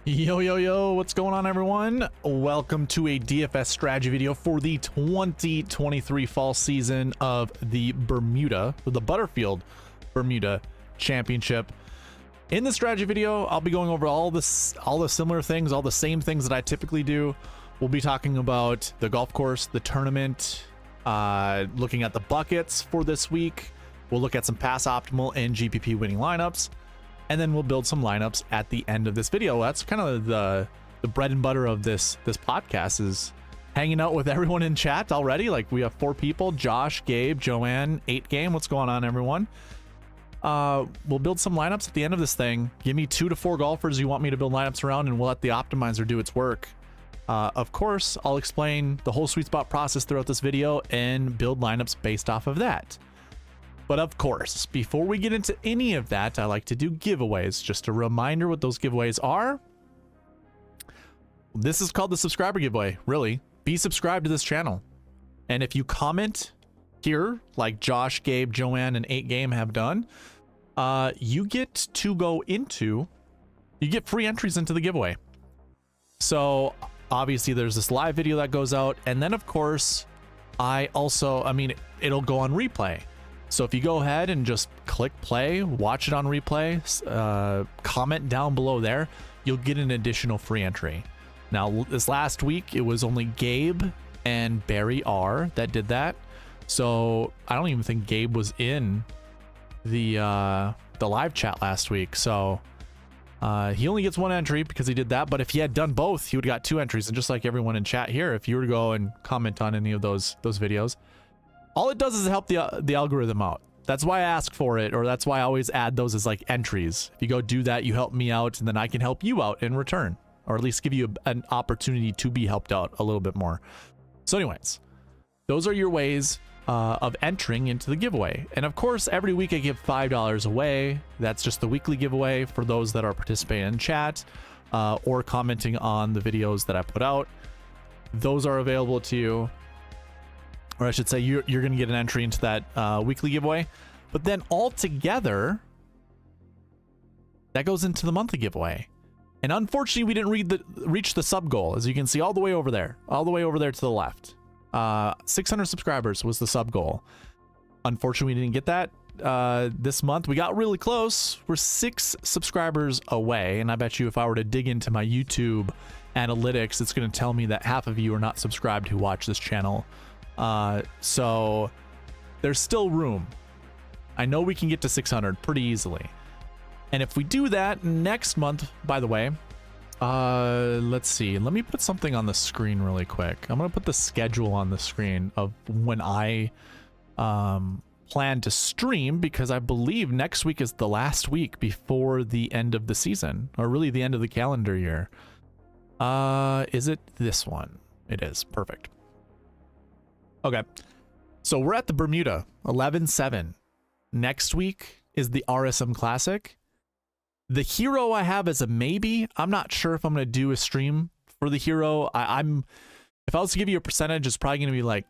Yo, yo, yo, what's going on, everyone? Welcome to a DFS strategy video for the 2023 fall season of the Butterfield Bermuda Championship. In this strategy video, I'll be going over all the similar things, all the same things that I typically do. We'll be talking about the golf course, the tournament, looking at the buckets for this week. We'll look at some pass optimal and GPP winning lineups. And then we'll build some lineups at the end of this video. That's kind of the bread and butter of this podcast, is hanging out with everyone in chat already. Like, we have 4 people: Josh, Gabe, Joanne, 8Game. What's going on, everyone? We'll build some lineups at the end of this thing. Give me 2 to 4 golfers you want me to build lineups around, and we'll let the optimizer do its work. Of course, I'll explain the whole SweetSpot process throughout this video and build lineups based off of that. But of course, before we get into any of that, I like to do giveaways. Just a reminder what those giveaways are. This is called the subscriber giveaway, really. Be subscribed to this channel. And if you comment here, like Josh, Gabe, Joanne, and 8Game have done, you get free entries into the giveaway. So obviously there's this live video that goes out. And then of course, it'll go on replay. So if you go ahead and just click play, watch it on replay, comment down below there, you'll get an additional free entry. Now, this last week, it was only Gabe and Barry R that did that. So I don't even think Gabe was in the live chat last week. So he only gets 1 entry because he did that. But if he had done both, he would have got 2 entries. And just like everyone in chat here, if you were to go and comment on any of those videos, all it does is help the algorithm out. That's why I ask for it, or that's why I always add those as like entries. If you go do that, you help me out, and then I can help you out in return, or at least give you an opportunity to be helped out a little bit more. So anyways, those are your ways of entering into the giveaway. And of course, every week I give $5 away. That's just the weekly giveaway for those that are participating in chat or commenting on the videos that I put out. Those are available to you. Or I should say, you're going to get an entry into that weekly giveaway. But then altogether, that goes into the monthly giveaway. And unfortunately, we didn't reach the sub goal, as you can see all the way over there to the left. 600 subscribers was the sub goal. Unfortunately, we didn't get that this month. We got really close. We're 6 subscribers away. And I bet you if I were to dig into my YouTube analytics, it's going to tell me that half of you are not subscribed who watch this channel. So there's still room. I know we can get to 600 pretty easily. And if we do that next month, by the way, let's see, let me put something on the screen really quick. I'm going to put the schedule on the screen of when I, plan to stream, because I believe next week is the last week before the end of the season, or really the end of the calendar year. Is it this one? It is. Perfect. Okay, so we're at the Bermuda, 11-7. Next week is the RSM Classic. The Hero I have is a maybe. I'm not sure if I'm going to do a stream for the Hero. If I was to give you a percentage, it's probably going to be like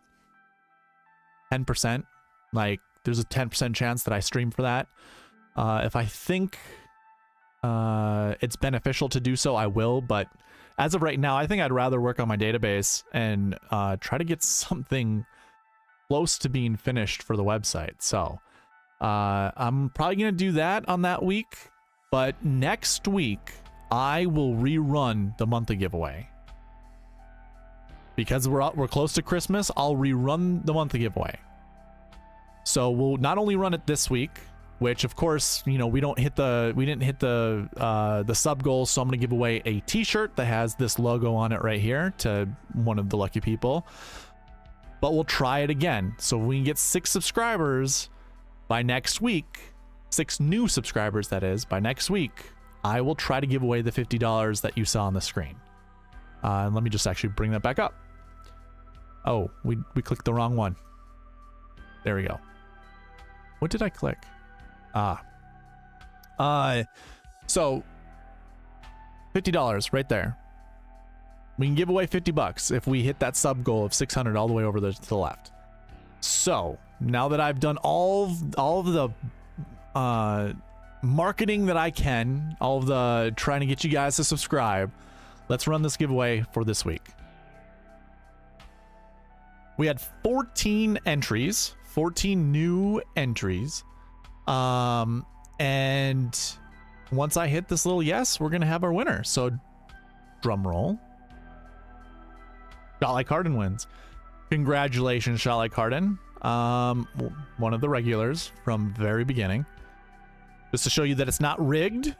10%. Like, there's a 10% chance that I stream for that. If I think it's beneficial to do so, I will, but as of right now, I think I'd rather work on my database and try to get something close to being finished for the website. So I'm probably going to do that on that week. But next week, I will rerun the monthly giveaway. Because we're close to Christmas, I'll rerun the monthly giveaway. So we'll not only run it this week, which of course, you know, we didn't hit the sub goal, so I'm going to give away a t-shirt that has this logo on it right here to one of the lucky people. But we'll try it again. So we can get 6 subscribers by next week, 6 new subscribers, that is, by next week, I will try to give away the $50 that you saw on the screen. And let me just actually bring that back up. Oh, we clicked the wrong one. There we go. What did I click? So $50 right there. We can give away $50 if we hit that sub goal of 600 all the way over there to the left. So now that I've done all of the marketing that I can, all of the trying to get you guys to subscribe, let's run this giveaway for this week. We had 14 entries, 14 new entries. And once I hit this little yes, we're going to have our winner. So drum roll. Shot Like Harden wins. Congratulations, Shot Like Harden. One of the regulars from very beginning. Just to show you that it's not rigged.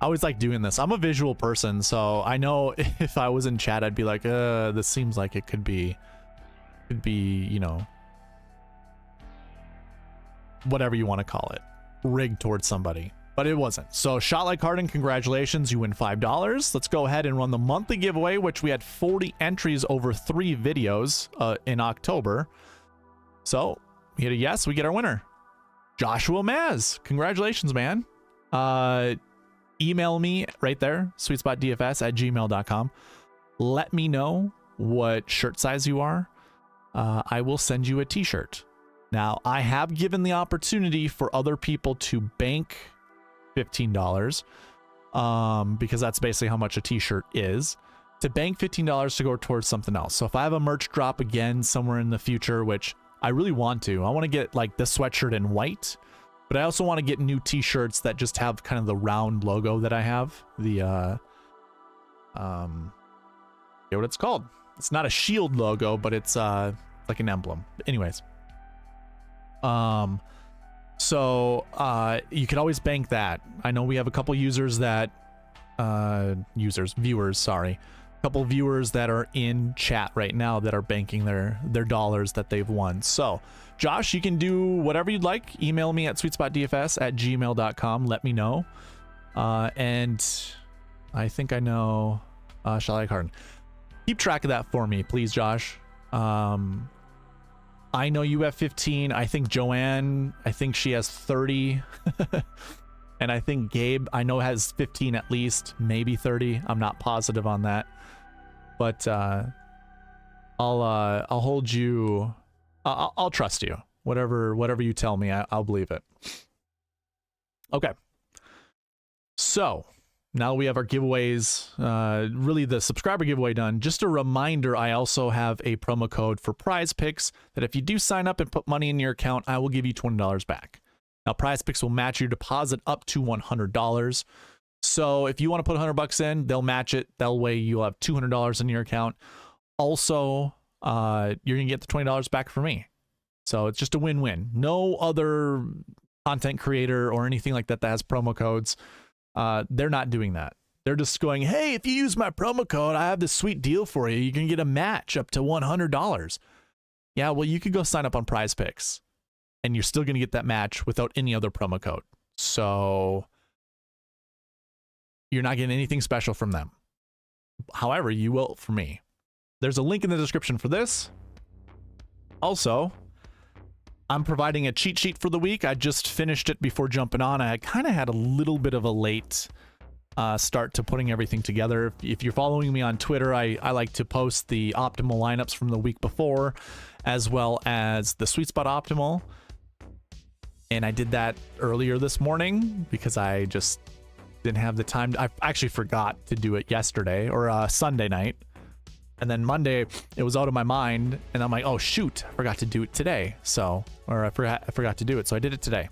I always like doing this. I'm a visual person, so I know if I was in chat, I'd be like, this seems like it could be, you know, whatever you want to call it, rigged towards somebody, but it wasn't. So Shot Like Harden, congratulations, you win $5. Let's go ahead and run the monthly giveaway, which we had 40 entries over 3 videos in October. So we hit a yes, we get our winner, Joshua Maz. Congratulations, man. Email me right there, SweetSpotDFS@gmail.com. Let me know what shirt size you are. I will send you a t-shirt. Now, I have given the opportunity for other people to bank $15, because that's basically how much a t-shirt is, to bank $15 to go towards something else. So if I have a merch drop again somewhere in the future, which I really want to, I want to get like the sweatshirt in white, but I also want to get new t-shirts that just have kind of the round logo that I have. The, forget what it's called. It's not a shield logo, but it's like an emblem. Anyways. So you could always bank that. I know we have a couple users that, viewers, sorry. A couple viewers that are in chat right now that are banking their dollars that they've won. So Josh, you can do whatever you'd like. Email me at SweetSpotDFS@gmail.com. Let me know. And I think I know, Shot Like Harden. Keep track of that for me, please, Josh. I know you have 15. I think Joanne, I think she has 30. And I think Gabe, I know, has 15 at least, maybe 30. I'm not positive on that. But I'll hold you. I'll trust you. Whatever you tell me, I'll believe it. Okay. So now we have our giveaways, really the subscriber giveaway done. Just a reminder, I also have a promo code for Prize Picks that if you do sign up and put money in your account, I will give you $20 back. Now, Prize Picks will match your deposit up to $100. So if you want to put $100 in, they'll match it. That way you'll have $200 in your account. Also, you're going to get the $20 back from me. So it's just a win-win. No other content creator or anything like that that has promo codes. They're not doing that. They're just going, hey, if you use my promo code, I have this sweet deal for you. You can get a match up to $100. Yeah, well, you could go sign up on Prize Picks, and you're still going to get that match without any other promo code. So you're not getting anything special from them. However, you will from me. There's a link in the description for this. Also, I'm providing a cheat sheet for the week. I just finished it before jumping on. I kind of had a little bit of a late start to putting everything together. If you're following me on Twitter, I like to post the optimal lineups from the week before, as well as the SweetSpot optimal. And I did that earlier this morning because I just didn't have the time. I actually forgot to do it yesterday or Sunday night. And then Monday, it was out of my mind, and I'm like, oh shoot, I forgot to do it today. So, or I forgot to do it, so I did it today.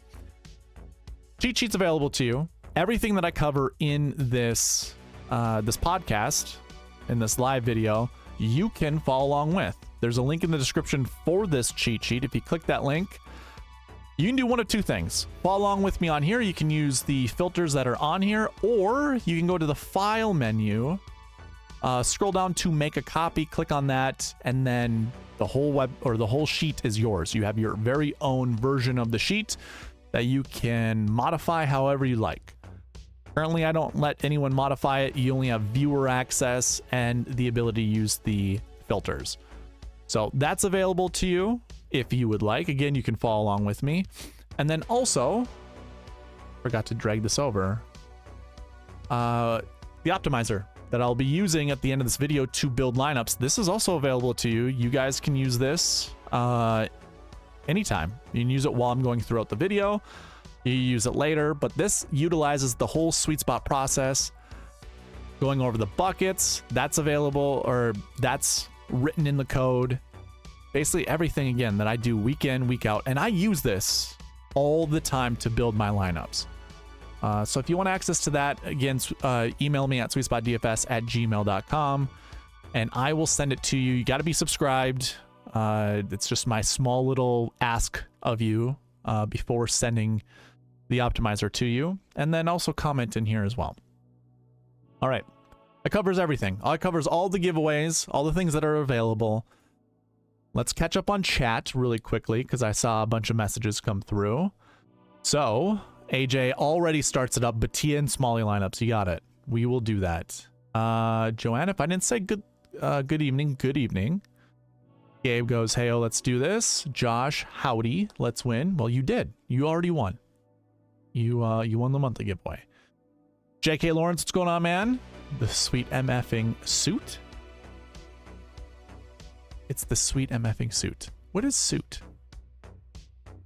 Cheat sheet's available to you. Everything that I cover in this this podcast, in this live video, you can follow along with. There's a link in the description for this cheat sheet. If you click that link, you can do one of two things. Follow along with me on here. You can use the filters that are on here, or you can go to the file menu. Scroll down to make a copy, click on that, and then the whole sheet is yours. You have your very own version of the sheet that you can modify however you like. Currently, I don't let anyone modify it. You only have viewer access and the ability to use the filters. So that's available to you if you would like. Again, you can follow along with me. And then also, forgot to drag this over, the optimizer that I'll be using at the end of this video to build lineups. This is also available to you. You guys can use this anytime. You can use it while I'm going throughout the video. You use it later, but this utilizes the whole SweetSpot process. Going over the buckets, that's available, or that's written in the code. Basically everything, again, that I do week in, week out, and I use this all the time to build my lineups. So if you want access to that, again, email me at SweetSpotDFS@gmail.com, and I will send it to you. You got to be subscribed. It's just my small little ask of you before sending the optimizer to you, and then also comment in here as well. All right, that covers everything. It covers all the giveaways, all the things that are available. Let's catch up on chat really quickly because I saw a bunch of messages come through. So AJ already starts it up. Batia and Smalley lineups. You got it. We will do that. Joanne, if I didn't say good evening, good evening. Gabe goes, hey, let's do this. Josh, howdy, let's win. Well, you did. You already won. You won the monthly giveaway. JK Lawrence, what's going on, man? The sweet MFing suit. It's the sweet MFing suit. What is suit?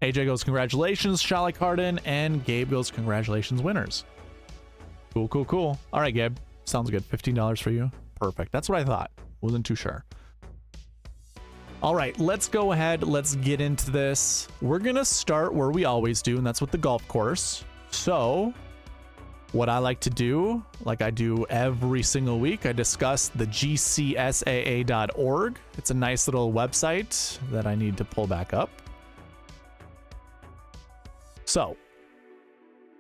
AJ goes, congratulations, Shally Carden, and Gabe goes, congratulations, winners. Cool, cool, cool. All right, Gabe. Sounds good. $15 for you. Perfect. That's what I thought. Wasn't too sure. All right, let's go ahead. Let's get into this. We're going to start where we always do, and that's with the golf course. So what I like to do, like I do every single week, I discuss the gcsaa.org. It's a nice little website that I need to pull back up. So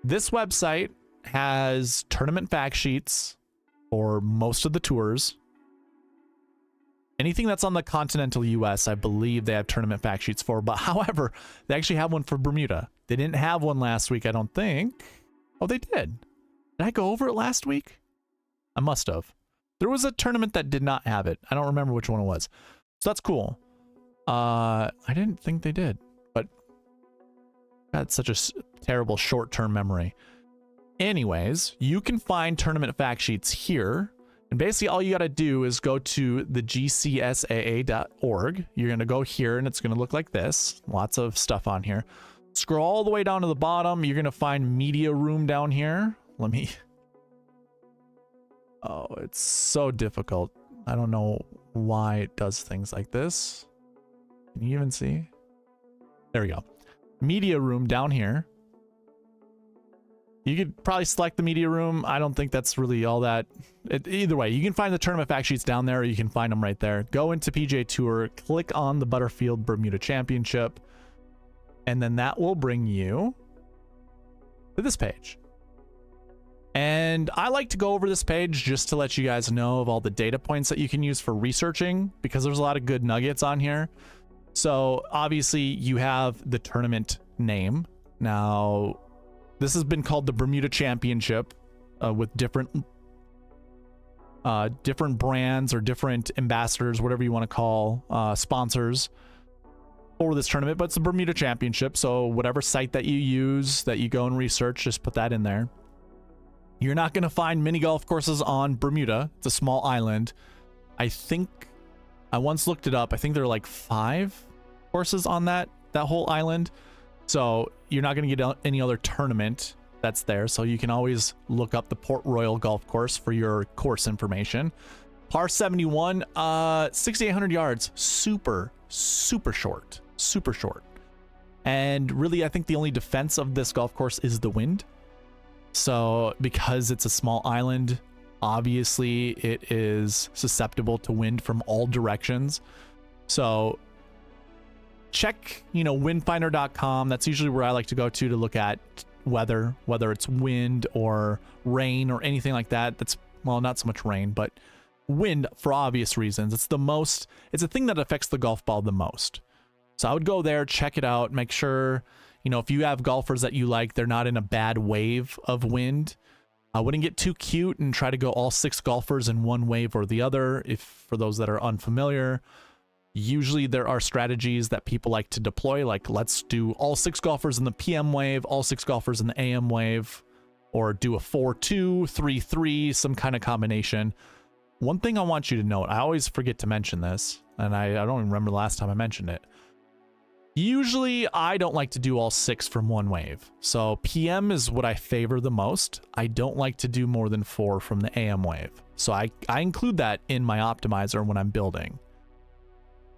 this website has tournament fact sheets for most of the tours. Anything that's on the continental US, I believe they have tournament fact sheets for, but however, they actually have one for Bermuda. They didn't have one last week, I don't think. Oh, they did. Did I go over it last week? I must have. There was a tournament that did not have it. I don't remember which one it was. So that's cool. I didn't think they did, but I had such a terrible short-term memory. Anyways, you can find tournament fact sheets here. And basically all you got to do is go to the gcsaa.org. You're going to go here and it's going to look like this. Lots of stuff on here. Scroll all the way down to the bottom. You're going to find media room down here. Let me... Oh, it's so difficult. I don't know why it does things like this. Can you even see? There we go. Media room down here. You could probably select the media room. I don't think that's really all that... Either way, you can find the tournament fact sheets down there, or you can find them right there. Go into PGA Tour, click on the Butterfield Bermuda Championship, and then that will bring you to this page. And I like to go over this page just to let you guys know of all the data points that you can use for researching, because there's a lot of good nuggets on here. So obviously you have the tournament name. Now, this has been called the Bermuda Championship with different brands or different ambassadors, whatever you want to call sponsors for this tournament. But it's the Bermuda Championship, so whatever site that you use, that you go and research, just put that in there. You're not going to find mini golf courses on Bermuda. It's a small island. I think I once looked it up. I think there are like 5 courses on that whole island. So you're not going to get any other tournament that's there. So you can always look up the Port Royal Golf Course for your course information. Par 71, 6,800 yards. Super, super short. Super short. And really, I think the only defense of this golf course is the wind. So because it's a small island, obviously it is susceptible to wind from all directions. So check, windfinder.com. That's usually where I like to go to look at weather, whether it's wind or rain or anything like that. That's, well, not so much rain, but wind for obvious reasons. It's a thing that affects the golf ball the most. So I would go there, check it out, make sure, if you have golfers that you like, they're not in a bad wave of wind. I wouldn't get too cute and try to go all 6 golfers in one wave or the other. For those that are unfamiliar, usually there are strategies that people like to deploy, like let's do all 6 golfers in the PM wave, all 6 golfers in the AM wave, or do a 4-2, 3-3, some kind of combination. One thing I want you to note, I always forget to mention this, and I don't even remember the last time I mentioned it. Usually I don't like to do all 6 from one wave. So PM is what I favor the most. I don't like to do more than 4 from the AM wave. So I include that in my optimizer when I'm building.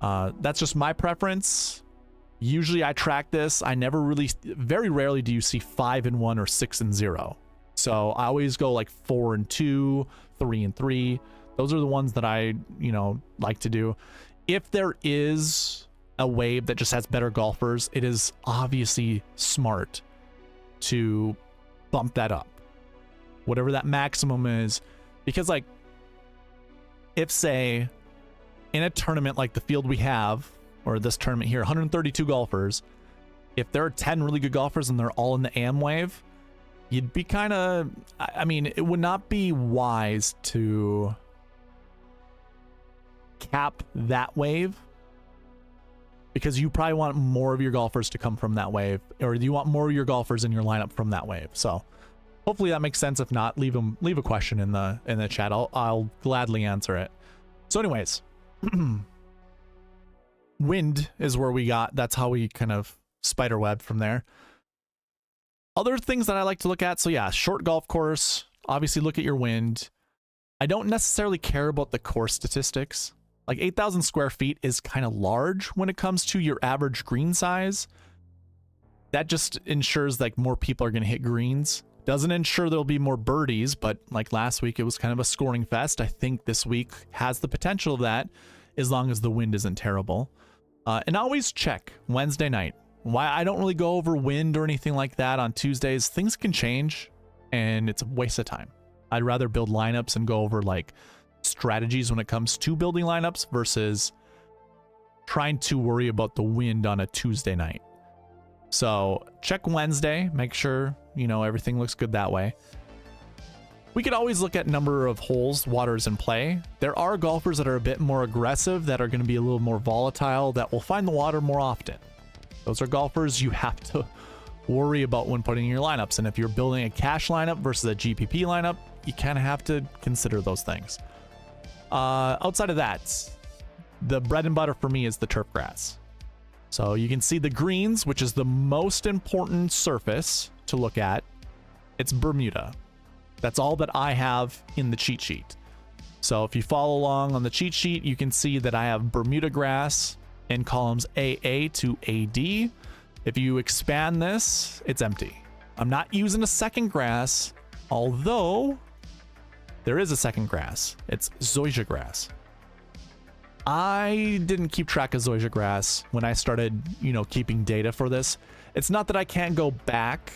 That's just my preference. Usually I track this. I never really, very rarely do you see 5 and 1 or 6 and 0. So I always go like 4 and 2, 3 and 3. Those are the ones that I, like to do. If there is a wave that just has better golfers, it is obviously smart to bump that up, whatever that maximum is, because like if say in a tournament like the field we have, or this tournament here, 132 golfers, if there are 10 really good golfers and they're all in the AM wave, you'd be kind of, I mean, it would not be wise to cap that wave, because you probably want more of your golfers to come from that wave, or you want more of your golfers in your lineup from that wave. So hopefully that makes sense. If not, leave a question in the chat. I'll gladly answer it. So anyways, wind is where we got, that's how we kind of spiderweb from there. Other things that I like to look at, so yeah, short golf course, obviously look at your wind. I don't necessarily care about the course statistics. Like 8,000 square feet is kind of large when it comes to your average green size. That just ensures like more people are going to hit greens. Doesn't ensure there'll be more birdies, but like last week, it was kind of a scoring fest. I think this week has the potential of that, as long as the wind isn't terrible. And always check Wednesday night. Why I don't really go over wind or anything like that on Tuesdays. Things can change and it's a waste of time. I'd rather build lineups and go over like strategies when it comes to building lineups versus trying to worry about the wind on a Tuesday night. So check Wednesday, make sure, everything looks good that way. We could always look at number of holes, waters in play. There are golfers that are a bit more aggressive, that are going to be a little more volatile, that will find the water more often. Those are golfers you have to worry about when putting in your lineups. And if you're building a cash lineup versus a GPP lineup, you kind of have to consider those things. Outside of that, the bread and butter for me is the turf grass. So you can see the greens, which is the most important surface to look at. It's Bermuda. That's all that I have in the cheat sheet. So if you follow along on the cheat sheet, you can see that I have Bermuda grass in columns AA to AD. If you expand this, it's empty. I'm not using a second grass, although there is a second grass. It's zoysia grass. I didn't keep track of zoysia grass when I started, keeping data for this. It's not that I can't go back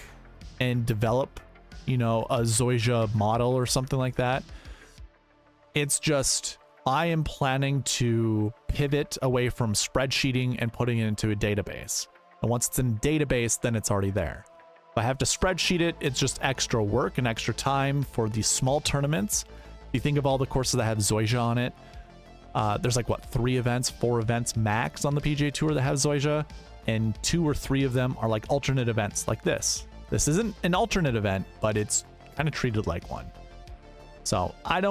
and develop, a zoysia model or something like that. It's just I am planning to pivot away from spreadsheeting and putting it into a database. And once it's in a database, then it's already there. If I have to spreadsheet it, it's just extra work and extra time for these small tournaments. If you think of all the courses that have zoysia on it, there's like, 4 events max on the PGA Tour that have zoysia, and 2 or 3 of them are like alternate events like this. This isn't an alternate event, but it's kind of treated like one. So I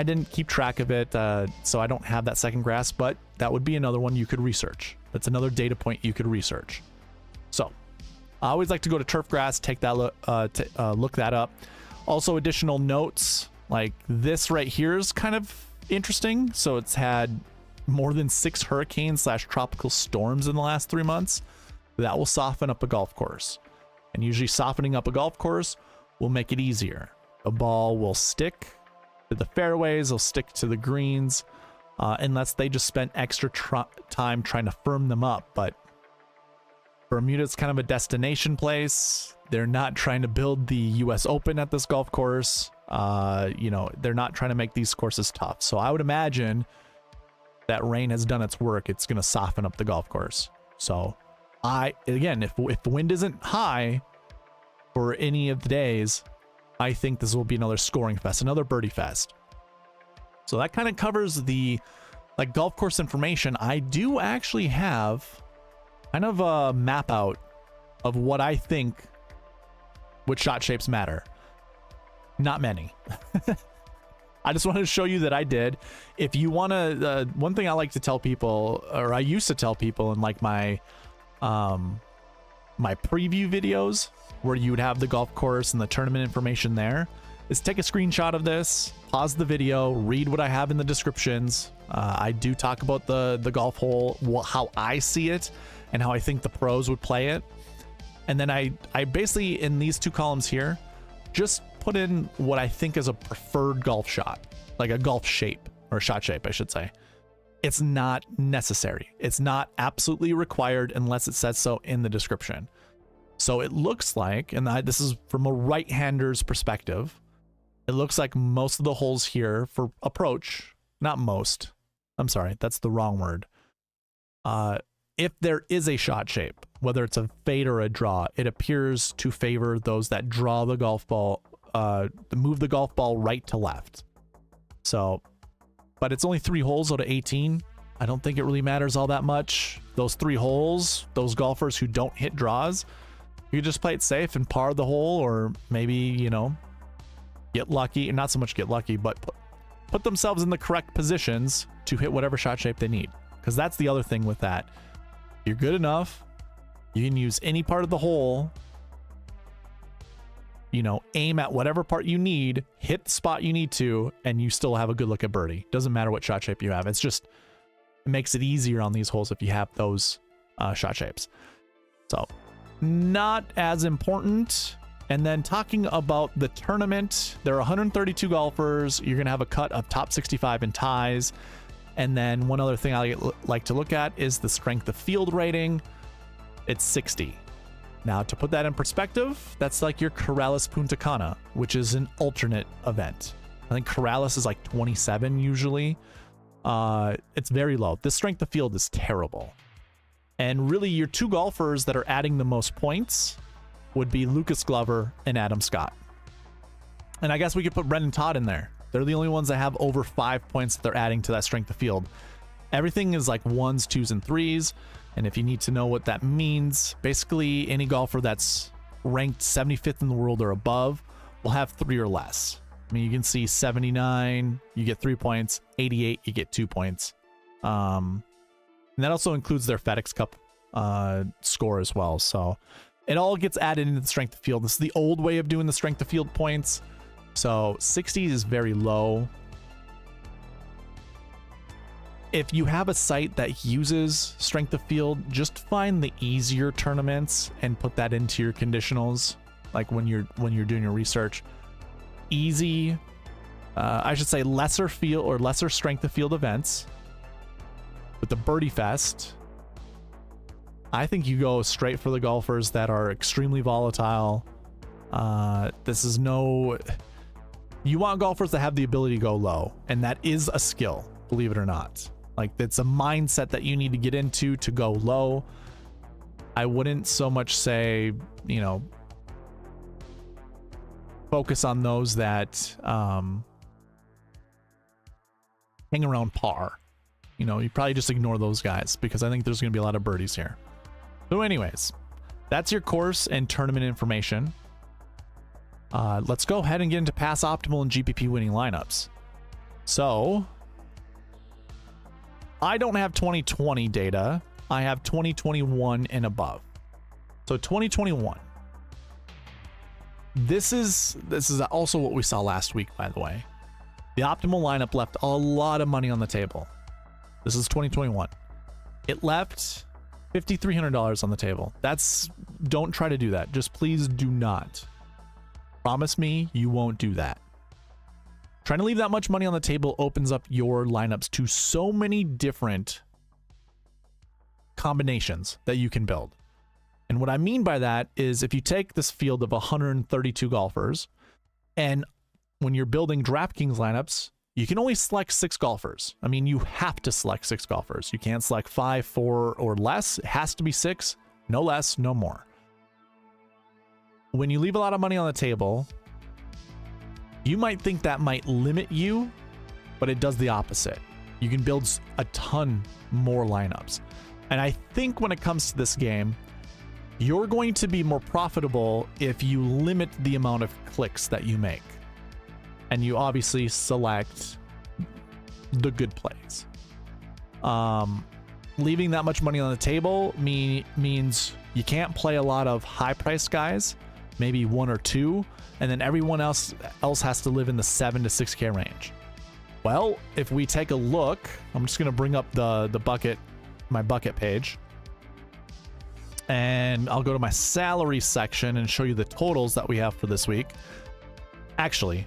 didn't keep track of it, so I don't have that second grass, but that would be another one you could research. That's another data point you could research. So I always like to go to turf grass, take that look that up. Also, additional notes like this right here is kind of interesting. So it's had more than 6 hurricanes/tropical storms in the last 3 months. That will soften up a golf course, and usually softening up a golf course will make it easier. The ball will stick to the fairways, will stick to the greens, unless they just spent extra time trying to firm them up. But Bermuda's kind of a destination place. They're not trying to build the US Open at this golf course. They're not trying to make these courses tough. So I would imagine that rain has done its work. It's going to soften up the golf course. So again, if the wind isn't high for any of the days, I think this will be another scoring fest, another birdie fest. So that kind of covers the golf course information. I do actually have kind of a map out of what I think which shot shapes matter. Not many. I just wanted to show you that I did. If you want to, one thing I like to tell people, or I used to tell people in like my my preview videos where you would have the golf course and the tournament information there, is take a screenshot of this, pause the video, read what I have in the descriptions. I do talk about the golf hole, how I see it, and how I think the pros would play it. And then I basically, in these two columns here, just put in what I think is a preferred golf shot, like a golf shape, or shot shape, I should say. It's not necessary. It's not absolutely required unless it says so in the description. So it looks like, and this is from a right-hander's perspective, it looks like most of the holes here for approach, not most, I'm sorry, that's the wrong word. If there is a shot shape, whether it's a fade or a draw, it appears to favor those that draw the golf ball, move the golf ball right to left. So, but it's only 3 holes out of 18. I don't think it really matters all that much. Those 3 holes, those golfers who don't hit draws, you just play it safe and par the hole, or maybe, you know, get lucky, and not so much get lucky, but put themselves in the correct positions to hit whatever shot shape they need. Because that's the other thing with that. You're good enough, you can use any part of the hole, you know, aim at whatever part you need, hit the spot you need to, and you still have a good look at birdie. Doesn't matter what shot shape you have. It's just, it makes it easier on these holes if you have those shot shapes. So, not as important. And then talking about the tournament, there are 132 golfers. You're going to have a cut of top 65 in ties. And then one other thing I like to look at is the strength of field rating. It's 60. Now, to put that in perspective, that's like your Corrales Punta Cana, which is an alternate event. I think Corrales is like 27 usually. It's very low. This strength of field is terrible. And really, your 2 golfers that are adding the most points would be Lucas Glover and Adam Scott. And I guess we could put Brendan Todd in there. They're the only ones that have over 5 points that they're adding to that strength of field. Everything is like 1s, 2s, and 3s. And if you need to know what that means, basically any golfer that's ranked 75th in the world or above will have 3 or less. I mean, you can see 79, you get 3 points, 88, you get 2 points. And that also includes their FedEx Cup score as well. So it all gets added into the strength of field. This is the old way of doing the strength of field points. So 60 is very low. If you have a site that uses strength of field, just find the easier tournaments and put that into your conditionals. Like when you're doing your research, easy, I should say lesser field or lesser strength of field events. With the Birdie Fest, I think you go straight for the golfers that are extremely volatile. This is no, you want golfers that have the ability to go low, and that is a skill, believe it or not. Like, it's a mindset that you need to get into to go low. I wouldn't so much say, you know, focus on those that hang around par. You know, you probably just ignore those guys, because I think there's going to be a lot of birdies here. So anyways, that's your course and tournament information. Let's go ahead and get into pass optimal and GPP winning lineups. So I don't have 2020 data. I have 2021 and above. So 2021. This is also what we saw last week, by the way. The optimal lineup left a lot of money on the table. This is 2021. It left $5,300 on the table. Don't try to do that. Just please do not. Promise me you won't do that. Trying to leave that much money on the table opens up your lineups to so many different combinations that you can build. And what I mean by that is, if you take this field of 132 golfers, and when you're building DraftKings lineups, you can only select 6 golfers. I mean, you have to select 6 golfers. You can't select 5, 4, or less. It has to be 6, no less, no more. When you leave a lot of money on the table, you might think that might limit you, but it does the opposite. You can build a ton more lineups. And I think when it comes to this game, you're going to be more profitable if you limit the amount of clicks that you make. And you obviously select the good plays. leaving that much money on the table means you can't play a lot of high-priced guys, maybe one or two, and then everyone else has to live in the 7 to 6K range. Well, if we take a look, I'm just going to bring up my bucket page, and I'll go to my salary section and show you the totals that we have for this week. Actually,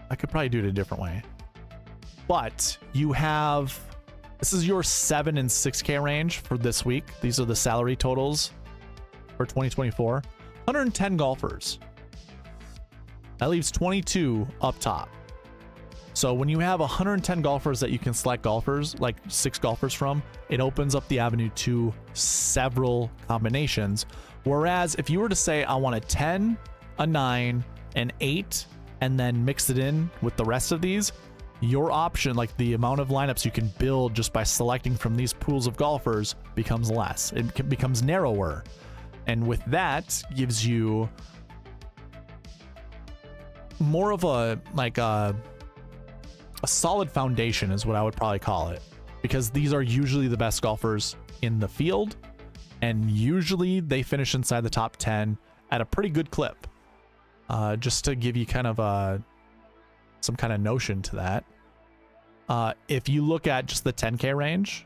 I could probably do it a different way, but you have, this is your 7 and 6K range for this week. These are the salary totals for 2024. 110 golfers. That leaves 22 up top. So when you have 110 golfers that you can select golfers, like 6 golfers from, it opens up the avenue to several combinations. Whereas if you were to say, I want a 10, a 9, an 8, and then mix it in with the rest of these, your option, like the amount of lineups you can build just by selecting from these pools of golfers, becomes less. It becomes narrower. And with that, gives you more of a solid foundation is what I would probably call it, because these are usually the best golfers in the field, and usually they finish inside the top 10 at a pretty good clip. Just to give you kind of some kind of notion to that, if you look at just the 10K range,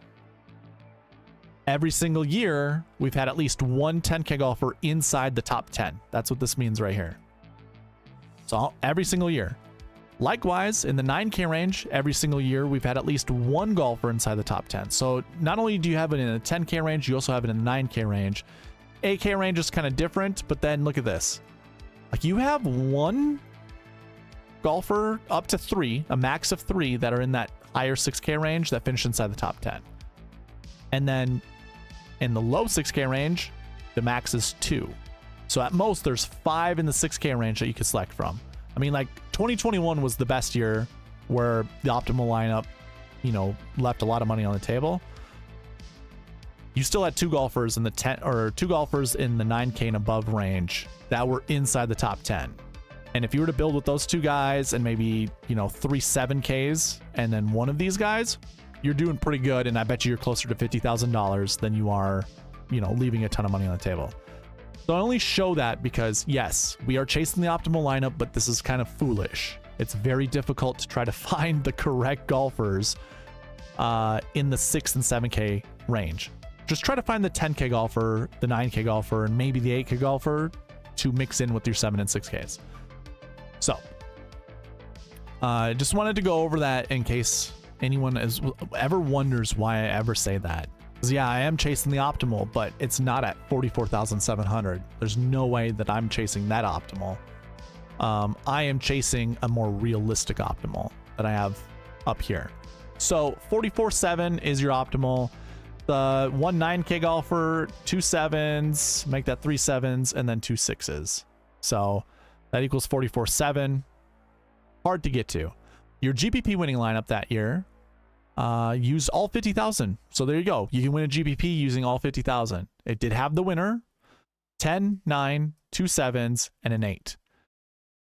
every single year we've had at least one 10K golfer inside the top 10. That's what this means right here. So every single year. Likewise, in the 9K range, every single year we've had at least one golfer inside the top 10. So not only do you have it in the 10K range, you also have it in the 9K range. 8K range is kind of different, but then look at this. Like, you have one golfer up to 3, a max of 3 that are in that higher 6K range that finish inside the top 10. And then in the low 6K range, the max is 2. So at most, there's 5 in the 6K range that you could select from. I mean, like, 2021 was the best year where the optimal lineup, you know, left a lot of money on the table. You still had 2 golfers in the 10 or 2 golfers in the 9K and above range that were inside the top 10. And if you were to build with those 2 guys and maybe, you know, 3 7Ks and then one of these guys, you're doing pretty good. And I bet you're closer to $50,000 than you are, you know, leaving a ton of money on the table. So I only show that because, yes, we are chasing the optimal lineup, but this is kind of foolish. It's very difficult to try to find the correct golfers in the 6 and 7K range. Just try to find the 10K golfer, the 9K golfer, and maybe the 8K golfer to mix in with your 7 and 6Ks. So, just wanted to go over that in case anyone ever wonders why I ever say that. Yeah, I am chasing the optimal, but it's not at 44,700. There's no way that I'm chasing that optimal. I am chasing a more realistic optimal that I have up here. So 44.7 is your optimal. The 1 9K golfer, 2 7s, make that 3 7s, and then 2 6s. So that equals 44.7. Hard to get to. Your GPP winning lineup that year used all 50,000. So there you go. You can win a GPP using all 50,000. It did have the winner, 10, 9, 2 7s, and an 8.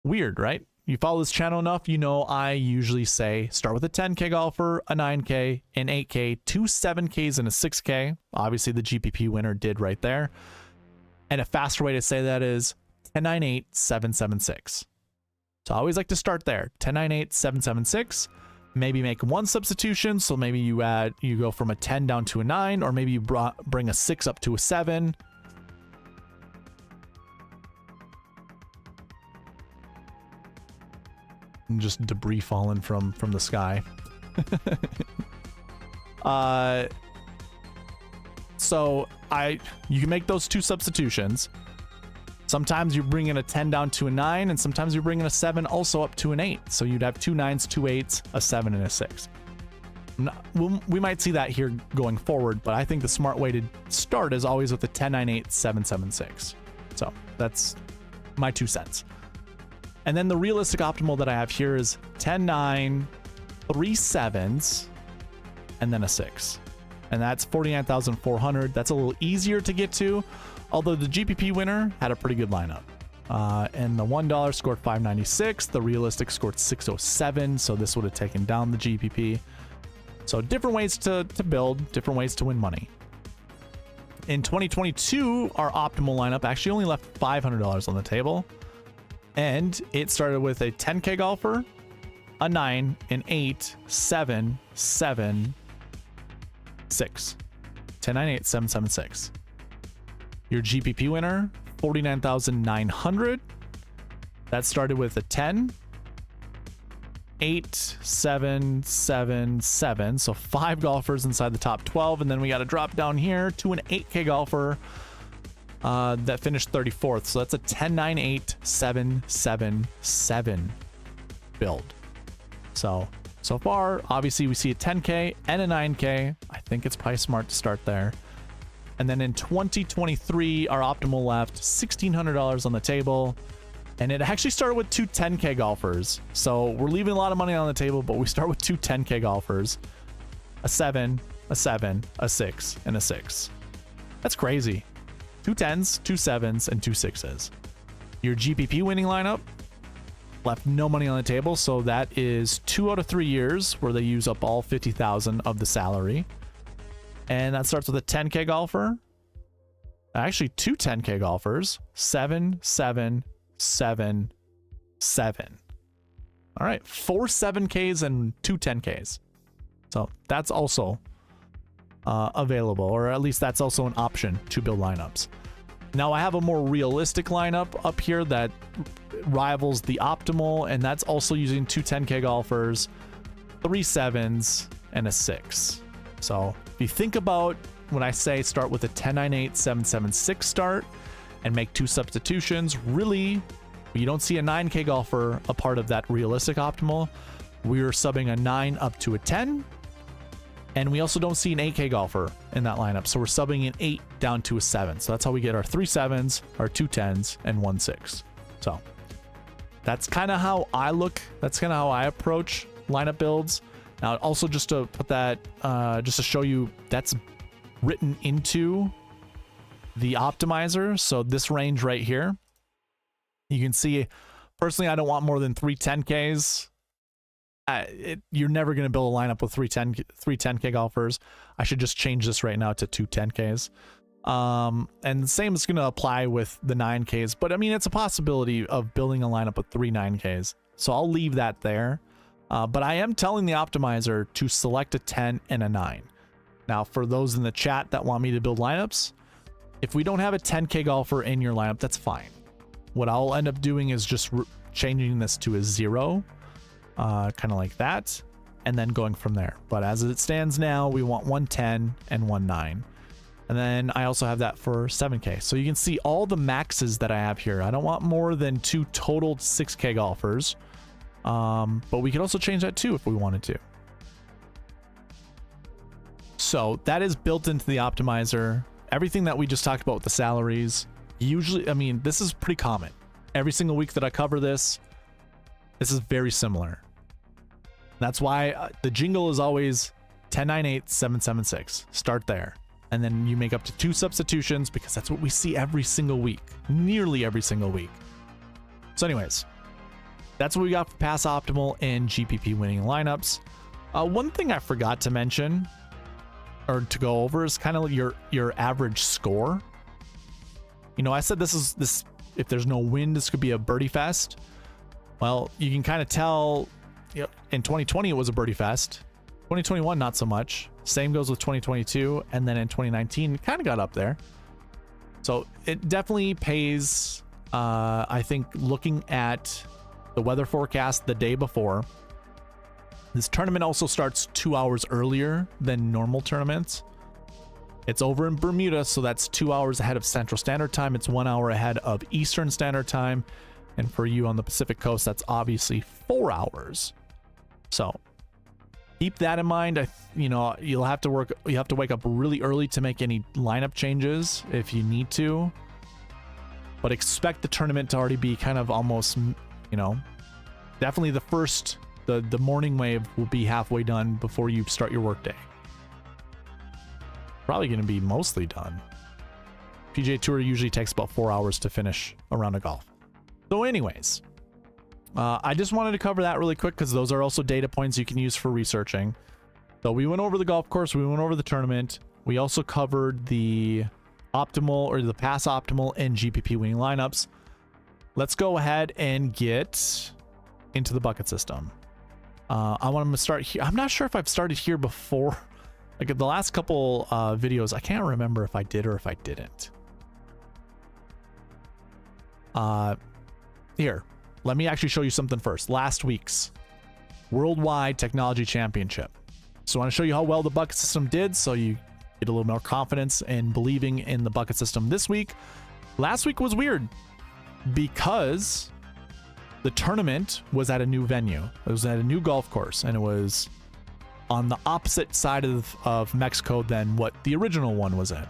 Weird, right? You follow this channel enough, you know I usually say start with a 10K golfer, a 9K, an 8K, 2 7Ks, and a 6K. Obviously, the GPP winner did right there. And a faster way to say that is 10, 9, 8, 7, 7, 6. So I always like to start there. 10, 9, 8, 7, 7, 6. Maybe make one substitution. So maybe you go from a 10 down to a 9, or maybe you bring a 6 up to a 7. And just debris falling from the sky. So you can make those 2 substitutions. Sometimes you bring in a 10 down to a 9, and sometimes you bring in a 7 also up to an 8. So you'd have 2 9s, 2 8s, a 7, and a 6. We might see that here going forward, but I think the smart way to start is always with the 10 9 8 7 7 6. So that's my 2 cents. And then the realistic optimal that I have here is 10 9, 3 7s, and then a 6. And that's 49,400. That's a little easier to get to, although the GPP winner had a pretty good lineup. And the $1 scored 596. The realistic scored 607, so this would have taken down the GPP. So different ways to build, different ways to win money. In 2022, our optimal lineup actually only left $500 on the table. And it started with a 10K golfer, a 9, an 8, 7, 7, 6. 10, 9, 8, 7, 7, 6. Your GPP winner, 49,900. That started with a 10, 8, 7, 7, 7. So 5 golfers inside the top 12. And then we got to drop down here to an 8K golfer that finished 34th. So that's a 10, 9, 8, 7, 7, 7 build. So far, obviously, we see a 10K and a 9K. I think it's probably smart to start there. And then in 2023, our optimal left $1,600 on the table. And it actually started with 2 10K golfers. So we're leaving a lot of money on the table, but we start with 2 10K golfers. A 7, a 7, a 6, and a 6. That's crazy. 2 10s, 2 7s, and 2 6s. Your GPP winning lineup left no money on the table, so that is 2 out of 3 years where they use up all 50,000 of the salary. And that starts with a 10K golfer. Actually, 2 10K golfers. 7, 7, 7, 7. All right, 4 7Ks and 2 10Ks. So that's also available, or at least that's also an option to build lineups. Now I have a more realistic lineup up here that rivals the optimal, and that's also using 2 10K golfers, 3 7s, and a 6. So if you think about when I say start with a 10 9 8 7 7 6 start and make 2 substitutions, really you don't see a 9K golfer a part of that realistic optimal. We're subbing a 9 up to a 10. And we also don't see an 8K golfer in that lineup. So we're subbing an 8 down to a 7. So that's how we get our 3 7s, our 2 10s, and 1 6. So that's kind of how I look. That's kind of how I approach lineup builds. Now, also just to put that, just to show you, that's written into the optimizer. So this range right here, you can see, personally, I don't want more than 3 10Ks. You're never going to build a lineup with 3 10K golfers. I should just change this right now to 2 10Ks. And the same is going to apply with the 9Ks. But I mean, it's a possibility of building a lineup with 3 9Ks. So I'll leave that there. But I am telling the optimizer to select a 10 and a 9. Now, for those in the chat that want me to build lineups, if we don't have a 10K golfer in your lineup, that's fine. What I'll end up doing is just changing this to a 0. Kind of like that, and then going from there. But as it stands now, we want 1 10 and 1 9. And then I also have that for 7K. So you can see all the maxes that I have here. I don't want more than 2 total 6K golfers. But we could also change that too if we wanted to. So that is built into the optimizer. Everything that we just talked about with the salaries, usually, I mean, this is pretty common. Every single week that I cover this is very similar. That's why the jingle is always 10 9 8 7 7 6. Start there. And then you make up to 2 substitutions because that's what we see every single week. Nearly every single week. So anyways, that's what we got for pass optimal and GPP winning lineups. One thing I forgot to mention or to go over is kind of your average score. You know, I said this if there's no wind, this could be a birdie fest. Well, you can kind of tell, you know, in 2020 it was a birdie fest. 2021 not so much. Same goes with 2022, and then in 2019 it kind of got up there. So it definitely pays. I think looking at the weather forecast the day before. This tournament also starts 2 hours earlier than normal tournaments. It's over in Bermuda, so that's 2 hours ahead of Central Standard Time. It's 1 hour ahead of Eastern Standard Time. And for you on the Pacific Coast, that's obviously 4 hours. So keep that in mind. You know, you have to wake up really early to make any lineup changes if you need to. But expect the tournament to already be kind of almost, you know, definitely the morning wave will be halfway done before you start your workday. Probably going to be mostly done. PGA Tour usually takes about 4 hours to finish a round of golf. So anyways, I just wanted to cover that really quick because those are also data points you can use for researching. So we went over the golf course, we went over the tournament. We also covered the optimal or the pass optimal and GPP winning lineups. Let's go ahead and get into the bucket system. I want to start here. I'm not sure if I've started here before. Like the last couple videos, I can't remember if I did or if I didn't. Here, let me actually show you something first. Last week's Worldwide Technology Championship. So I want to show you how well the bucket system did so you get a little more confidence in believing in the bucket system this week. Last week was weird because the tournament was at a new venue. It was at a new golf course, and it was on the opposite side of Mexico than what the original one was at.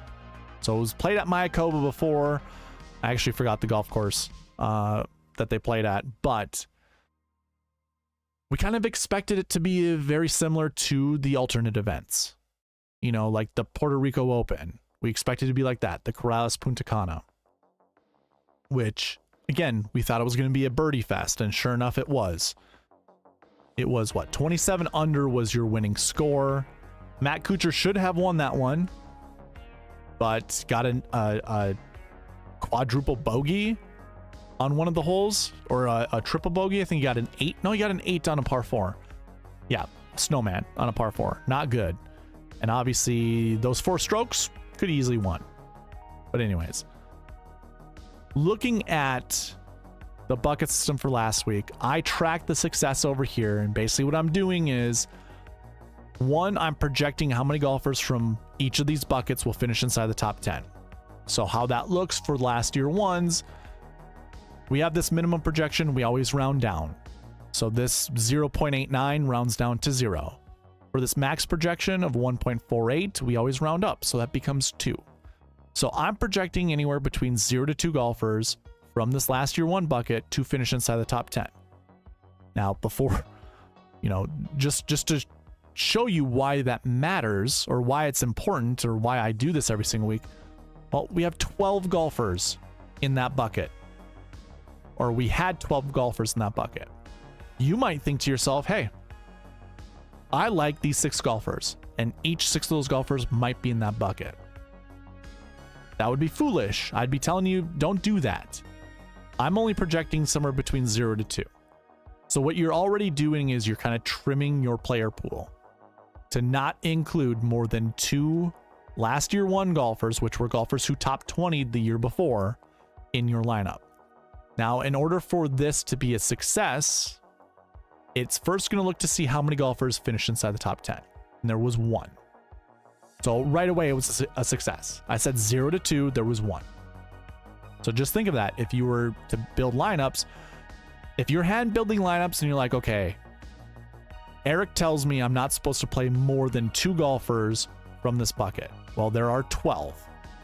So it was played at Mayakoba before. I actually forgot the golf course that they played at, but we kind of expected it to be very similar to the alternate events. You know, like the Puerto Rico Open. We expected it to be like that, the Corrales Punta Cana. Which, again, we thought it was going to be a birdie fest, and sure enough, it was. It was, what, 27 under was your winning score. Matt Kuchar should have won that one, but got a quadruple bogey on one of the holes, or a triple bogey. I think he got an 8. No, he got an 8 on a par 4. Yeah, snowman on a par 4. Not good. And obviously, those 4 strokes could easily won. But anyways, looking at the bucket system for last week, I tracked the success over here, and basically what I'm doing is, one, I'm projecting how many golfers from each of these buckets will finish inside the top 10. So how that looks for last year ones, we have this minimum projection, we always round down. So this 0.89 rounds down to 0. For this max projection of 1.48, we always round up, so that becomes 2. So I'm projecting anywhere between 0 to 2 golfers from this last year one bucket to finish inside the top 10. Now, before, you know, just to show you why that matters, or why it's important, or why I do this every single week, well, we have 12 golfers in that bucket. Or we had 12 golfers in that bucket. You might think to yourself, hey, I like these 6 golfers, and each 6 of those golfers might be in that bucket. That would be foolish. I'd be telling you, don't do that. I'm only projecting somewhere between 0 to 2. So what you're already doing is you're kind of trimming your player pool to not include more than 2 last year one golfers, which were golfers who topped 20 the year before, in your lineup. Now, in order for this to be a success, it's first going to look to see how many golfers finished inside the top 10. And there was 1. So right away, it was a success. I said 0 to 2, there was 1. So just think of that. If you were to build lineups, if you're hand building lineups and you're like, okay, Eric tells me I'm not supposed to play more than 2 golfers from this bucket. Well, there are 12.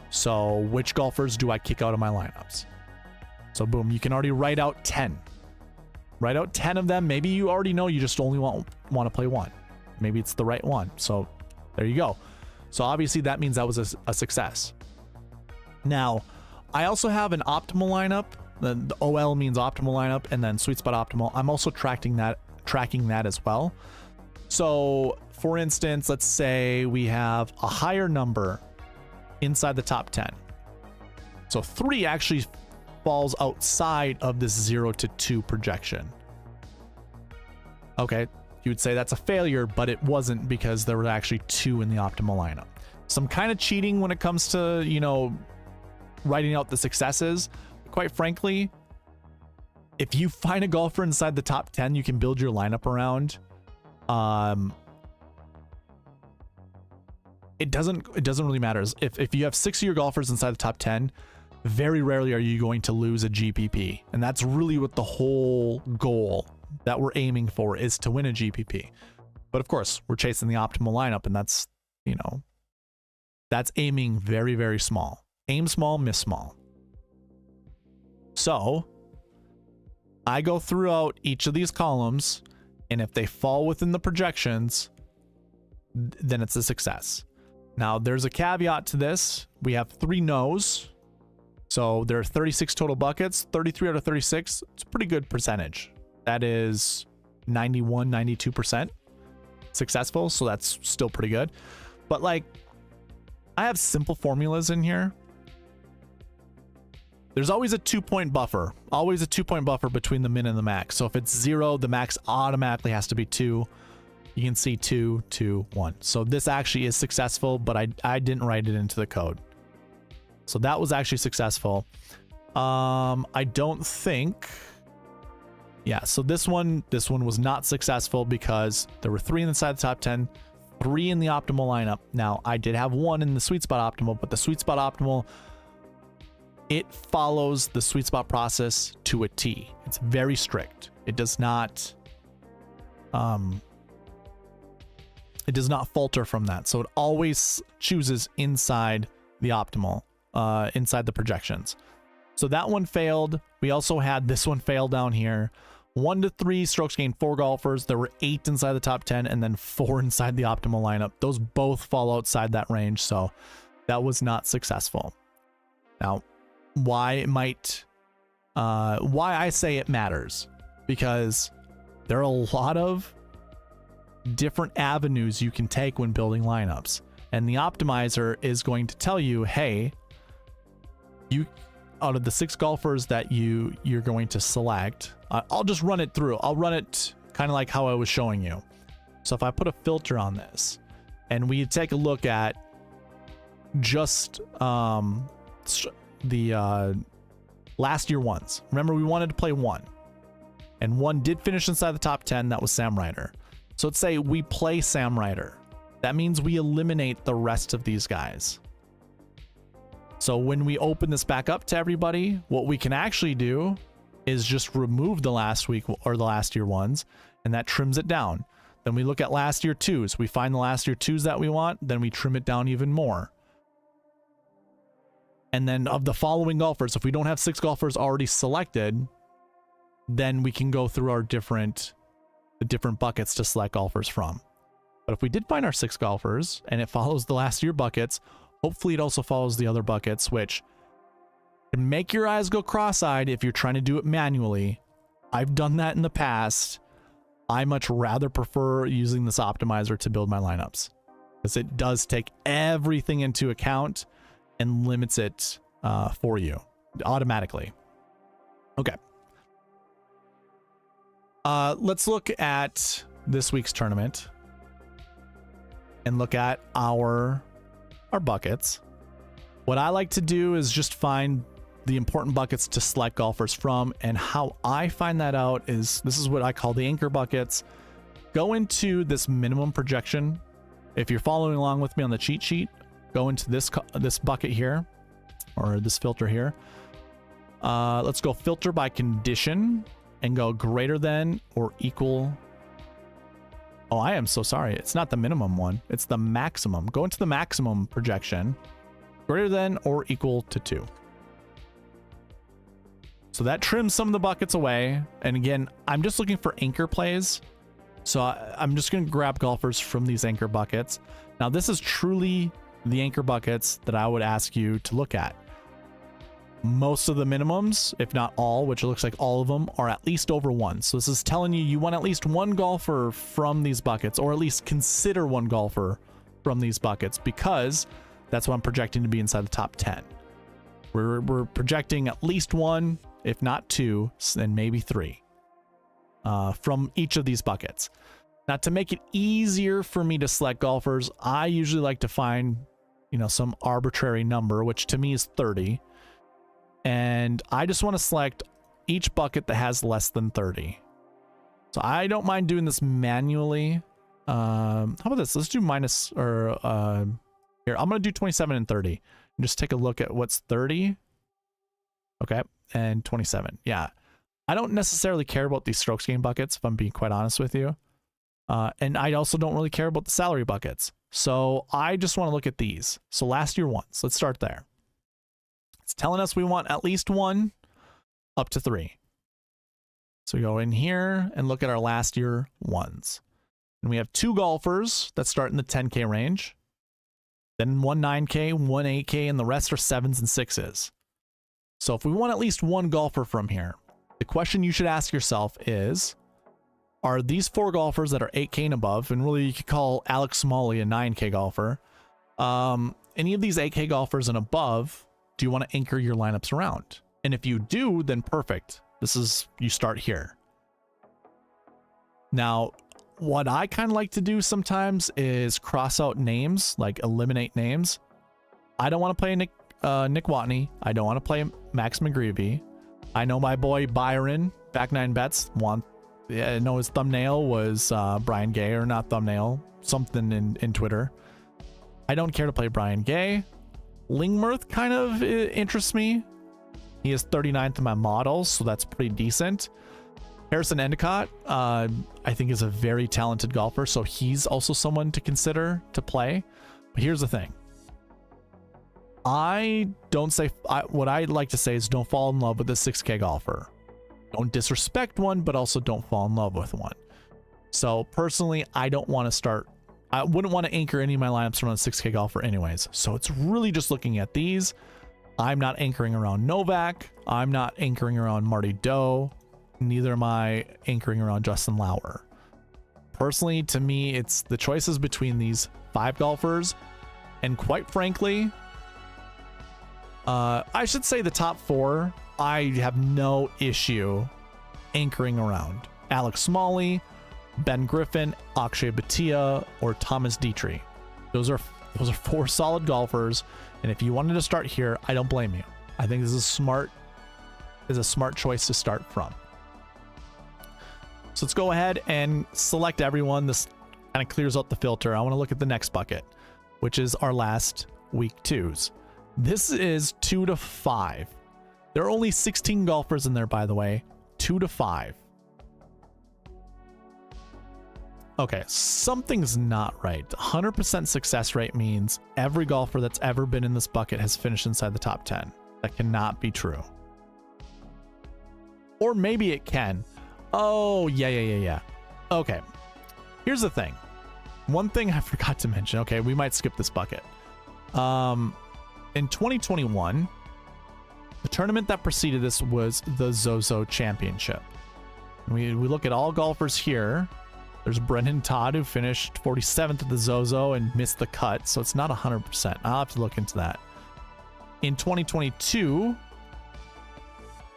So which golfers do I kick out of my lineups? So boom, you can already write out 10. Write out 10 of them. Maybe you already know you just only want to play 1. Maybe it's the right one. So there you go. So obviously that means that was a success. Now, I also have an optimal lineup. The OL means optimal lineup, and then SweetSpot optimal. I'm also tracking that as well. So for instance, let's say we have a higher number inside the top 10. So 3 actually falls outside of this 0 to 2 projection. Okay, you would say that's a failure, but it wasn't, because there were actually 2 in the optimal lineup. Some kind of cheating when it comes to, you know, writing out the successes. Quite frankly, if you find a golfer inside the top 10 you can build your lineup around, it doesn't really matter. If you have 6 of your golfers inside the top 10, very rarely are you going to lose a GPP. And that's really what the whole goal that we're aiming for is, to win a GPP. But of course, we're chasing the optimal lineup, and that's, you know, that's aiming very, very small. Aim small, miss small. So I go throughout each of these columns, and if they fall within the projections, then it's a success. Now, there's a caveat to this. We have 3 no's. So there are 36 total buckets, 33 out of 36. It's a pretty good percentage. That is 91, 92%. successful, so that's still pretty good. But like, I have simple formulas in here. There's always a 2-point buffer, always a 2-point buffer between the min and the max. So if it's 0, the max automatically has to be 2. You can see 2, 2, 1. So this actually is successful, but I didn't write it into the code. So that was actually successful. I don't think, yeah, so this one was not successful because there were 3 inside the top 10, 3 in the optimal lineup. Now, I did have 1 in the sweet spot optimal, but the sweet spot optimal, it follows the sweet spot process to a T. It's very strict. It does not falter from that. So it always chooses inside the optimal, inside the projections. So that one failed. We also had this one fail down here. 1 to 3 strokes gained 4 golfers. There were 8 inside the top 10 and then 4 inside the optimal lineup. Those both fall outside that range. So that was not successful. Now, why I say it matters, because there are a lot of different avenues you can take when building lineups. And the optimizer is going to tell you, hey, out of the 6 golfers that you're going to select, I'll just run it through. I'll run it kind of like how I was showing you. So if I put a filter on this and we take a look at just the last year ones. Remember, we wanted to play 1, and 1 did finish inside the top 10. That was Sam Ryder. So let's say we play Sam Ryder. That means we eliminate the rest of these guys. So when we open this back up to everybody, what we can actually do is just remove the last week or the last year ones, and that trims it down. Then we look at last year 2s. We find the last year 2s that we want, then we trim it down even more. And then of the following golfers, if we don't have 6 golfers already selected, then we can go through our different buckets to select golfers from. But if we did find our 6 golfers and it follows the last year buckets, hopefully it also follows the other buckets, which can make your eyes go cross-eyed if you're trying to do it manually. I've done that in the past. I much rather prefer using this optimizer to build my lineups, because it does take everything into account and limits it for you automatically. Okay. Let's look at this week's tournament and look at our buckets. What I like to do is just find the important buckets to select golfers from, and how I find that out is, this is what I call the anchor buckets. Go into this minimum projection. If you're following along with me on the cheat sheet, go into this bucket here, or this filter here. Let's go filter by condition and go greater than or equal. Oh, I am so sorry. It's not the minimum one. It's the maximum. Go into the maximum projection, greater than or equal to 2. So that trims some of the buckets away. And again, I'm just looking for anchor plays. So I'm just going to grab golfers from these anchor buckets. Now, this is truly the anchor buckets that I would ask you to look at. Most of the minimums, if not all, which it looks like all of them, are at least over 1. So this is telling you want at least 1 golfer from these buckets, or at least consider 1 golfer from these buckets, because that's what I'm projecting to be inside the top 10. We're projecting at least 1, if not 2, and maybe 3 from each of these buckets. Now, to make it easier for me to select golfers, I usually like to find, some arbitrary number, which to me is 30. And I just want to select each bucket that has less than 30. So I don't mind doing this manually. How about this? Let's do minus, or here, I'm going to do 27 and 30. And just take a look at what's 30. Okay, and 27. Yeah, I don't necessarily care about these strokes gained buckets, if I'm being quite honest with you. And I also don't really care about the salary buckets. So I just want to look at these. So last year ones, let's start there. It's telling us we want at least 1 up to 3. So we go in here and look at our last year ones. And we have 2 golfers that start in the 10K range. Then 1 9K, 1 8K, and the rest are 7s and 6s. So if we want at least 1 golfer from here, the question you should ask yourself is, are these 4 golfers that are 8K and above, and really you could call Alex Smalley a 9K golfer. Any of these 8K golfers and above, do you want to anchor your lineups around? And if you do, then perfect. You start here. Now, what I kind of like to do sometimes is cross out names, like eliminate names. I don't want to play Nick Watney. I don't want to play Max McGreevy. I know my boy Byron, back 9 bets, I know his thumbnail was Brian Gay, or not thumbnail, something in Twitter. I don't care to play Brian Gay. Lingmerth kind of interests me. He is 39th in my models, so that's pretty decent. Harrison Endicott, I think, is a very talented golfer, so he's also someone to consider to play. But here's the thing. What I like to say is don't fall in love with a 6K golfer. Don't disrespect one, but also don't fall in love with one. So personally, I wouldn't want to anchor any of my lineups around a 6K golfer anyways. So it's really just looking at these. I'm not anchoring around Novak. I'm not anchoring around Marty Doe. Neither am I anchoring around Justin Lauer. Personally, to me, it's the choices between these 5 golfers. And quite frankly, I should say the top 4, I have no issue anchoring around. Alex Smalley, Ben Griffin, Akshay Bhatia, or Thomas Dietrich. Those are 4 solid golfers, and if you wanted to start here, I don't blame you. I think this is a smart choice to start from. So let's go ahead and select everyone. This kind of clears out the filter. I want to look at the next bucket, which is our last week 2s. This is 2 to 5. There are only 16 golfers in there, by the way. 2 to 5. Okay, something's not right. 100% success rate means every golfer that's ever been in this bucket has finished inside the top 10. That cannot be true. Or maybe it can. Oh, yeah. Okay, here's the thing. One thing I forgot to mention. Okay, we might skip this bucket. In 2021, the tournament that preceded this was the Zozo Championship. We look at all golfers here. There's Brendan Todd, who finished 47th at the Zozo and missed the cut, so it's not 100%. I'll have to look into that. In 2022,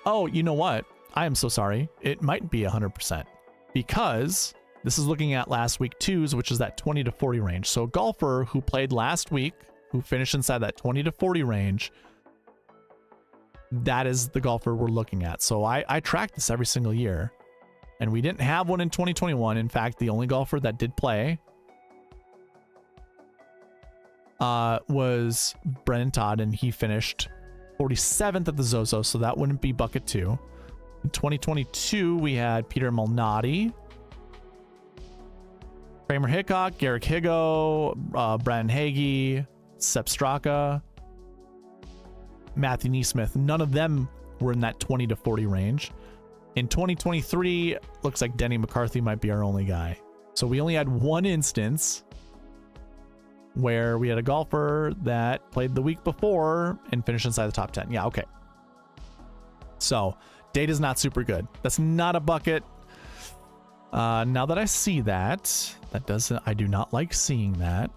oh, you know what? I am so sorry. It might be 100% because this is looking at last week 2s, which is that 20 to 40 range. So a golfer who played last week, who finished inside that 20 to 40 range, that is the golfer we're looking at. So I track this every single year, and we didn't have one in 2021. In fact, the only golfer that did play was Brendan Todd, and he finished 47th at the Zozo, so that wouldn't be bucket 2. In 2022, we had Peter Malnati, Kramer Hickok, Garrick Higo, Brandon Hagee, Sepp Straka, Matthew Neesmith. None of them were in that 20 to 40 range. In 2023, looks like Denny McCarthy might be our only guy. So we only had one instance where we had a golfer that played the week before and finished inside the top 10. Yeah, okay. So data's not super good. That's not a bucket. Now that I see that, I do not like seeing that.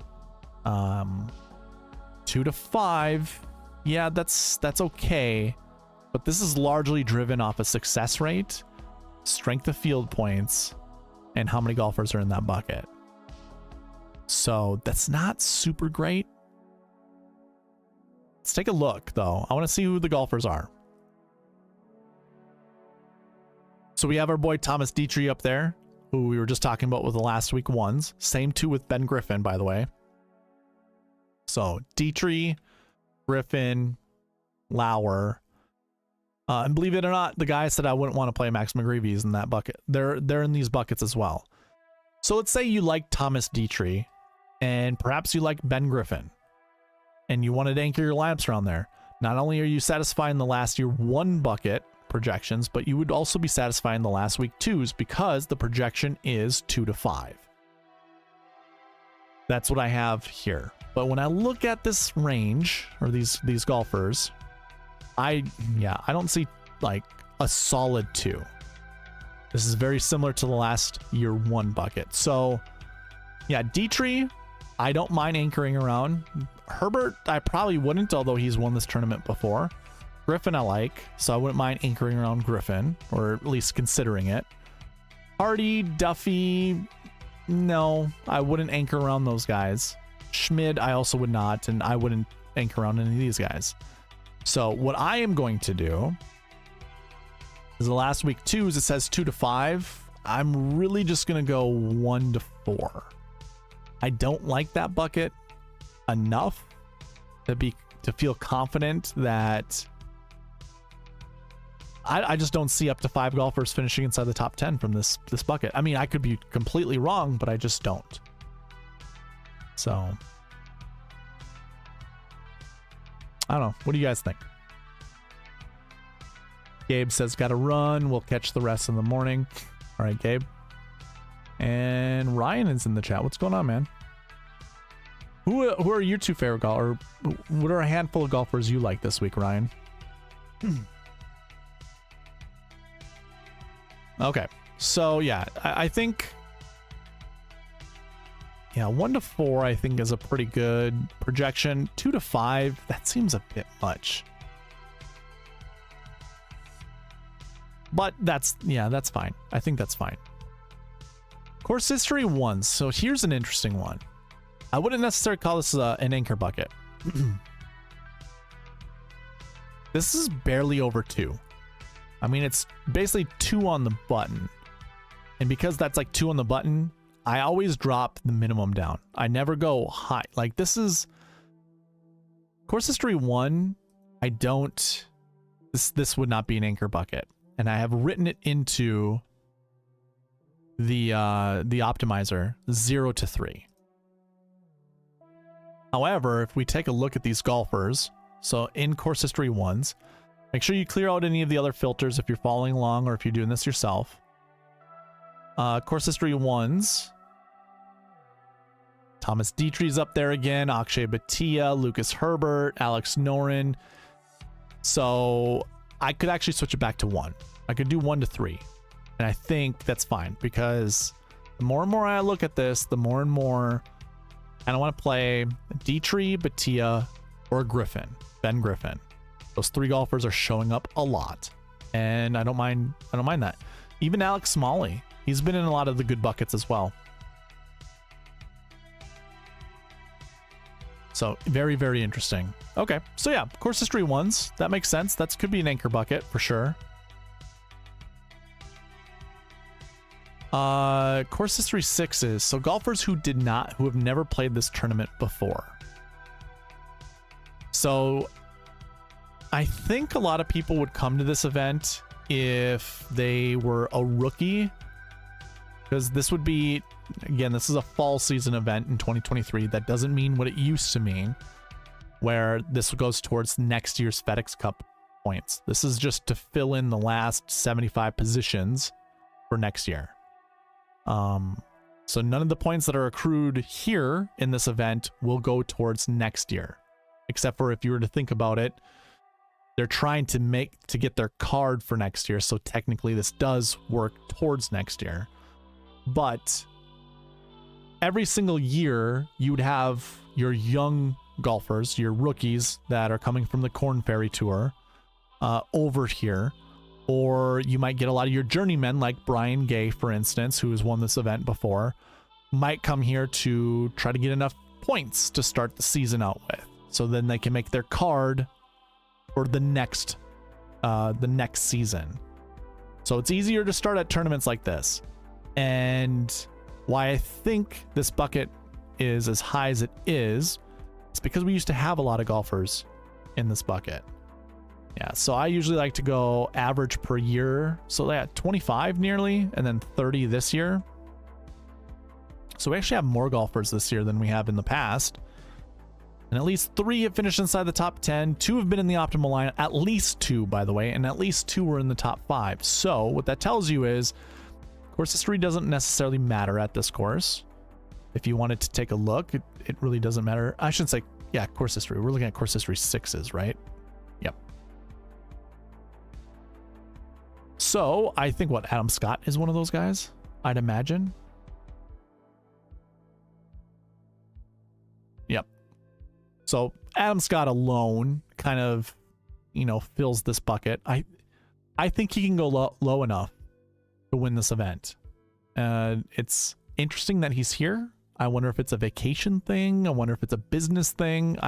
2 to 5. Yeah, that's okay. But this is largely driven off a success rate, strength of field points, and how many golfers are in that bucket. So that's not super great. Let's take a look, though. I want to see who the golfers are. So we have our boy Thomas Dietrich up there, who we were just talking about with the last week 1s. Same 2 with Ben Griffin, by the way. So Dietrich, Griffin, Lauer. And believe it or not, the guy said I wouldn't want to play Max McGreevy is in that bucket. They're in these buckets as well. So let's say you like Thomas Dietrich, and perhaps you like Ben Griffin, and you wanted to anchor your lineups around there. Not only are you satisfying the last year 1 bucket projections, but you would also be satisfying the last week 2s because the projection is 2 to 5. That's what I have here. But when I look at this range, or these golfers, I don't see like a solid 2. This is very similar to the last year 1 bucket. So yeah, Dietrich, I don't mind anchoring around. Herbert, I probably wouldn't, although he's won this tournament before. Griffin I like, so I wouldn't mind anchoring around Griffin, or at least considering it. Hardy, Duffy, no, I wouldn't anchor around those guys. Schmid, I also would not, and I wouldn't anchor around any of these guys. So what I am going to do is the last week 2s, it says 2 to 5. I'm really just going to go 1 to 4. I don't like that bucket enough to feel confident that I just don't see up to 5 golfers finishing inside the top 10 from this bucket. I mean, I could be completely wrong, but I just don't. So I don't know. What do you guys think? Gabe says, gotta run. We'll catch the rest in the morning. All right, Gabe. And Ryan is in the chat. What's going on, man? Who are your 2 favorite golfers? Or what are a handful of golfers you like this week, Ryan? Okay, so yeah, I think, yeah, 1 to 4 I think is a pretty good projection. 2 to 5, that seems a bit much. But that's fine. I think that's fine. Course history 1. So here's an interesting one. I wouldn't necessarily call this an anchor bucket. This is barely over 2. I mean, it's basically 2 on the button. And because that's like 2 on the button, I always drop the minimum down. I never go high. Like this is course history 1. I don't, this would not be an anchor bucket. And I have written it into the optimizer 0 to 3. However, if we take a look at these golfers, so in course history 1s, make sure you clear out any of the other filters if you're following along or if you're doing this yourself. Course history 1s. Thomas Dietrich's up there again. Akshay Bhatia, Lucas Herbert, Alex Noren. So I could actually switch it back to 1. I could do 1 to 3. And I think that's fine because the more and more I look at this, the more and more I don't want to play Dietrich, Bhatia, or Griffin, Ben Griffin. Those 3 golfers are showing up a lot, and I don't mind that. Even Alex Smalley, he's been in a lot of the good buckets as well. So very, very interesting. Okay, so yeah, course history 1s, that makes sense. That could be an anchor bucket for sure. Course history 6s, so golfers who have never played this tournament before. So I think a lot of people would come to this event if they were a rookie, because this would be, again, this is a fall season event in 2023. That doesn't mean what it used to mean, where this goes towards next year's FedEx Cup points. This is just to fill in the last 75 positions for next year. So none of the points that are accrued here in this event will go towards next year, except for if you were to think about it, they're trying to get their card for next year. So technically this does work towards next year, but every single year you would have your young golfers, your rookies that are coming from the Korn Ferry Tour, over here. Or you might get a lot of your journeymen like Brian Gay, for instance, who has won this event before, might come here to try to get enough points to start the season out with. So then they can make their card for the next season. So it's easier to start at tournaments like this. And why I think this bucket is as high as it is, it's because we used to have a lot of golfers in this bucket. Yeah, so I usually like to go average per year. So yeah, 25 nearly, and then 30 this year. So we actually have more golfers this year than we have in the past. And at least 3 have finished inside the top 10. 2 have been in the optimal line, at least 2, by the way, and at least 2 were in the top 5. So what that tells you is course history doesn't necessarily matter at this course. If you wanted to take a look, it really doesn't matter. I shouldn't say, yeah, course history. We're looking at course history 6s, right? Yep. So I think what, Adam Scott is one of those guys, I'd imagine. Yep. So Adam Scott alone kind of, you know, fills this bucket. I think he can go low enough to win this event. It's interesting that he's here. I wonder if it's a vacation thing. I wonder if it's a business thing.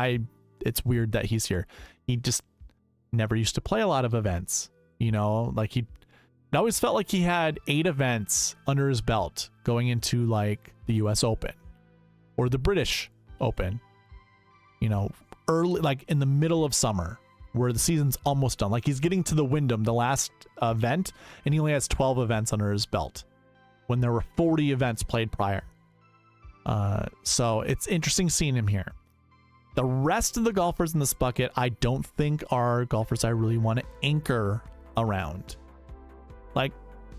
It's weird that he's here. He just never used to play a lot of events, you know, like it always felt like he had 8 events under his belt going into like the US Open or the British Open, you know, early, like in the middle of summer where the season's almost done. Like he's getting to the Wyndham, the last event, and he only has 12 events under his belt when there were 40 events played prior. So it's interesting seeing him here. The rest of the golfers in this bucket, I don't think are golfers I really want to anchor around. Like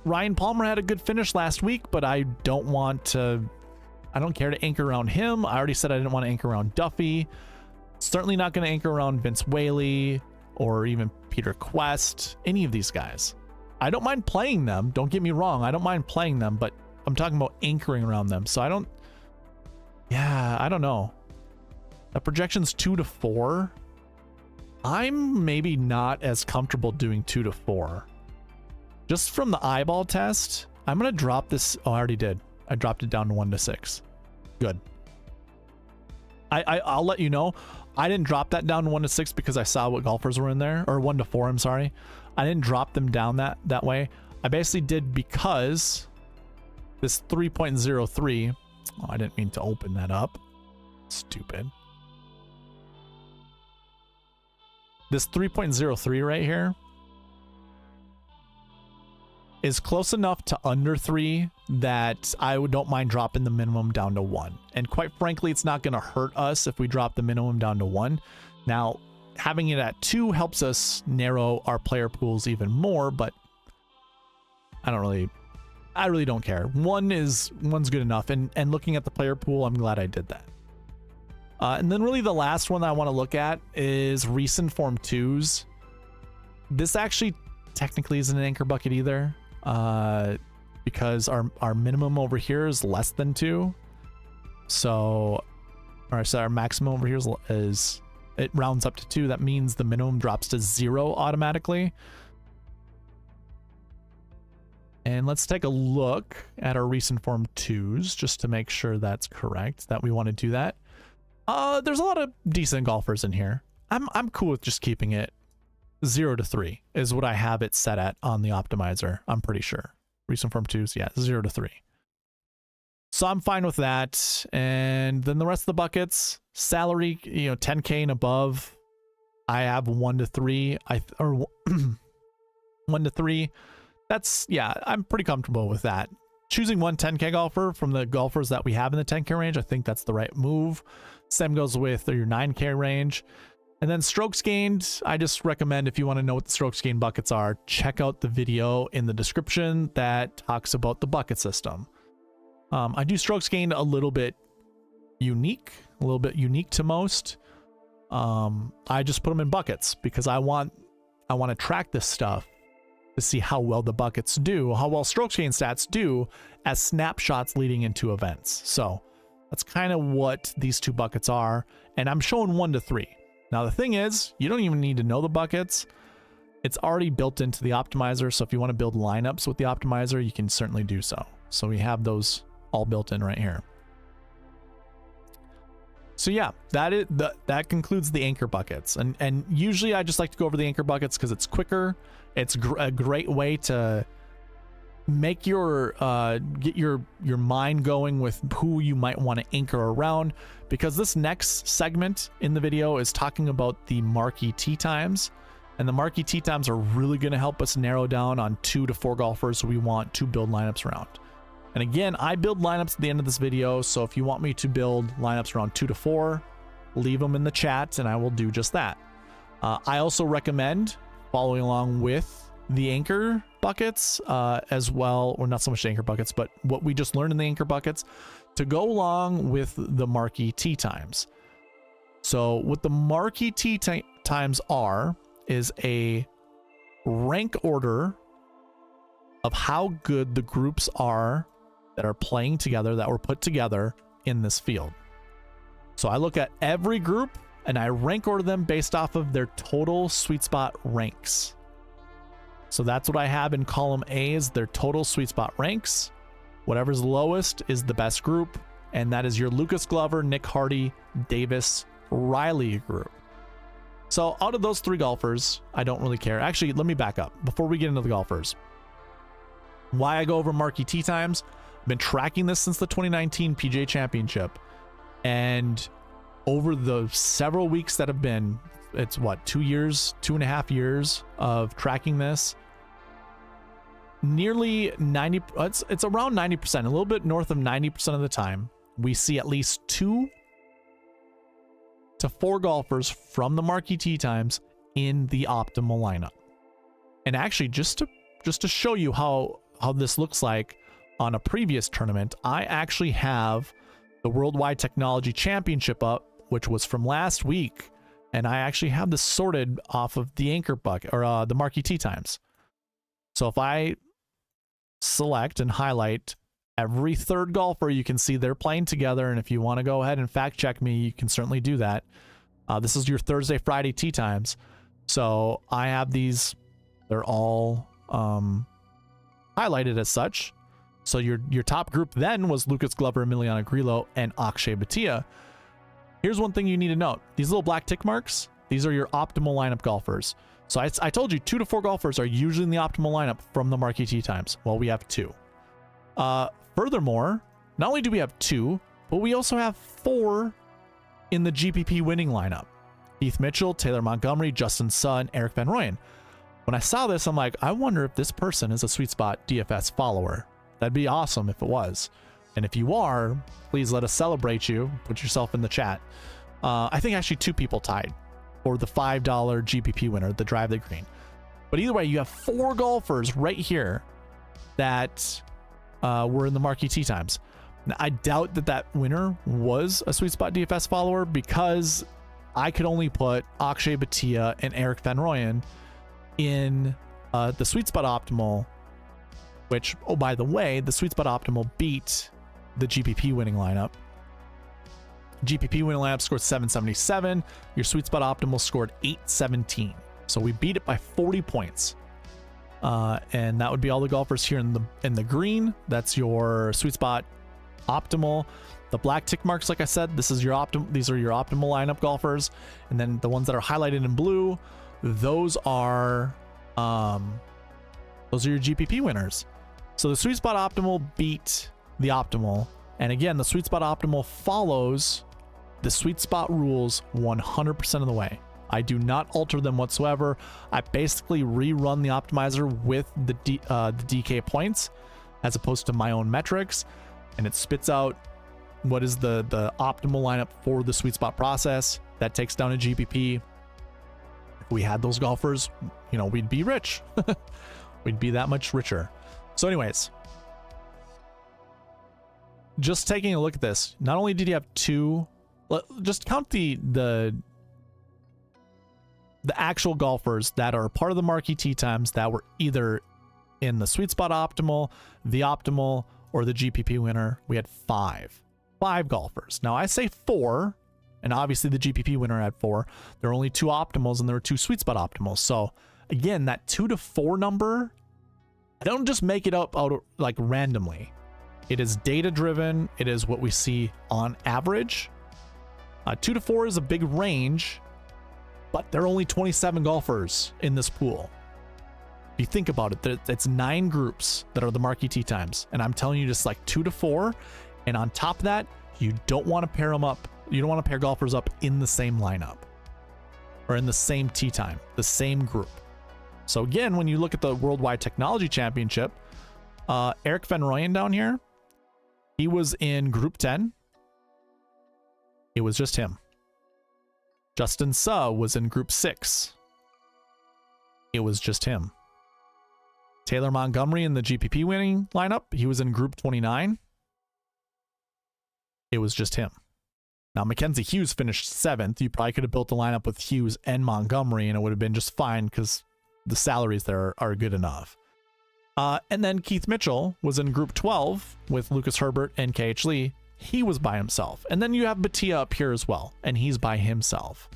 Ryan Palmer had a good finish last week, but I don't care to anchor around him. I already said I didn't want to anchor around Duffy. Certainly not going to anchor around Vince Whaley or even Peter Quest, any of these guys. I don't mind playing them. Don't get me wrong. I don't mind playing them, but I'm talking about anchoring around them. So I don't know. The projection's 2 to 4. I'm maybe not as comfortable doing 2 to 4. Just from the eyeball test, I'm going to drop this. Oh, I already did. I dropped it down to 1 to 6. Good. I'll let you know. I didn't drop that down to 1 to 6 because I saw what golfers were in there, or 1 to 4. I'm sorry. I didn't drop them down that way. I basically did because this 3.03. Oh, I didn't mean to open that up. Stupid. This 3.03 right here is close enough to under 3 that I don't mind dropping the minimum down to 1. And quite frankly, it's not going to hurt us if we drop the minimum down to 1. Now, having it at 2 helps us narrow our player pools even more, but I really don't care. 1's good enough. And looking at the player pool, I'm glad I did that. And then really the last one that I want to look at is recent form 2s. This actually technically isn't an anchor bucket either, because our minimum over here is less than 2. So our maximum over here is it rounds up to 2. That means the minimum drops to 0 automatically. And let's take a look at our recent form 2s just to make sure that's correct, that we want to do that. There's a lot of decent golfers in here. I'm cool with just keeping it 0 to 3 is what I have it set at on the optimizer. I'm pretty sure. Recent form 2s, yeah, 0 to 3. So I'm fine with that. And then the rest of the buckets, salary, 10K and above, I have 1 to 3. 1 to 3. That's, yeah, I'm pretty comfortable with that. Choosing one 10K golfer from the golfers that we have in the 10K range, I think that's the right move. Same goes with your 9K range. And then strokes gained, I just recommend if you want to know what the strokes gained buckets are, check out the video in the description that talks about the bucket system. I do strokes gained a little bit unique to most. I just put them in buckets because I want to track this stuff to see how well the buckets do, how well strokes gained stats do as snapshots leading into events. So that's kind of what these 2 buckets are. And I'm showing 1 to 3. Now, the thing is, you don't even need to know the buckets. It's already built into the optimizer. So if you want to build lineups with the optimizer, you can certainly do so. So we have those all built in right here. So yeah, that concludes the anchor buckets. And usually I just like to go over the anchor buckets because it's quicker. It's a great way to make get your mind going with who you might want to anchor around, because this next segment in the video is talking about the marquee tee times, and the marquee tee times are really going to help us narrow down on 2 to 4 golfers we want to build lineups around. And again, I build lineups at the end of this video, so if you want me to build lineups around 2 to 4, leave them in the chat and I will do just that. I also recommend following along with the anchor buckets as well, or not so much the anchor buckets, but what we just learned in the anchor buckets to go along with the marquee tee times. So what the marquee tee times are is a rank order of how good the groups are that are playing together, that were put together in this field. So I look at every group and I rank order them based off of their total sweet spot ranks. So that's what I have in column A is their total sweet spot ranks. Whatever's lowest is the best group, and that is your Lucas Glover, Nick Hardy, Davis, Riley group. So out of those 3 golfers, I don't really care. Actually, let me back up before we get into the golfers. Why I go over marquee tee times, I've been tracking this since the 2019 PGA Championship, and over the several weeks that have been, it's what, 2 years, 2.5 years of tracking this, nearly 90, it's around 90%, a little bit north of 90% of the time, we see at least 2 to 4 golfers from the marquee tee times in the optimal lineup. And actually, just to show you how this looks like on a previous tournament, I actually have the Worldwide Technology Championship up, which was from last week, and I actually have this sorted off of the anchor bucket, or the marquee tee times. So if I select and highlight every 3rd golfer, you can see they're playing together, and if you want to go ahead and fact check me, you can certainly do that. This is your Thursday, Friday tee times. So I have these, they're all highlighted as such. So your top group then was Lucas Glover, Emiliano Grillo, and Akshay Bhatia. Here's one thing you need to note. These little black tick marks, these are your optimal lineup golfers. So I told you 2 to 4 golfers are usually in the optimal lineup from the marquee tee times. Well, we have 2. Furthermore, not only do we have 2, but we also have 4 in the GPP winning lineup. Keith Mitchell, Taylor Montgomery, Justin Suh, and Eric Van Rooyen. When I saw this, I'm like, I wonder if this person is a SweetSpot DFS follower. That'd be awesome if it was. And if you are, please let us celebrate you. Put yourself in the chat. I think actually 2 people tied for the $5 GPP winner, the Drive the Green. But either way, you have 4 golfers right here that were in the marquee tee times. Now, I doubt that winner was a SweetSpot DFS follower, because I could only put Akshay Bhatia and Eric Van Rooyen in the SweetSpot Optimal, which, oh, by the way, the SweetSpot Optimal beat the GPP winning lineup. GPP winning lineup scored 777. Your SweetSpot Optimal scored 817. So we beat it by 40 points. And that would be all the golfers here in the green. That's your SweetSpot Optimal. The black tick marks, like I said, these are your optimal lineup golfers. And then the ones that are highlighted in blue, those are your GPP winners. So the SweetSpot Optimal beat the Optimal. And again, the SweetSpot Optimal follows the SweetSpot rules 100% of the way. I do not alter them whatsoever. I basically rerun the optimizer with the DK points as opposed to my own metrics, and it spits out what is the optimal lineup for the SweetSpot process. That takes down a GPP. If we had those golfers, you know, we'd be rich. We'd be that much richer. So anyways, just taking a look at this, not only did you have 2, just count the actual golfers that are part of the marquee tee times that were either in the SweetSpot Optimal, the Optimal, or the GPP winner. We had 5 golfers. Now I say 4, and obviously the GPP winner had 4. There are only 2 Optimals and there were 2 SweetSpot Optimals. So again, that 2 to 4 number, I don't just make it up out like randomly. It is data driven. It is what we see on average. 2 to 4 is a big range, but there are only 27 golfers in this pool. If you think about it, it's 9 groups that are the marquee tee times, and I'm telling you, just like 2 to 4, and on top of that, you don't want to pair them up. You don't want to pair golfers up in the same lineup or in the same tee time, the same group. So again, when you look at the Worldwide Technology Championship, Eric Van Rooyen down here, he was in Group 10. It was just him. Justin Suh was in Group 6. It was just him. Taylor Montgomery in the GPP winning lineup, he was in Group 29. It was just him. Now, Mackenzie Hughes finished 7th. You probably could have built a lineup with Hughes and Montgomery, and it would have been just fine because the salaries there are good enough. And then Keith Mitchell was in group 12 with Lucas Herbert and KH Lee. He was by himself. And then you have Batia up here as well, and he's by himself.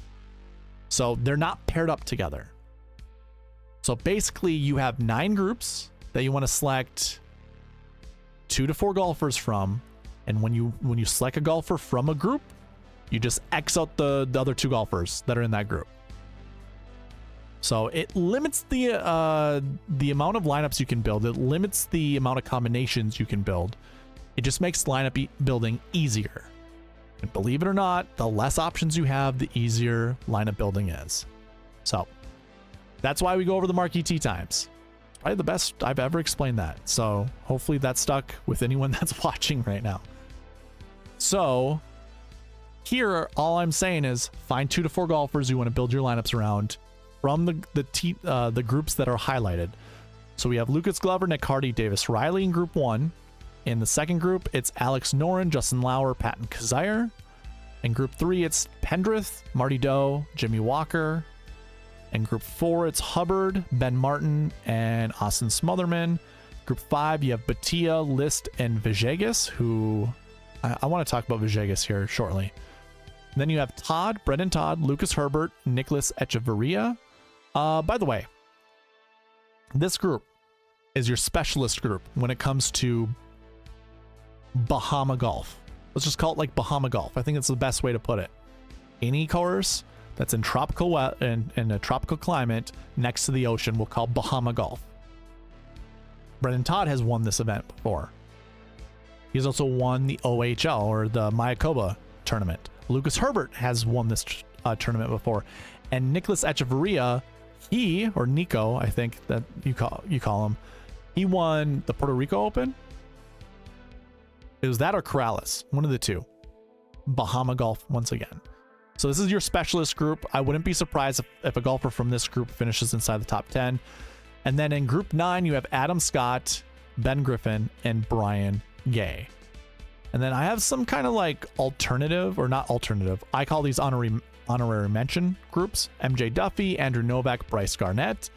So they're not paired up together. So basically you have 9 groups that you want to select 2 to 4 golfers from. And when you select a golfer from a group, you just X out the other 2 golfers that are in that group. So it limits the amount of lineups you can build. It limits the amount of combinations you can build. It just makes lineup building easier. And believe it or not, the less options you have, the easier lineup building is. So that's why we go over the marquee tee times. It's probably the best I've ever explained that. So hopefully that stuck with anyone that's watching right now. So here, all I'm saying is find 2 to 4 golfers you want to build your lineups around from the groups that are highlighted. So we have Lucas Glover, Nick Hardy, Davis Riley in group 1. In the second group, it's Alex Noren, Justin Lauer, Patton Kizzire. In group 3, it's Pendrith, Marty Doe, Jimmy Walker. In group 4, it's Hubbard, Ben Martin, and Austin Smotherman. Group 5, you have Batia, List, and Villegas, who I want to talk about Villegas here shortly. And then you have Todd, Brendan Todd, Lucas Herbert, Nicholas Echeverria. By the way, this group is your specialist group when it comes to Bahama golf. Let's just call it like Bahama golf. I think it's the best way to put it. Any course that's in tropical in a tropical climate next to the ocean, we'll call Bahama golf. Brendan Todd has won this event before. He's also won the OHL, or the Mayakoba tournament. Lucas Herbert has won this tournament before, and Nicholas Echeverria, or Nico, I think that you call him, he won the Puerto Rico Open. It was that or Corrales, one of the two. Bahama golf once again. So this is your specialist group. I wouldn't be surprised if a golfer from this group finishes inside the top 10. And then in group 9, you have Adam Scott, Ben Griffin, and Brian Gay. And then I have some kind of like alternative, or not alternative, I call these honorary mention groups. MJ Duffy, Andrew Novak, Bryce Garnett,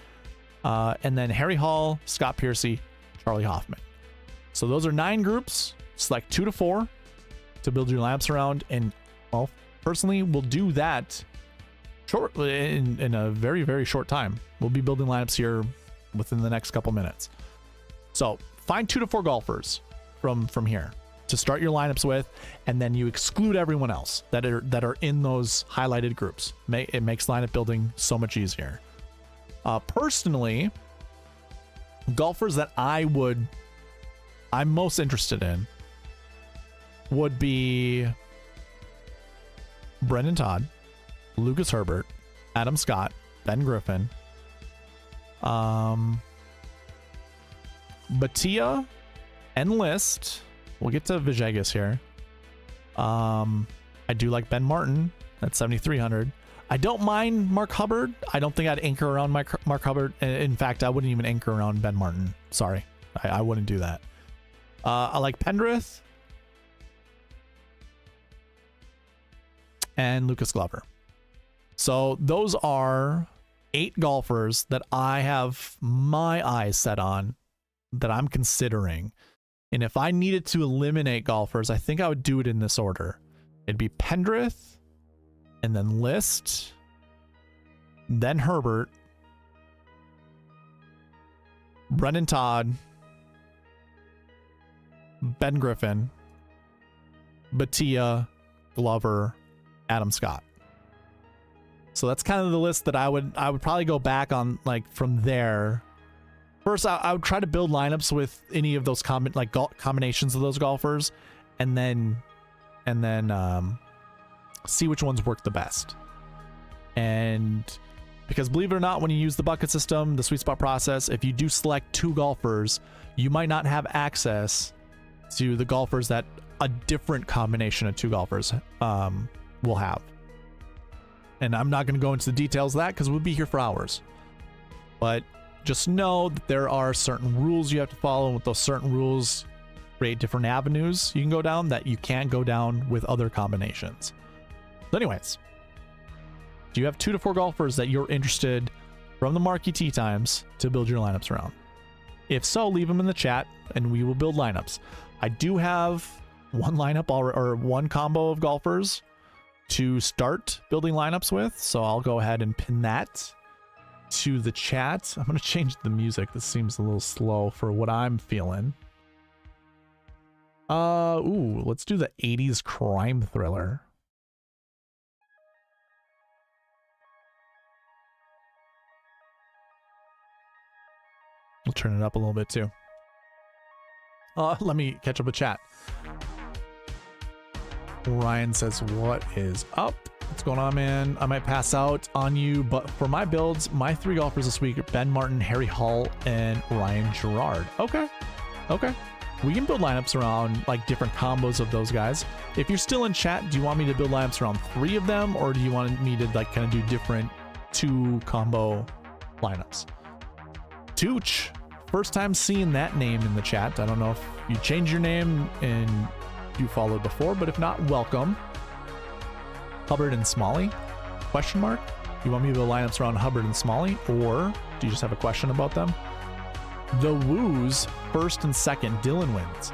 and then Harry Hall, Scott Piercy, Charlie Hoffman. So those are 9 groups. Select 2 to 4 to build your lineups around. And well, personally, we'll do that in a very, very short time. We'll be building lineups here within the next couple minutes. So find 2 to 4 golfers from here to start your lineups with, and then you exclude everyone else that are in those highlighted groups. It makes lineup building so much easier. Personally, golfers that I'm most interested in would be Brendan Todd, Lucas Herbert, Adam Scott, Ben Griffin, Batia, and List. We'll get to Villegas here. I do like Ben Martin at 7,300. I don't mind Mark Hubbard. I don't think I'd anchor around Mark Hubbard. In fact, I wouldn't even anchor around Ben Martin. Sorry, I wouldn't do that. I like Pendrith and Lucas Glover. So those are 8 golfers that I have my eyes set on, that I'm considering. And if I needed to eliminate golfers, I think I would do it in this order. It'd be Pendrith, and then List, then Herbert, Brendan Todd, Ben Griffin, Batia, Glover, Adam Scott. So that's kind of the list that I would probably go back on, like, from there. First, I would try to build lineups with any of those combinations of those golfers, and then see which ones work the best. And because believe it or not, when you use the bucket system, the sweet spot process, if you do select 2 golfers, you might not have access to the golfers that a different combination of 2 golfers will have. And I'm not going to go into the details of that because we'll be here for hours. But just know that there are certain rules you have to follow, and with those certain rules create different avenues you can go down that you can't go down with other combinations. So anyways, do you have 2 to 4 golfers that you're interested from the marquee tee times to build your lineups around? If so, leave them in the chat and we will build lineups. I do have one lineup or one combo of golfers to start building lineups with, so I'll go ahead and pin that to the chat. I'm going to change the music. This seems a little slow for what I'm feeling. Ooh, let's do the 80s crime thriller. We'll turn it up a little bit too. Let me catch up with chat. Ryan says, what is up? What's going on, man? I might pass out on you, but for my builds, my 3 golfers this week are Ben Martin, Harry Hall, and Ryan Gerard. Okay. Okay. We can build lineups around like different combos of those guys. If you're still in chat, do you want me to build lineups around 3 of them, or do you want me to like kind of do different 2 combo lineups? Tooch, first time seeing that name in the chat. I don't know if you changed your name and you followed before, but if not, welcome. Hubbard and Smalley? Question mark? You want me to build lineups around Hubbard and Smalley, or do you just have a question about them? The Woos, first and second, Dylan wins.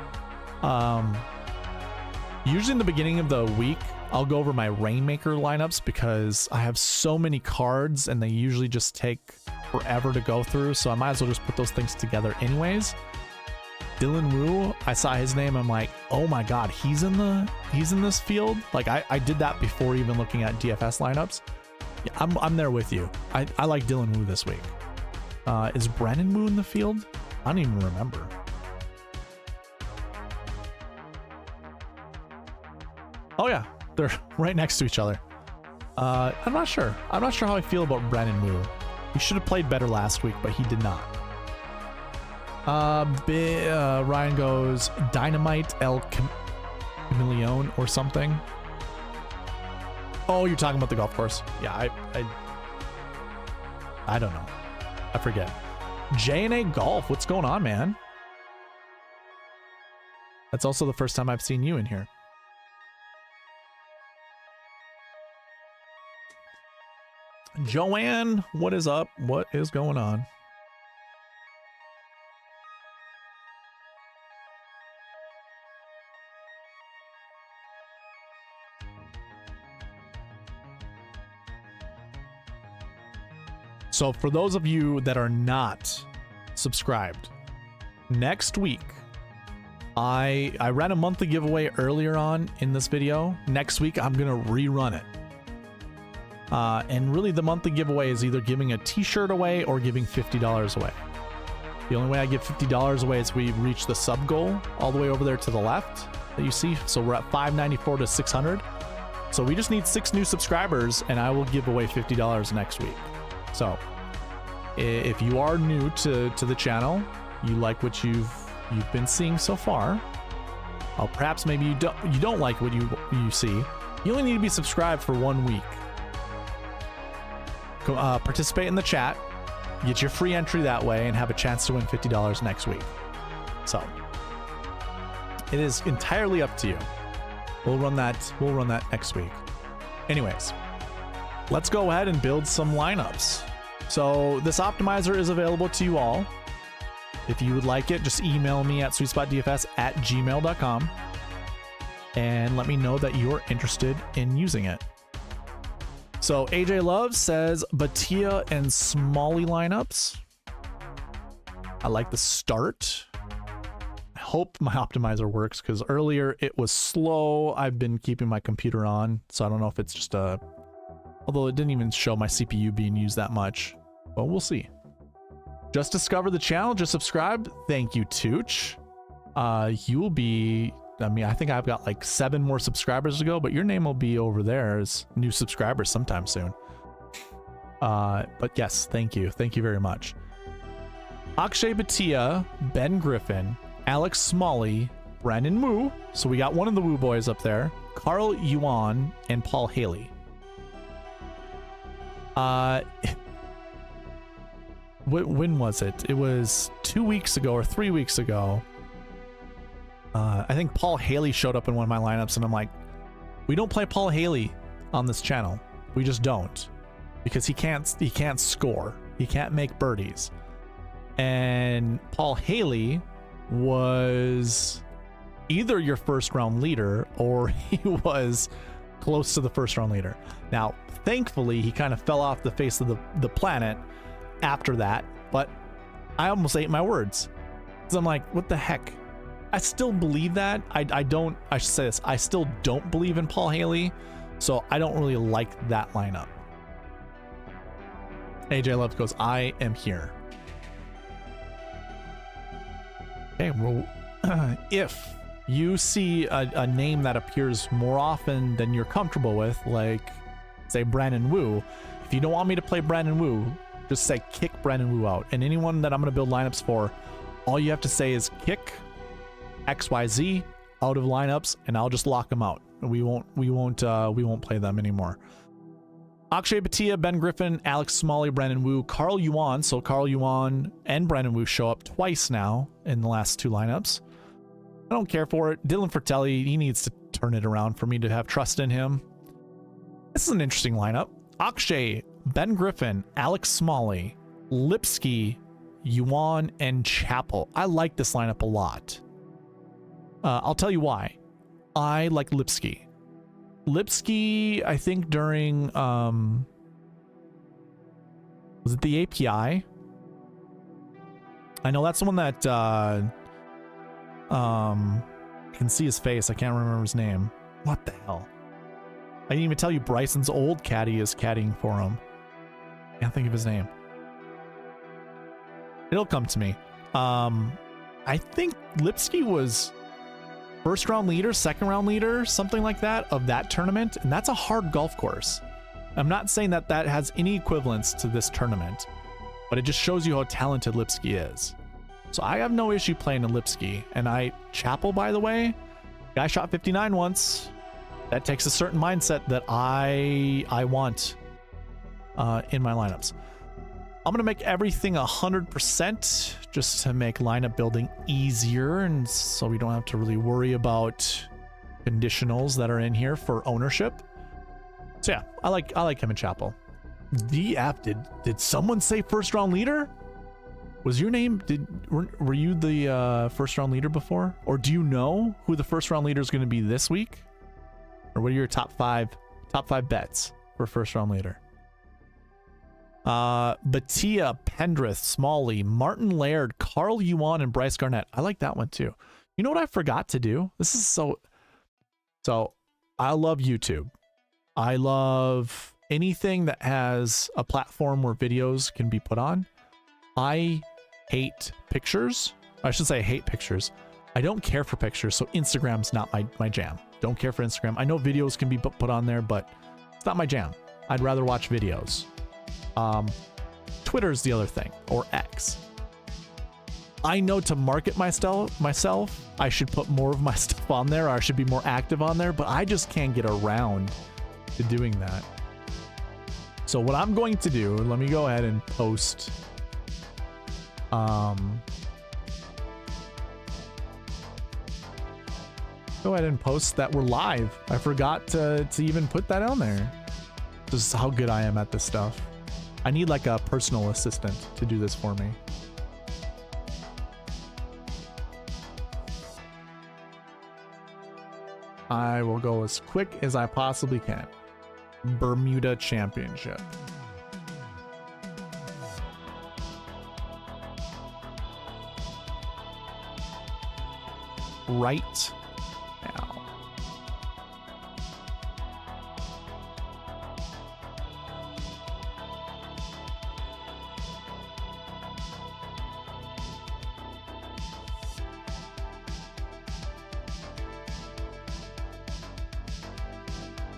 Usually in the beginning of the week, I'll go over my Rainmaker lineups because I have so many cards and they usually just take forever to go through, so I might as well just put those things together anyways. Dylan Wu, I saw his name, I'm like, oh my god, he's in this field. Like I did that before even looking at DFS lineups. Yeah, I'm there with you. I like Dylan Wu this week. Is Brennan Wu in the field? I don't even remember. Oh yeah, they're right next to each other. I'm not sure. I'm not sure how I feel about Brennan Wu. He should have played better last week, but he did not. Ryan goes Dynamite El Chameleon or something. Oh, you're talking about the golf course. Yeah, I don't know. I forget. J&A Golf, what's going on, man? That's also the first time I've seen you in here. Joanne, what is up? What is going on? So for those of you that are not subscribed, next week, I ran a monthly giveaway earlier on in this video. Next week, I'm going to rerun it. And really the monthly giveaway is either giving a t-shirt away or giving $50 away. The only way I give $50 away is we reach the sub goal all the way over there to the left that you see. So we're at 594 to 600. So we just need 6 new subscribers and I will give away $50 next week. So if you are new to the channel, you like what you've been seeing so far, perhaps maybe you don't like what you see, you only need to be subscribed for 1 week. Participate in the chat, get your free entry that way, and have a chance to win $50 next week. So it is entirely up to you. We'll run that next week. Anyways, let's go ahead and build some lineups. So this optimizer is available to you all. If you would like it, just email me at sweetspotdfs@gmail.com and let me know that you're interested in using it. So AJ Love says Batia and Smalley lineups. I like the start. I hope my optimizer works because earlier it was slow. I've been keeping my computer on, so I don't know if it's just although it didn't even show my CPU being used that much. But we'll see. Just discovered the channel, just subscribed. Thank you, Tooch. You will be, I think I've got like 7 more subscribers to go, but your name will be over there as new subscribers sometime soon. But yes, thank you. Thank you very much. Akshay Bhatia, Ben Griffin, Alex Smalley, Brandon Wu. So we got one of the Wu boys up there. Carl Yuan and Paul Haley. When was it? It was 2 weeks ago or 3 weeks ago. I think Paul Haley showed up in one of my lineups and I'm like, we don't play Paul Haley on this channel. We just don't, because he can't score. He can't make birdies. And Paul Haley was either your first round leader or he was close to the first round leader. Now, thankfully, he kind of fell off the face of the planet after that, but I almost ate my words. Because I'm like, what the heck? I still believe that. I should say this, I still don't believe in Paul Haley, so I don't really like that lineup. AJ Love goes, I am here. Okay, well, if you see a name that appears more often than you're comfortable with, like, say, Brandon Wu, if you don't want me to play Brandon Wu, just say kick Brandon Wu out. And anyone that I'm going to build lineups for, all you have to say is kick XYZ out of lineups, and I'll just lock them out. We won't play them anymore. Akshay Bhatia, Ben Griffin, Alex Smalley, Brandon Wu, Carl Yuan. So Carl Yuan and Brandon Wu show up twice now in the last two lineups. I don't care for it. Dylan Fratelli, he needs to turn it around for me to have trust in him. This is an interesting lineup. Akshay, Ben Griffin, Alex Smalley, Lipsky, Yuan, and Chappell. I like this lineup a lot. I'll tell you why. I like Lipsky. Lipsky, I think during, was it the API? I know that's the one that, I can see his face. I can't remember his name. What the hell? I didn't even tell you Bryson's old caddy is caddying for him. Can't think of his name. It'll come to me. I think Lipsky was first round leader, second round leader, something like that of that tournament. And that's a hard golf course. I'm not saying that that has any equivalence to this tournament, but it just shows you how talented Lipsky is. So I have no issue playing a Lipsky. And Chappell, by the way, guy shot 59 once. That takes a certain mindset that I want in my lineups. I'm going to make everything 100% just to make lineup building easier, and so we don't have to really worry about conditionals that are in here for ownership. So yeah, I like him and Chappell. DF, did someone say first round leader? Was your name, were you the first round leader before? Or do you know who the first round leader is going to be this week? Or what are your top five bets for first round leader? Bhatia, Pendrith, Smalley, Martin Laird, Carl Yuan, and Bryce Garnett. I like that one too. You know what I forgot to do? This is so I love YouTube. I love anything that has a platform where videos can be put on. I hate pictures. I should say I hate pictures. I don't care for pictures, so Instagram's not my jam. Don't care for Instagram. I know videos can be put on there, but it's not my jam. I'd rather watch videos. Twitter's the other thing, or X. I know to market myself, I should put more of my stuff on there, or I should be more active on there, but I just can't get around to doing that. So what I'm going to do, let me go ahead and post go ahead and post that we're live. I forgot to even put that on there. This is how good I am at this stuff. I need like a personal assistant to do this for me. I will go as quick as I possibly can. Bermuda Championship. Right now.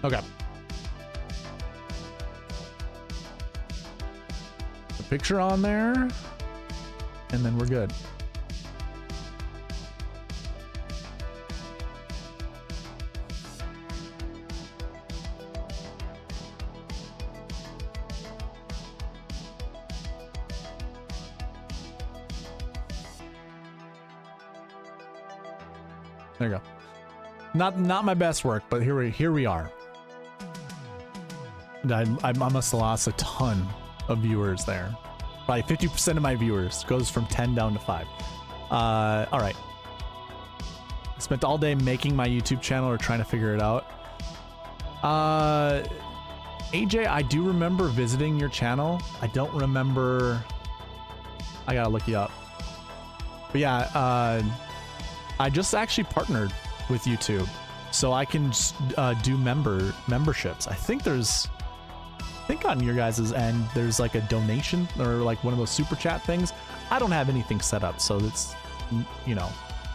Okay. The picture on there, and then we're good. There you go. Not my best work, but here we are. I must have lost a ton of viewers there. Probably 50% of my viewers. Goes from 10 down to 5. All right. I spent all day making my YouTube channel or trying to figure it out. AJ, I do remember visiting your channel. I don't remember. I gotta look you up. But yeah, I just actually partnered with YouTube, so I can do memberships. I think on your guys' end there's like a donation or like one of those super chat things. I don't have anything set up, so it's, you know,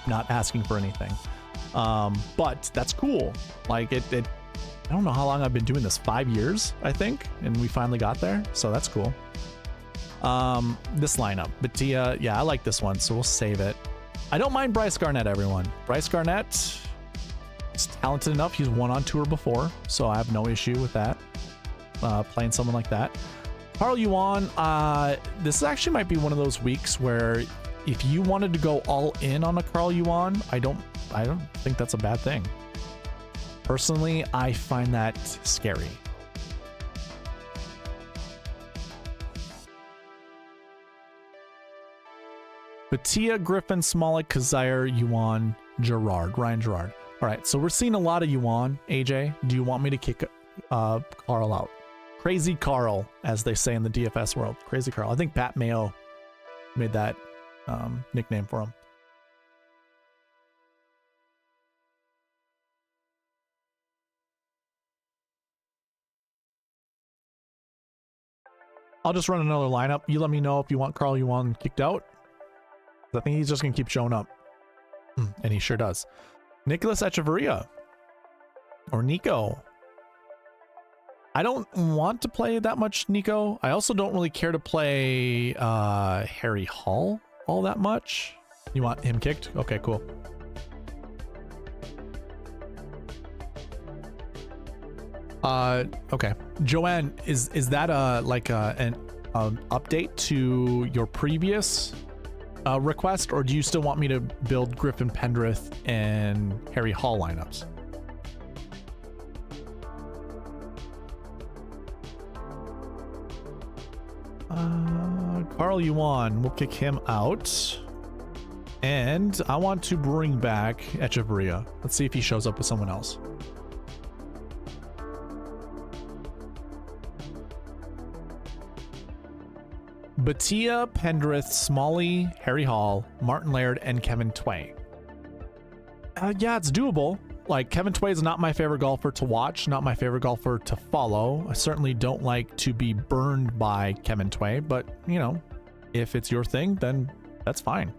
not asking for anything. But that's cool. Like it I don't know how long I've been doing this, 5 years, I think, and we finally got there, so that's cool. This lineup, Batia, yeah, I like this one, so we'll save it. I don't mind Bryce Garnett, everyone. Bryce Garnett is talented enough. He's won on tour before, so I have no issue with that. Playing someone like that. Karl Yuan, this actually might be one of those weeks where if you wanted to go all in on a Karl Yuan, I don't think that's a bad thing. Personally, I find that scary. Batia, Griffin, Smolik, Kazire, Yuan, Gerard, Ryan Gerard. All right, so we're seeing a lot of Yuan. AJ, do you want me to kick Karl out? Crazy Karl, as they say in the DFS world. Crazy Karl. I think Pat Mayo made that nickname for him. I'll just run another lineup. You let me know if you want Karl Yuan kicked out. I think he's just going to keep showing up. And he sure does. Nicholas Echeverria. Or Nico. I don't want to play that much Nico. I also don't really care to play Harry Hall all that much. You want him kicked? Okay, cool. Okay. Joanne, is that like an update to your previous request, or do you still want me to build Griffin Pendrith and Harry Hall lineups? Karl Yuan, we'll kick him out. And I want to bring back Echeverria. Let's see if he shows up with someone else. Batia, Pendrith, Smalley, Harry Hall, Martin Laird, and Kevin Tway. Yeah, it's doable. Like, Kevin Tway is not my favorite golfer to watch, not my favorite golfer to follow. I certainly don't like to be burned by Kevin Tway, but, you know, if it's your thing, then that's fine.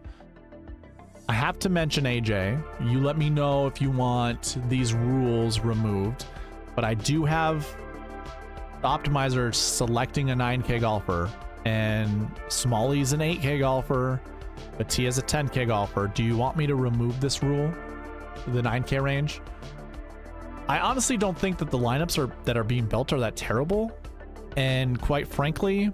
I have to mention, AJ, you let me know if you want these rules removed, but I do have the optimizer selecting a 9K golfer, and Smalley's an 8K golfer, Batia's a 10K golfer. Do you want me to remove this rule? The 9K range? I honestly don't think that the lineups that are being built are that terrible, and quite frankly,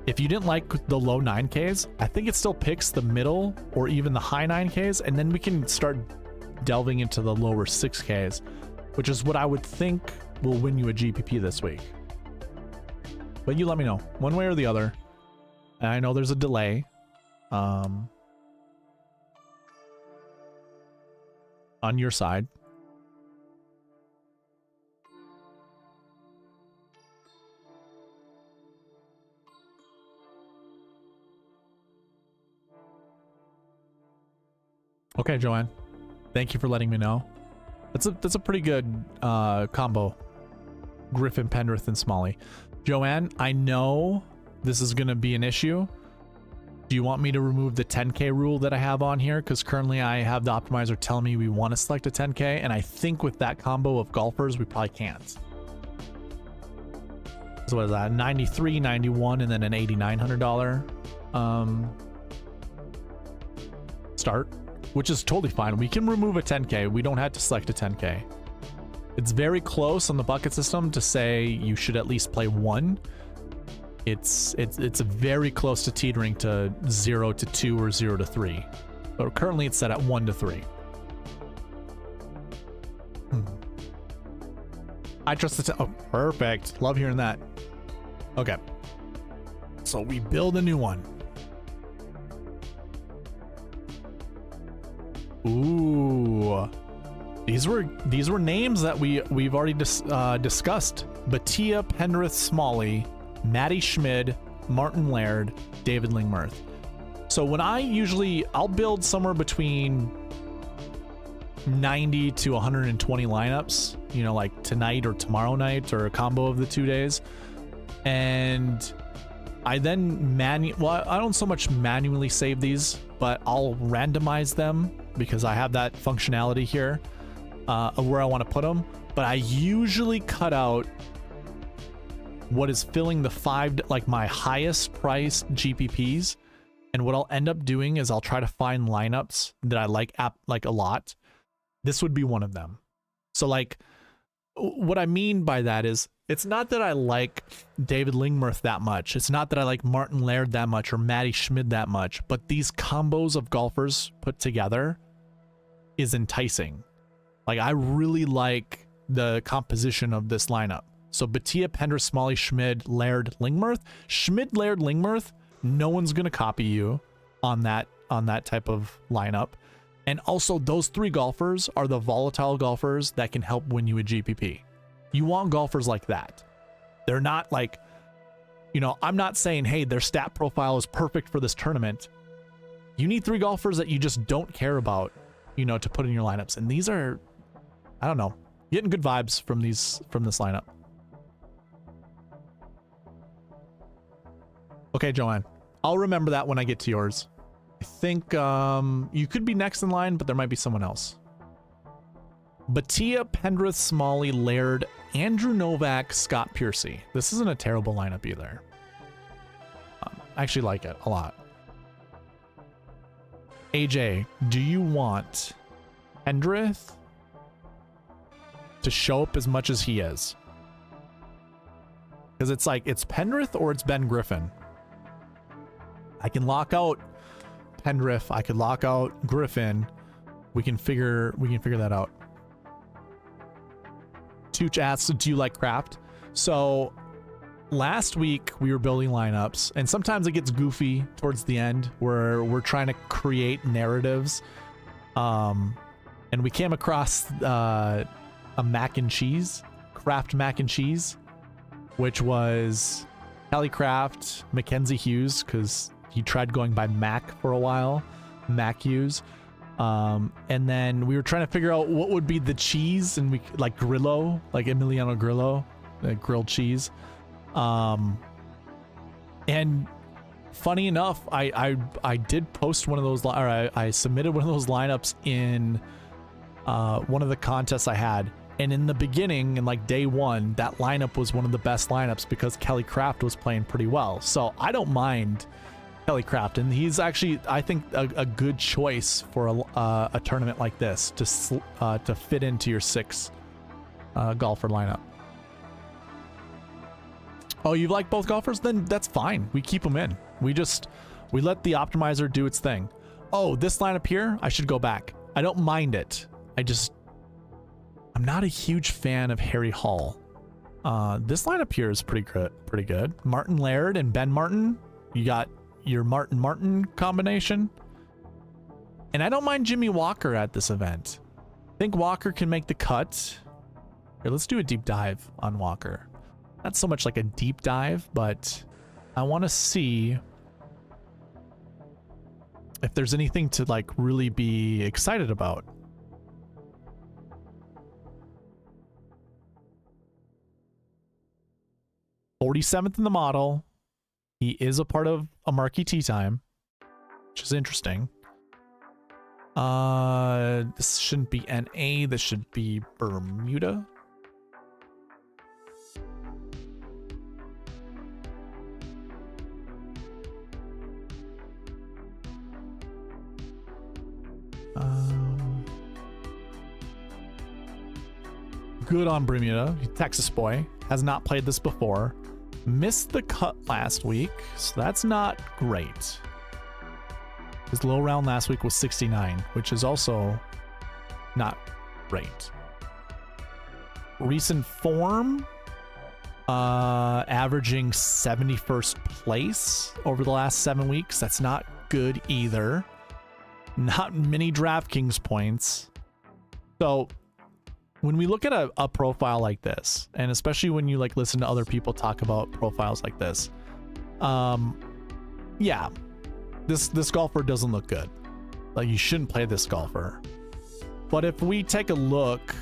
if you didn't like the low 9Ks, I think it still picks the middle or even the high 9Ks, and then we can start delving into the lower 6Ks, which is what I would think will win you a GPP this week. But you let me know one way or the other. And I know there's a delay. On your side. Okay, Joanne. Thank you for letting me know. That's a pretty good combo. Griffin, Pendrith, and Smalley. Joanne, I know this is going to be an issue. Do you want me to remove the 10K rule that I have on here? Because currently I have the optimizer telling me we want to select a 10K, and I think with that combo of golfers, we probably can't. So what is that? 93, 91, and then an $8,900 start, which is totally fine. We can remove a 10K. We don't have to select a 10K. It's very close on the bucket system to say you should at least play one. It's very close to teetering to 0 to 2 or 0 to 3. But currently it's set at 1 to 3. I trust the oh, perfect. Love hearing that. Okay. So we build a new one. Ooh. These were names that we've already discussed. Batia, Penrith, Smalley, Matty Schmid, Martin Laird, David Lingmerth. So when I'll build somewhere between 90 to 120 lineups, you know, like tonight or tomorrow night or a combo of the 2 days. And I then I don't so much manually save these, but I'll randomize them because I have that functionality here of where I want to put them. But I usually cut out what is filling the like my highest priced GPPs. And what I'll end up doing is I'll try to find lineups that I like a lot. This would be one of them. So like what I mean by that is it's not that I like David Lingmerth that much. It's not that I like Martin Laird that much or Matty Schmid that much, but these combos of golfers put together is enticing. Like I really like the composition of this lineup. So Batia, Penrith, Smalley, Schmid, Laird, Lingmerth. Schmid, Laird, Lingmerth, no one's going to copy you on that type of lineup. And also those three golfers are the volatile golfers that can help win you a GPP. You want golfers like that. They're not like, you know, I'm not saying, hey, their stat profile is perfect for this tournament. You need three golfers that you just don't care about, you know, to put in your lineups. And these are, I don't know, getting good vibes from this lineup. Okay, Joanne, I'll remember that when I get to yours. I think you could be next in line, but there might be someone else. Batia, Pendrith, Smalley, Laird, Andrew Novak, Scott Piercy. This isn't a terrible lineup either. I actually like it a lot. AJ, do you want Pendrith to show up as much as he is? Because it's like, it's Pendrith or it's Ben Griffin. I can lock out Pendrith. I could lock out Griffin. We can figure that out. Tooch asks, do you like craft? So last week we were building lineups, and sometimes it gets goofy towards the end where we're trying to create narratives. And we came across a mac and cheese, Kraft mac and cheese, which was Kelly Kraft, Mackenzie Hughes, because he tried going by Mac for a while, Mac Hughes. And then we were trying to figure out what would be the cheese, and we like Grillo, like Emiliano Grillo, grilled cheese. And funny enough, I did post one of those, or I submitted one of those lineups in one of the contests I had. And in the beginning, in like day one, that lineup was one of the best lineups because Kelly Kraft was playing pretty well. So I don't mind Kelly Kraft, and he's actually, I think, a good choice for a tournament like this to fit into your 6 golfer lineup. Oh, you like both golfers? Then that's fine. We keep them in. We let the optimizer do its thing. Oh, this lineup here, I should go back. I don't mind it. I'm not a huge fan of Harry Hall. This lineup here is pretty good. Martin Laird and Ben Martin. You got your Martin combination. And I don't mind Jimmy Walker at this event. I think Walker can make the cut. Here, let's do a deep dive on Walker. Not so much like a deep dive, but I want to see if there's anything to like really be excited about. '47th in the model. He is a part of a marquee tee time, which is interesting. This shouldn't be NA. This should be Bermuda. Good on Bermuda. Texas boy. Has not played this before. Missed the cut last week, so that's not great. His low round last week was 69, which is also not great. Recent form, averaging 71st place over the last 7 weeks. That's not good either. Not many DraftKings points. So when we look at a profile like this, and especially when you like listen to other people talk about profiles like this, yeah, this golfer doesn't look good. Like, you shouldn't play this golfer. But if we take a look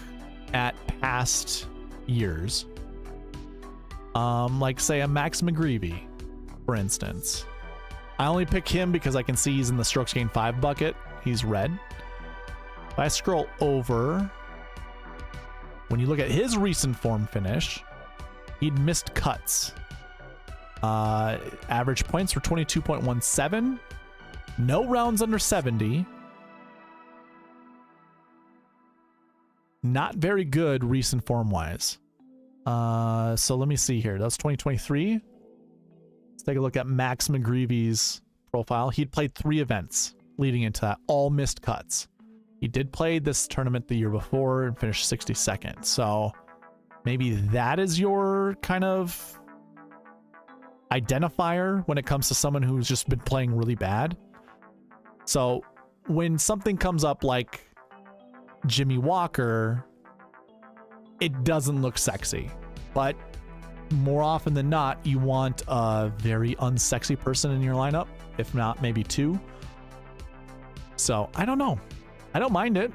at past years, like say a Max McGreevy, for instance, I only pick him because I can see he's in the strokes gained 5 bucket. He's red. If I scroll over, when you look at his recent form finish, he'd missed cuts. Average points were 22.17. No rounds under 70. Not very good recent form wise. So let me see here. That's 2023. Let's take a look at Max McGreevy's profile. He'd played 3 events leading into that, all missed cuts. He did play this tournament the year before and finished 62nd. So maybe that is your kind of identifier when it comes to someone who's just been playing really bad. So when something comes up like Jimmy Walker, it doesn't look sexy. But more often than not, you want a very unsexy person in your lineup, if not maybe 2. So I don't know. I don't mind it.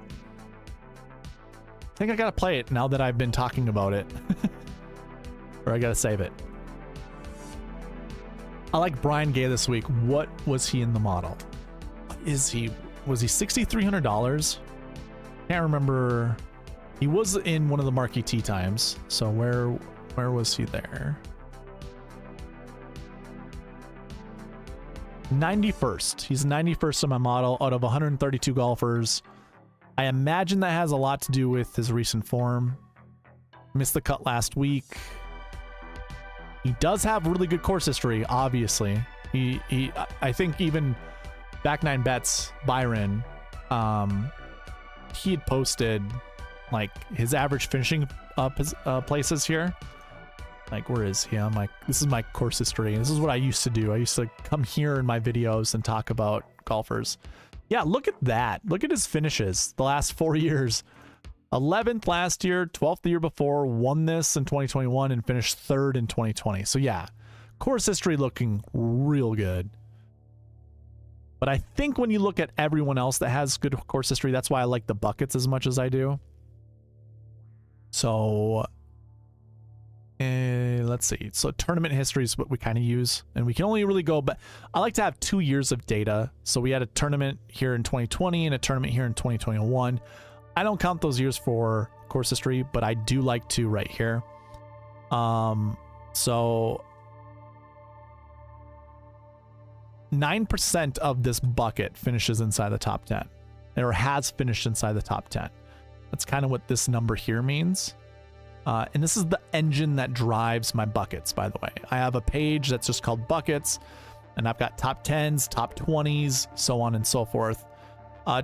I think I gotta play it now that I've been talking about it. Or I gotta save it. I like Brian Gay this week. What was he in the model? Was he $6,300? Can't remember. He was in one of the marquee tee times. So where was he there? 91st. He's 91st in my model out of 132 golfers. I imagine that has a lot to do with his recent form. Missed the cut last week. He does have really good course history, obviously. I think even Back 9 Bets, Byron, he had posted like his average finishing places here. Like, where is he? I'm like, this is my course history. This is what I used to do. I used to come here in my videos and talk about golfers. Yeah, look at that. Look at his finishes the last 4 years. 11th last year, 12th the year before, won this in 2021 and finished 3rd in 2020. So yeah, course history looking real good. But I think when you look at everyone else that has good course history, that's why I like the buckets as much as I do. So let's see. So tournament history is what we kind of use, and we can only really go, but I like to have 2 years of data. So we had a tournament here in 2020 and a tournament here in 2021. I don't count those years for course history, but I do like to right here. So 9% of this bucket finishes inside the top 10, or has finished inside the top 10. That's kind of what this number here means. And this is the engine that drives my buckets, by the way. I have a page that's just called buckets, and I've got top 10s, top 20s, so on and so forth.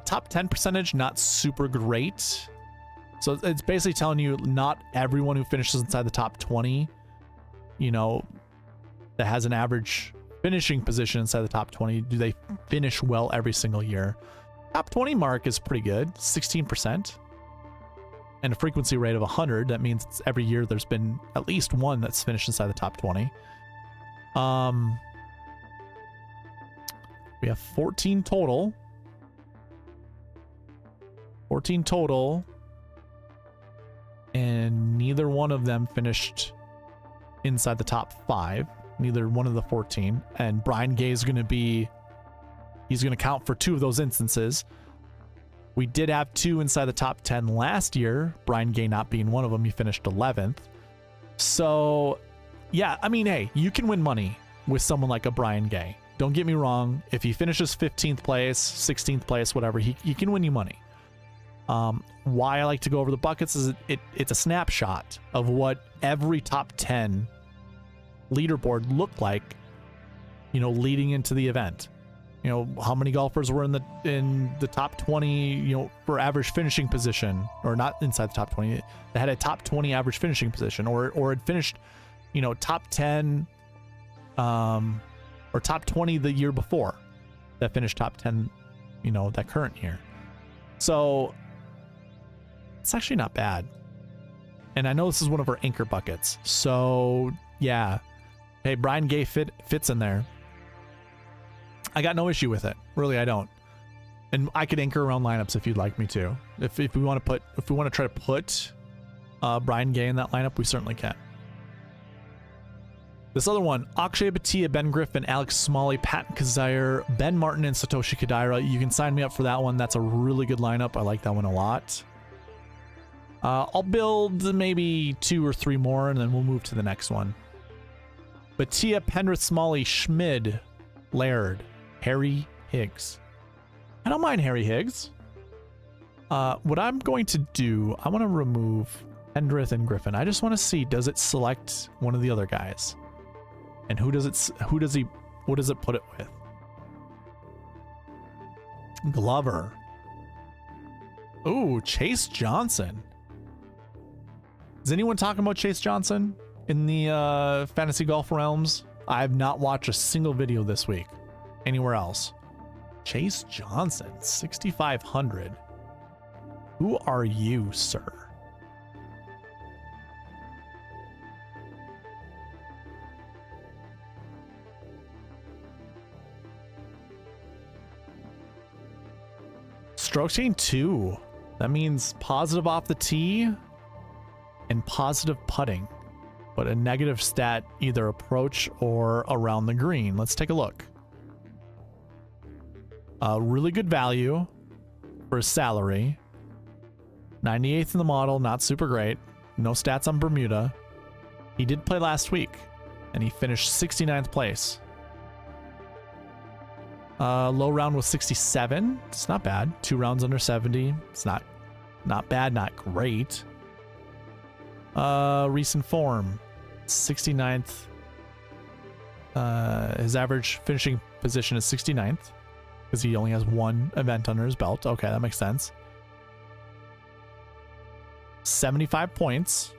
Top 10 percentage, not super great. So it's basically telling you not everyone who finishes inside the top 20, you know, that has an average finishing position inside the top 20, do they finish well every single year. Top 20 mark is pretty good, 16%. And a frequency rate of 100, that means it's every year there's been at least one that's finished inside the top 20. We have 14 total. 14 total. And neither one of them finished inside the top 5. Neither one of the 14. And Brian Gay is going to be... he's going to count for 2 of those instances. We did have 2 inside the top 10 last year. Brian Gay not being one of them. He finished 11th. So, yeah, I mean, hey, you can win money with someone like a Brian Gay. Don't get me wrong. If he finishes 15th place, 16th place, whatever, he can win you money. Why I like to go over the buckets is it's a snapshot of what every top 10 leaderboard looked like, you know, leading into the event. You know, how many golfers were in the top 20, you know, for average finishing position, or not inside the top 20, that had a top 20 average finishing position, or had finished you know, top 10 or top 20 the year before that finished top 10, you know, that current year. So it's actually not bad. And I know this is one of our anchor buckets. So yeah. Hey, Brian Gay fits in there. I got no issue with it. Really, I don't. And I could anchor around lineups if you'd like me to. If we want to try to put Brian Gay in that lineup, we certainly can. This other one, Akshay Bhatia, Ben Griffin, Alex Smalley, Pat Kazire, Ben Martin, and Satoshi Kodaira. You can sign me up for that one. That's a really good lineup. I like that one a lot. I'll build maybe 2 or 3 more, and then we'll move to the next one. Bhatia, Penrith, Smalley, Schmid, Laird, Harry Higgs. I don't mind Harry Higgs. What I'm going to do, I want to remove Pendrith and Griffin. I just want to see, does it select one of the other guys? And what does it put it with? Glover. Ooh, Chase Johnson. Is anyone talking about Chase Johnson in the fantasy golf realms? I have not watched a single video this week anywhere else. Chase Johnson, 6,500. Who are you, sir? Stroke chain 2. That means positive off the tee and positive putting, but a negative stat either approach or around the green. Let's take a look. Really good value for his salary. 98th in the model, not super great. No stats on Bermuda. He did play last week, and he finished 69th place. Low round was 67. It's not bad. 2 rounds under 70. It's not bad, not great. Recent form, 69th. His average finishing position is 69th because he only has 1 event under his belt. Okay, that makes sense. 75 points.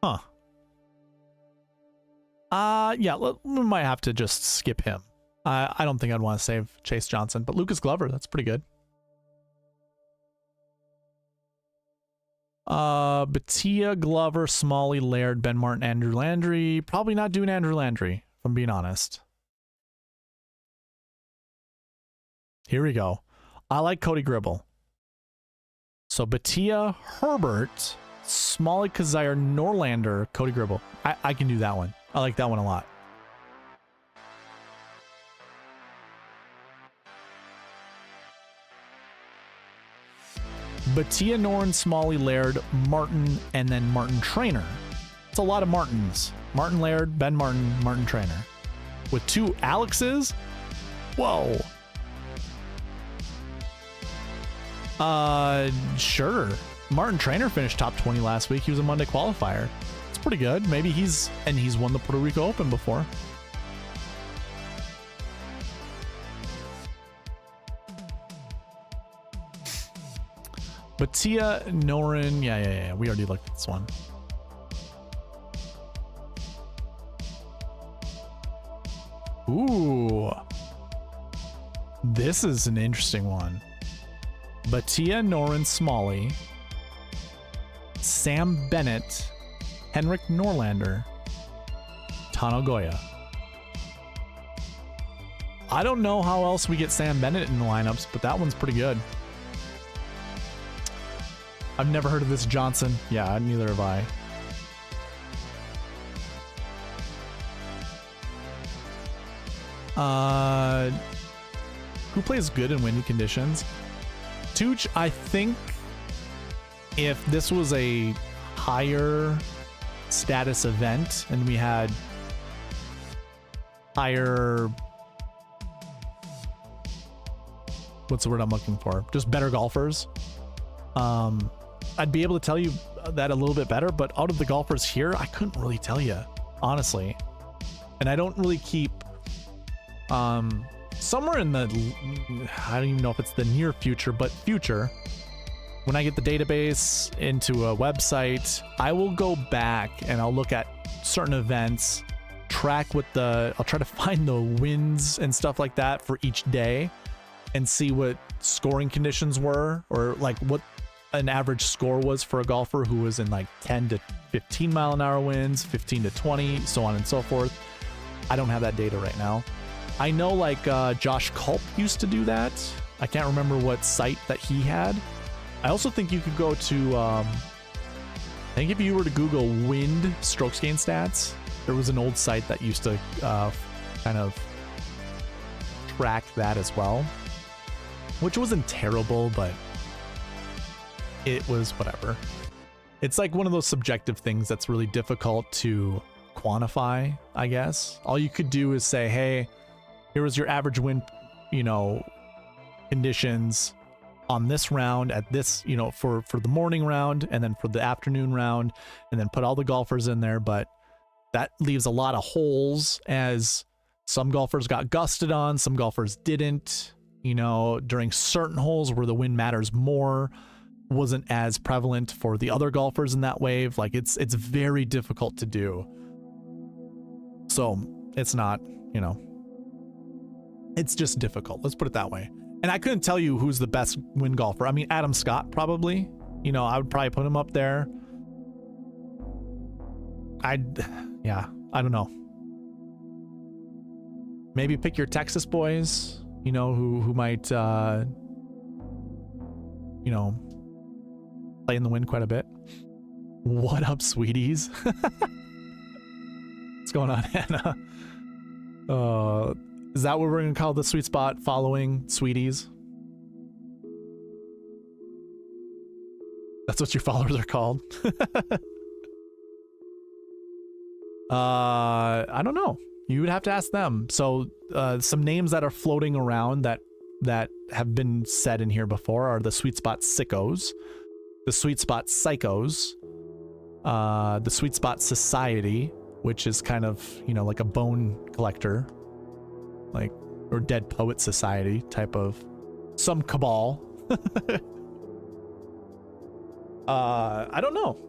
Huh. Yeah, we might have to just skip him. I don't think I'd want to save Chase Johnson, but Lucas Glover, that's pretty good. Bhatia, Glover, Smalley, Laird, Ben Martin, Andrew Landry. Probably not doing Andrew Landry, if I'm being honest. Here we go. I like Cody Gribble. So Bhatia, Herbert, Smalley, Kazire, Norlander, Cody Gribble. I can do that one. I like that one a lot. Bhatia, Noren, Smalley, Laird, Martin, and then Martin Trainer. It's a lot of Martins. Martin Laird, Ben Martin, Martin Trainer. With 2 Alexes? Whoa. Sure. Martin Trainer finished top 20 last week. He was a Monday qualifier. It's pretty good. Maybe he's won the Puerto Rico Open before. Bhatia, Noren, yeah. We already looked at this one. Ooh. This is an interesting one. Bhatia, Noren, Smalley, Sam Bennett, Henrik Norlander, Tano Goya. I don't know how else we get Sam Bennett in the lineups, but that one's pretty good. I've never heard of this Johnson. Yeah, neither have I. Who plays good in windy conditions? Tooch, I think if this was a higher status event and we had higher, what's the word I'm looking for? Just better golfers. I'd be able to tell you that a little bit better, but out of the golfers here, I couldn't really tell you, honestly. And I don't really keep, somewhere in the, I don't even know if it's the near future, but future, when I get the database into a website, I will go back and I'll look at certain events, I'll try to find the wins and stuff like that for each day and see what scoring conditions were, or like what an average score was for a golfer who was in like 10 to 15 mile an hour winds, 15 to 20, so on and so forth. I don't have that data right now. I know like Josh Culp used to do that. I can't remember what site that he had. I also think you could go to, I think if you were to Google wind strokes gain stats, there was an old site that used to kind of track that as well, which wasn't terrible, but it was whatever. It's like one of those subjective things that's really difficult to quantify, I guess. All you could do is say, hey, here was your average wind, conditions on this round at this, for the morning round, and then for the afternoon round, and then put all the golfers in there. But that leaves a lot of holes, as some golfers got gusted on, some golfers didn't, during certain holes where the wind matters more, wasn't as prevalent for the other golfers in that wave. Like it's very difficult to do. So it's not, it's just difficult. Let's put it that way. And I couldn't tell you who's the best wind golfer. I mean, Adam Scott, probably, I would probably put him up there. I don't know. Maybe pick your Texas boys, who might, play in the wind quite a bit. What up, sweeties? What's going on, Hannah? Is that what we're going to call the sweet spot following sweeties? That's what your followers are called? I don't know. You would have to ask them. So some names that are floating around that have been said in here before are the Sweet Spot Sickos, the Sweet Spot Psychos, the Sweet Spot Society, which is kind of, like a bone collector, like, or Dead Poet Society type of some cabal. I don't know.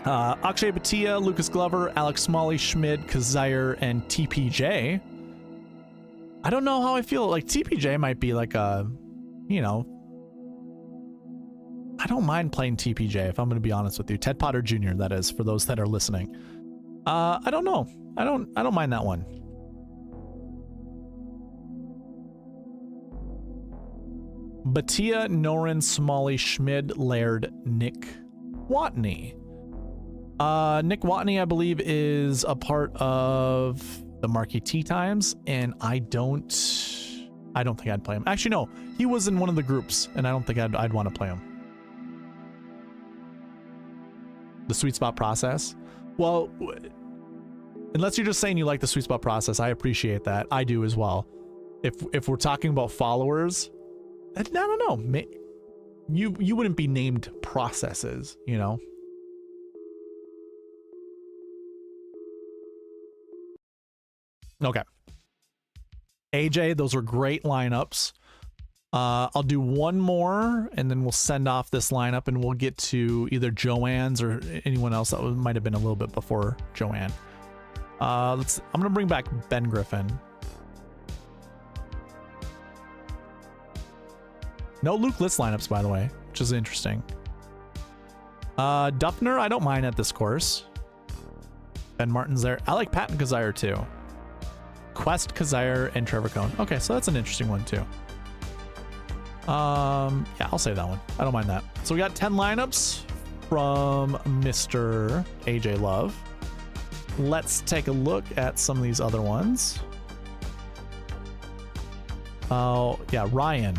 Akshay Bhatia, Lucas Glover, Alex Smalley, Schmid, Kazire, and TPJ. I don't know how I feel. Like TPJ might be like a, I don't mind playing TPJ if I'm going to be honest with you. Ted Potter Jr. That is, for those that are listening. I don't know. I don't mind that one. Bhatia, Noren, Smalley, Schmid, Laird, Nick Watney. Nick Watney, I believe, is a part of the Marquee Tea Times, and I don't think I'd play him. Actually, no, he was in one of the groups, and I don't think I'd want to play him. The Sweet Spot process. Well, unless you're just saying you like the Sweet Spot process, I appreciate that. I do as well. If we're talking about followers, I don't know. You wouldn't be named processes, Okay. AJ, those were great lineups. I'll do one more and then we'll send off this lineup and we'll get to either Joanne's or anyone else that might have been a little bit before Joanne. I'm gonna bring back Ben Griffin. No Luke List lineups, by the way, which is interesting. Duffner, I don't mind at this course. Ben Martin's there. I like Patton Kazire too. Quest, Kazire, and Trevor Cohn. Okay, so that's an interesting one too. Yeah, I'll save that one. I don't mind that. So we got 10 lineups from Mr. AJ Love. Let's take a look at some of these other ones. Oh, yeah, Ryan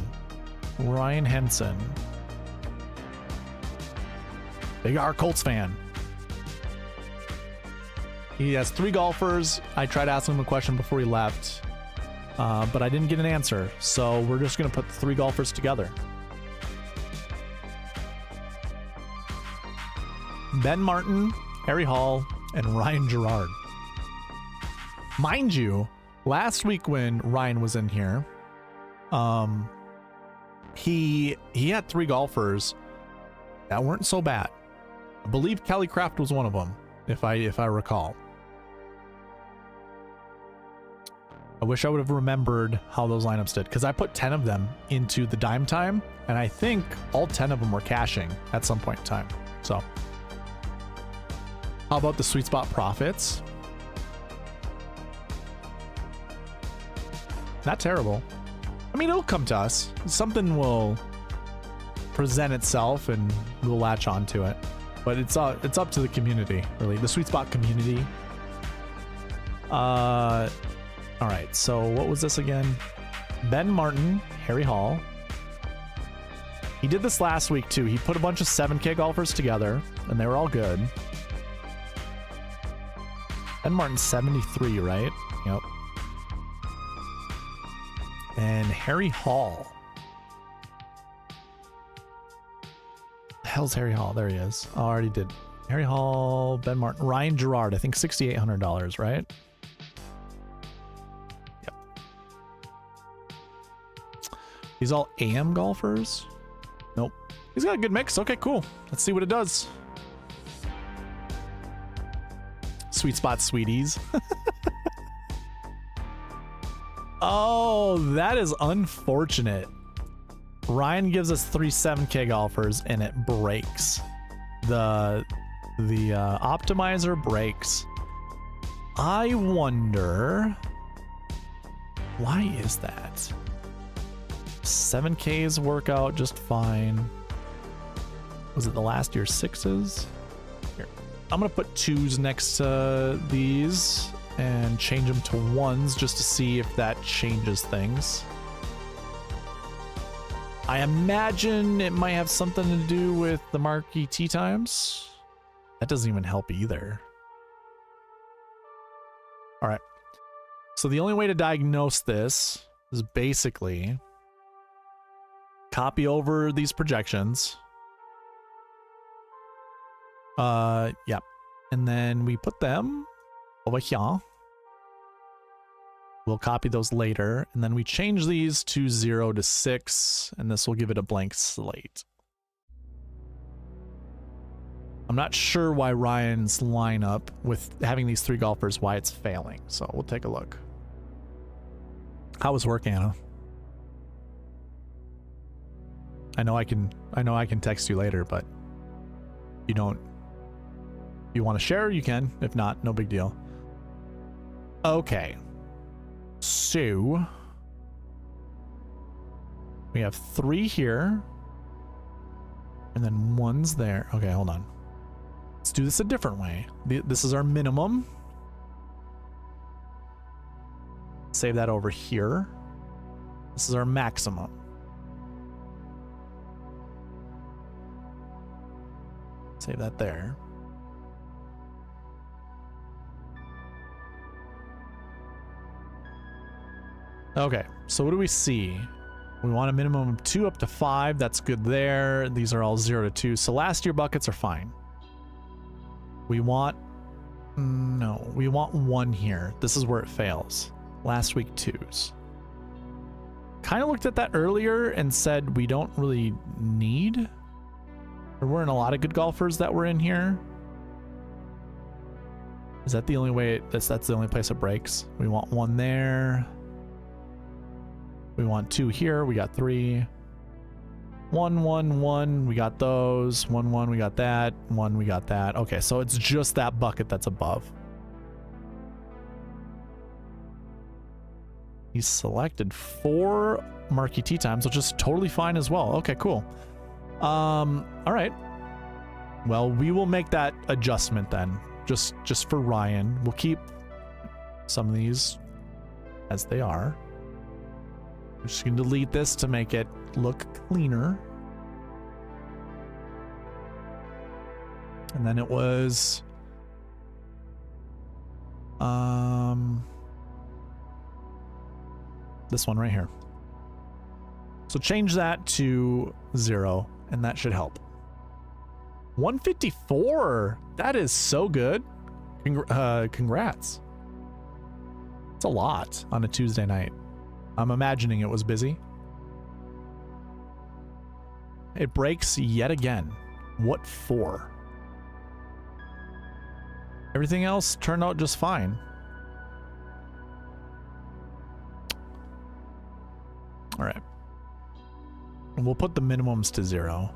Henson. Big R Colts fan. He has 3 golfers. I tried asking him a question before he left, but I didn't get an answer. So we're just going to put the 3 golfers together. Ben Martin, Harry Hall, and Ryan Gerard. Mind you, last week when Ryan was in here, He had 3 golfers that weren't so bad. I believe Kelly Craft was one of them, if I recall. I wish I would have remembered how those lineups did, because I put 10 of them into the dime time, and I think all 10 of them were cashing at some point in time. So, how about the Sweet Spot profits? Not terrible. I mean, it'll come to us. Something will present itself, and we'll latch onto it. But it's up to the community, really, the Sweet Spot community. All right, so what was this again? Ben Martin, Harry Hall. He did this last week too. He put a bunch of 7K golfers together, and they were all good. Ben Martin 73, right? Yep. And Harry Hall. The hell's Harry Hall? There he is. Oh, I already did. Harry Hall, Ben Martin, Ryan Gerard. I think $6,800, right? These all AM golfers? Nope. He's got a good mix. Okay, cool. Let's see what it does. Sweet Spot Sweeties. Oh, that is unfortunate. Ryan gives us 3 7K golfers and it breaks. The optimizer breaks. I wonder, why is that? 7Ks work out just fine. Was it the last year's 6s? Here, I'm gonna put 2s next to these and change them to 1s just to see if that changes things. I imagine it might have something to do with the marquee tee times. That doesn't even help either. All right. So the only way to diagnose this is basically copy over these projections. Yep. And then we put them over here. We'll copy those later, and then we change these to 0 to 6, and this will give it a blank slate. I'm not sure why Ryan's lineup with having these 3 golfers, why it's failing. So we'll take a look. How was work, Anna? I know I can text you later, but you don't. If you want to share, you can. If not, no big deal. Okay. So we have 3 here, and then 1's there. Okay, hold on. Let's do this a different way. This is our minimum. Save that over here. This is our maximum. Save that there. Okay, so what do we see? We want a minimum of 2 up to 5. That's good there. These are all 0 to 2. So last year buckets are fine. We want... No, we want 1 here. This is where it fails. Last week 2s. Kind of looked at that earlier and said we don't really need... There weren't a lot of good golfers that were in here. Is that the only way... That's the only place it breaks? We want 1 there. We want 2 here. We got 3. 1, 1, 1. We got those. 1, 1. We got that. 1. We got that. Okay, so it's just that bucket that's above. He's selected 4 marquee tee times, which is totally fine as well. Okay, cool. All right. Well, we will make that adjustment then, just for Ryan. We'll keep some of these as they are. I'm just going to delete this to make it look cleaner. And then it was... this one right here. So change that to 0, and that should help. 154! That is so good. Congrats. It's a lot on a Tuesday night. I'm imagining it was busy. It breaks yet again. What for? Everything else turned out just fine. All right. We'll put the minimums to 0.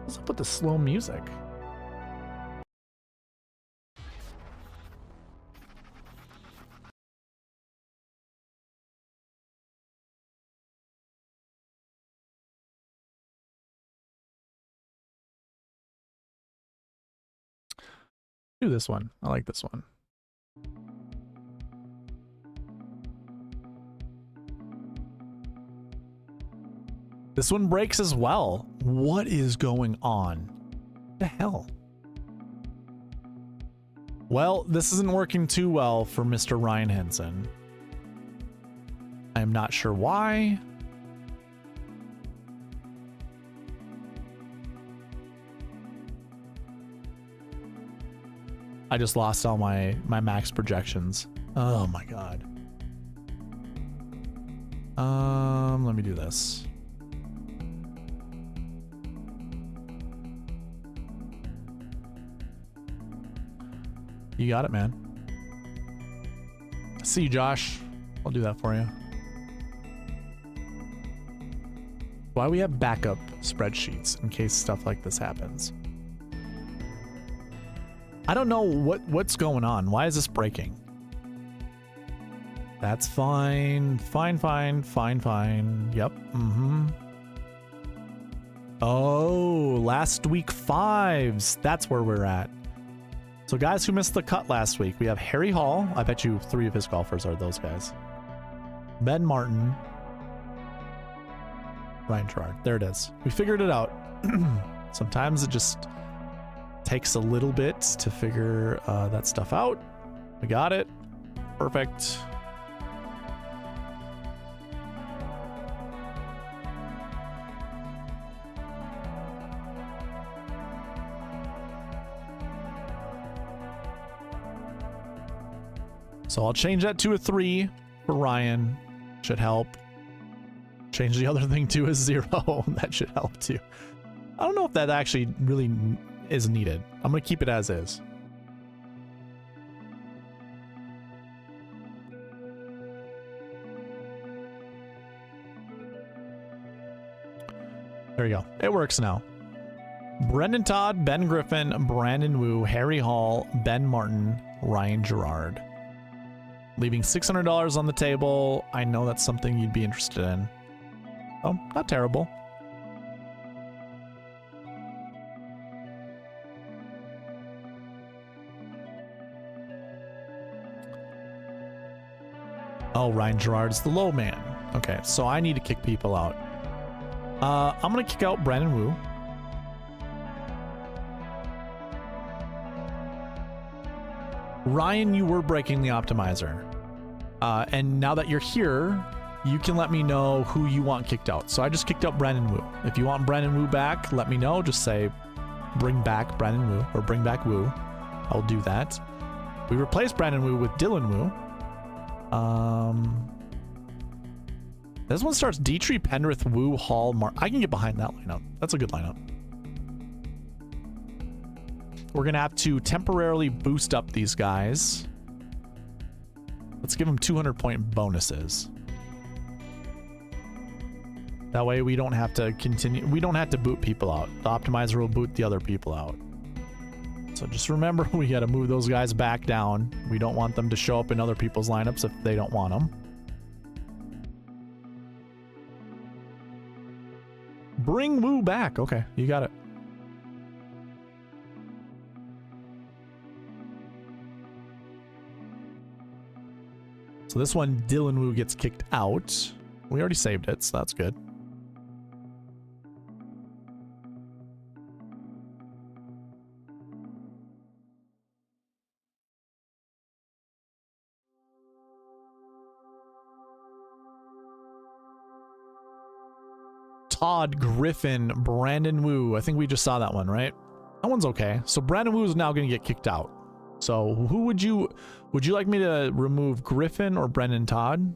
What's up with the slow music? Do this one. I like this one. This one breaks as well. What is going on? What the hell? Well, this isn't working too well for Mr. Ryan Henson. I am not sure why. I just lost all my max projections. Oh my god. Let me do this. You got it, man. See you, Josh. I'll do that for you. Why we have backup spreadsheets in case stuff like this happens. I don't know what's going on. Why is this breaking? That's fine. Fine. Yep. Oh, last week 5s. That's where we're at. So guys who missed the cut last week, we have Harry Hall. I bet you 3 of his golfers are those guys. Ben Martin. Ryan Gerard. There it is. We figured it out. Sometimes it just takes a little bit to figure that stuff out. We got it. Perfect. So I'll change that to a 3 for Ryan. Should help. Change the other thing to a 0. That should help too. I don't know if that actually really is needed. I'm going to keep it as is. There we go. It works now. Brendan Todd, Ben Griffin, Brandon Wu, Harry Hall, Ben Martin, Ryan Gerard. Leaving $600 on the table. I know that's something you'd be interested in. Oh, not terrible. Oh, Ryan Gerard's the low man. Okay, so I need to kick people out. I'm going to kick out Brandon Wu. Ryan, you were breaking the optimizer. And now that you're here, you can let me know who you want kicked out. So I just kicked out Brandon Wu. If you want Brandon Wu back, let me know. Just say, bring back Brandon Wu, or bring back Wu. I'll do that. We replaced Brandon Wu with Dylan Wu. This one starts Dietrich, Penrith, Wu, Hall, I can get behind that lineup. That's a good lineup. We're going to have to temporarily boost up these guys. Let's give them 200-point bonuses. That way we don't have to continue. We don't have to boot people out. The optimizer will boot the other people out. So just remember, we got to move those guys back down. We don't want them to show up in other people's lineups if they don't want them. Bring Wu back. Okay, you got it. So this one, Dylan Wu gets kicked out. We already saved it, so that's good. Todd Griffin, Brandon Wu. I think we just saw that one, right? That one's okay. So Brandon Wu is now going to get kicked out. So who would you like me to remove, Griffin or Brendan Todd?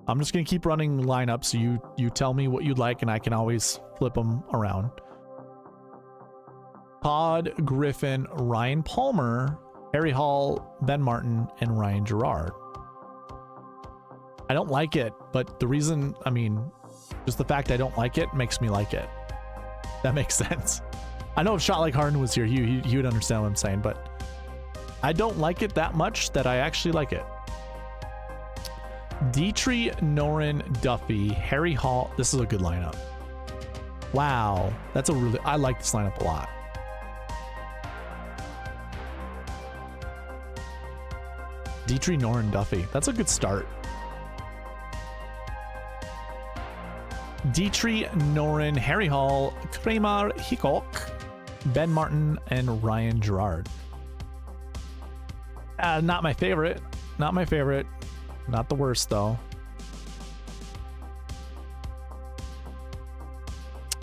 I'm just going to keep running lineups. You tell me what you'd like and I can always flip them around. Todd Griffin, Ryan Palmer, Harry Hall, Ben Martin, and Ryan Gerard. I don't like it, but the reason, I mean, just the fact I don't like it makes me like it. That makes sense. I know if Shot Like Harden was here, he would understand what I'm saying, but I don't like it that much that I actually like it. Dietrich, Noren, Duffy, Harry Hall. This is a good lineup. Wow. That's a really, I like this lineup a lot. Dietrich, Noren, Duffy. That's a good start. Dietrich, Noren, Harry Hall, Kramer, Hickok, Ben Martin, and Ryan Gerard. Not my favorite. Not my favorite. Not the worst, though.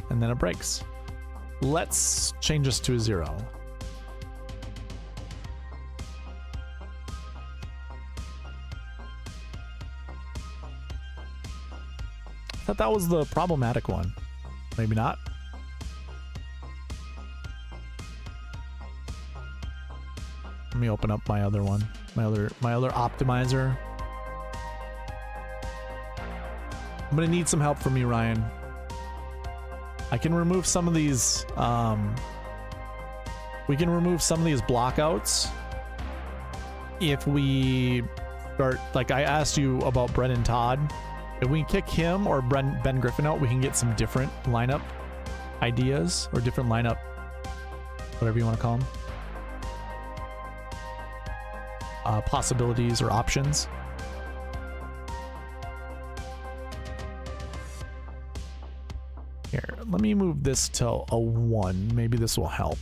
And then it breaks. Let's change this to a 0. I thought that was the problematic one. Maybe not. Let me open up my other one. My other optimizer. I'm gonna need some help from you, Ryan. I can remove some of these. We can remove some of these blockouts if we start. Like I asked you about Brendan Todd. If we can kick him or Ben Griffin out, we can get some different lineup ideas or different lineup, whatever you want to call them, possibilities or options. Here, let me move this to a 1. Maybe this will help.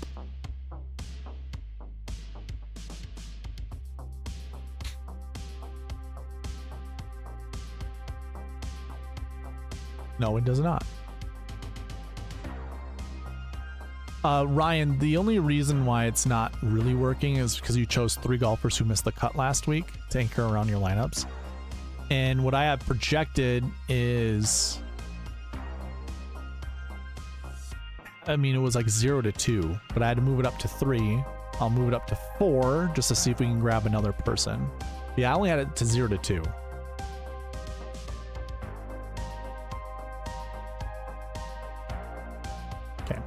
No, it does not. Ryan, the only reason why it's not really working is because you chose 3 golfers who missed the cut last week to anchor around your lineups. And what I have projected is, I mean, it was like 0 to 2, but I had to move it up to 3. I'll move it up to 4 just to see if we can grab another person. Yeah, I only had it to 0 to 2. Okay.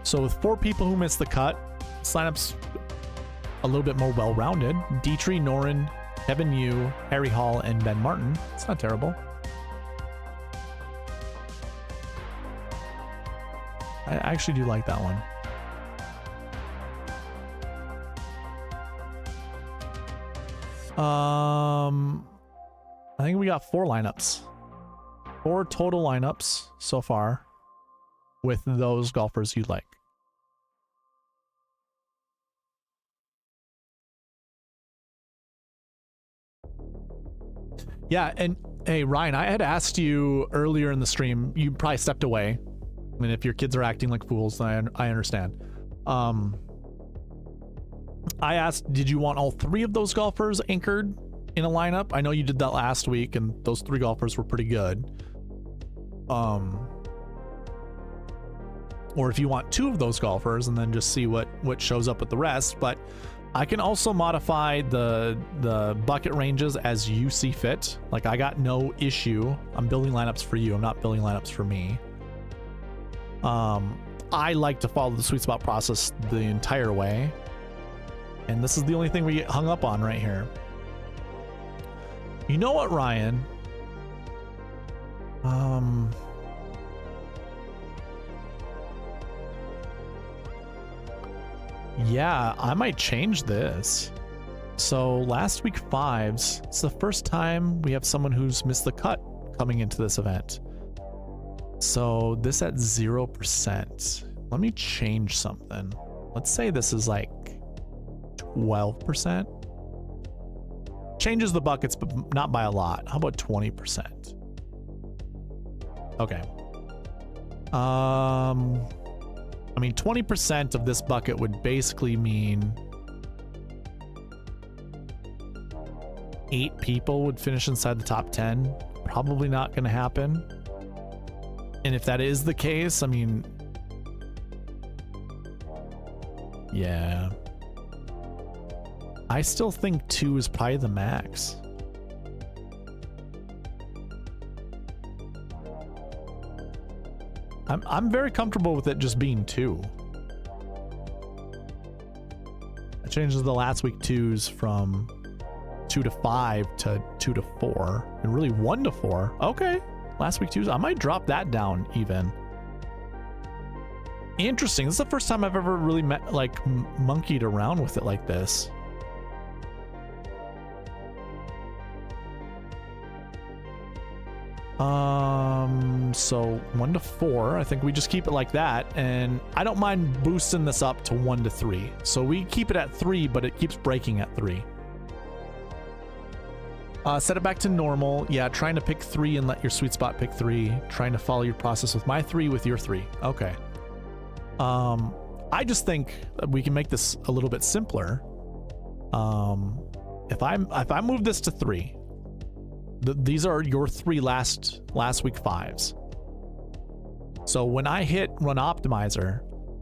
So with 4 people who missed the cut, this lineup's a little bit more well-rounded. Dietrich, Noren, Kevin Yu, Harry Hall, and Ben Martin. It's not terrible. I actually do like that one. I think we got 4 lineups. 4 total lineups so far with those golfers you like. Yeah, and hey, Ryan, I had asked you earlier in the stream, you probably stepped away. I mean, if your kids are acting like fools, I understand. I asked, did you want all 3 of those golfers anchored in a lineup? I know you did that last week, and those 3 golfers were pretty good. Or if you want 2 of those golfers and then just see what shows up with the rest. But I can also modify the bucket ranges as you see fit. Like, I got no issue. I'm building lineups for you. I'm not building lineups for me. I like to follow the SweetSpot process the entire way. And this is the only thing we get hung up on right here. You know what, Ryan? Yeah, I might change this. So last week 5s, it's the first time we have someone who's missed the cut coming into this event. So this at 0%. Let me change something. Let's say this is like 12%. Changes the buckets, but not by a lot. How about 20%? Okay. I mean, 20% of this bucket would basically mean 8 people would finish inside the top 10. Probably not going to happen. And if that is the case, I mean, yeah. I still think 2 is probably the max. I'm very comfortable with it just being 2. I changed the last week 2s from 2 to 5 to 2 to 4, and really 1 to 4. Okay, last week 2s. I might drop that down even. Interesting. This is the first time I've ever really monkeyed around with it like this. So 1 to 4, I think we just keep it like that, and I don't mind boosting this up to 1 to 3. So we keep it at 3, but it keeps breaking at 3. Set it back to normal. Yeah, trying to pick 3 and let your sweet spot pick 3. Trying to follow your process with my 3 with your 3. Okay. I just think we can make this a little bit simpler. If I move this to 3, these are your 3 last week 5s. So when I hit run optimizer,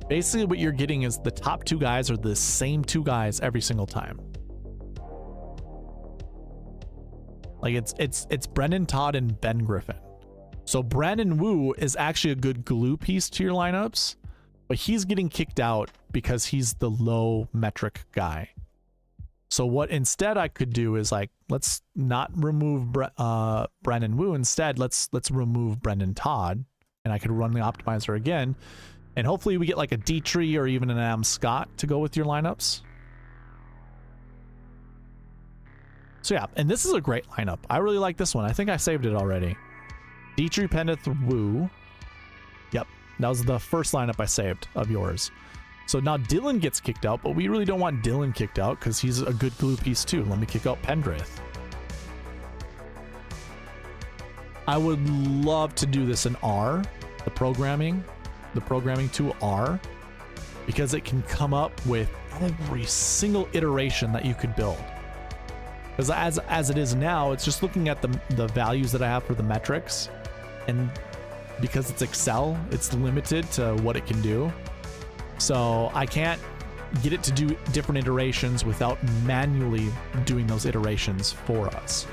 basically what you're getting is the top 2 guys are the same 2 guys every single time. Like it's Brendan Todd and Ben Griffin. So Brandon Wu is actually a good glue piece to your lineups, but he's getting kicked out because he's the low metric guy. So what instead I could do is like, let's not remove Brandon Wu. Instead, let's remove Brendan Todd, and I could run the optimizer again, and hopefully we get like a Dietrich or even an Adam Scott to go with your lineups. So yeah, and this is a great lineup. I really like this one. I think I saved it already. Dietrich, Pendeth, Wu. Yep, that was the first lineup I saved of yours. So now Dylan gets kicked out, but we really don't want Dylan kicked out because he's a good glue piece too. Let me kick out Pendrith. I would love to do this in R, the programming tool R, because it can come up with every single iteration that you could build. Because as it is now, it's just looking at the values that I have for the metrics, and because it's Excel, it's limited to what it can do. So I can't get it to do different iterations without manually doing those iterations for us.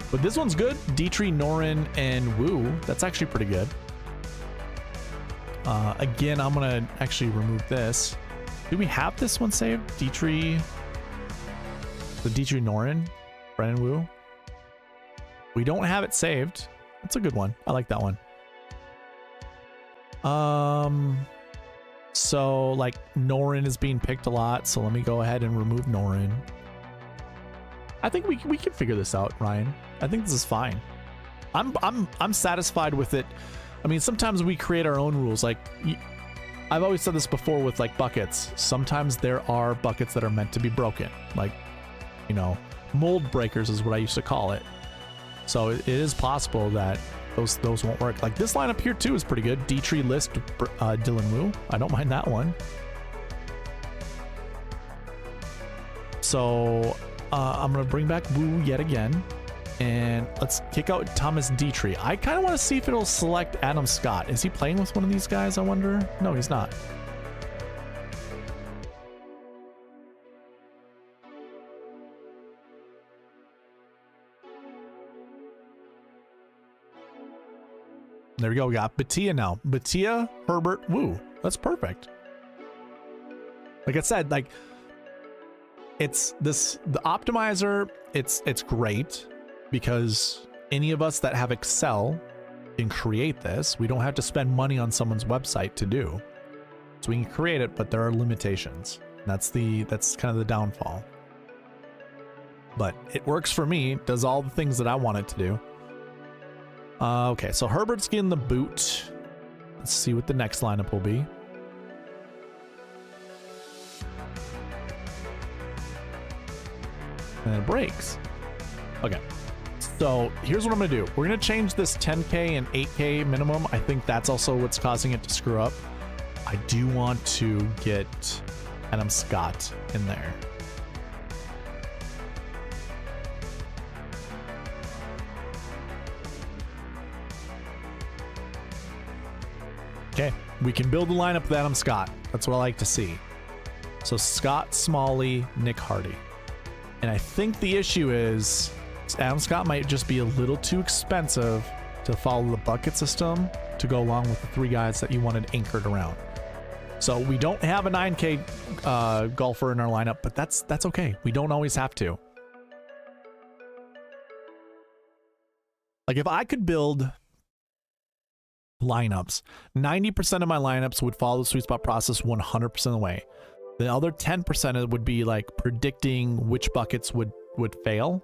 But this one's good. Dietrich, Norin, and Wu. That's actually pretty good. Again, I'm going to actually remove this. Do we have this one saved? Dietrich, Norin, Brennan Wu. We don't have it saved. That's a good one. I like that one. So like Norin is being picked a lot, so let me go ahead and remove Norin. I think we can figure this out, Ryan. I think this is fine. I'm satisfied with it. I mean, sometimes we create our own rules. Like I've always said this before with like buckets. Sometimes there are buckets that are meant to be broken. Like, you know, mold breakers is what I used to call it. So it is possible that those won't work. Like this lineup here too is pretty good. Dietrich, List, Dylan Wu. I don't mind that one. So I'm gonna bring back Wu yet again, and let's kick out Thomas Dietrich. I kind of want to see if it'll select Adam Scott. Is he playing with one of these guys, I wonder? No, he's not. There we go. We got Batia now. Batia, Herbert, Wu. That's perfect. Like I said, like it's this, the optimizer, it's great because any of us that have Excel can create this. We don't have to spend money on someone's website to do. So we can create it, but there are limitations. That's kind of the downfall. But it works for me, does all the things that I want it to do. Okay, so Herbert's getting the boot. Let's see what the next lineup will be. And it breaks. Okay, So here's what I'm gonna do. We're gonna change this 10K and 8K minimum. I think that's also what's causing it to screw up. I do want to get Adam Scott in there. Okay, we can build a lineup with Adam Scott. That's what I like to see. So Scott, Smalley, Nick Hardy. And I think the issue is Adam Scott might just be a little too expensive to follow the bucket system to go along with the three guys that you wanted anchored around. So we don't have a 9K golfer in our lineup, but that's okay. We don't always have to. Like if I could build lineups, 90% of my lineups would follow the sweet spot process 100% of the way. The other 10% would be like predicting which buckets would fail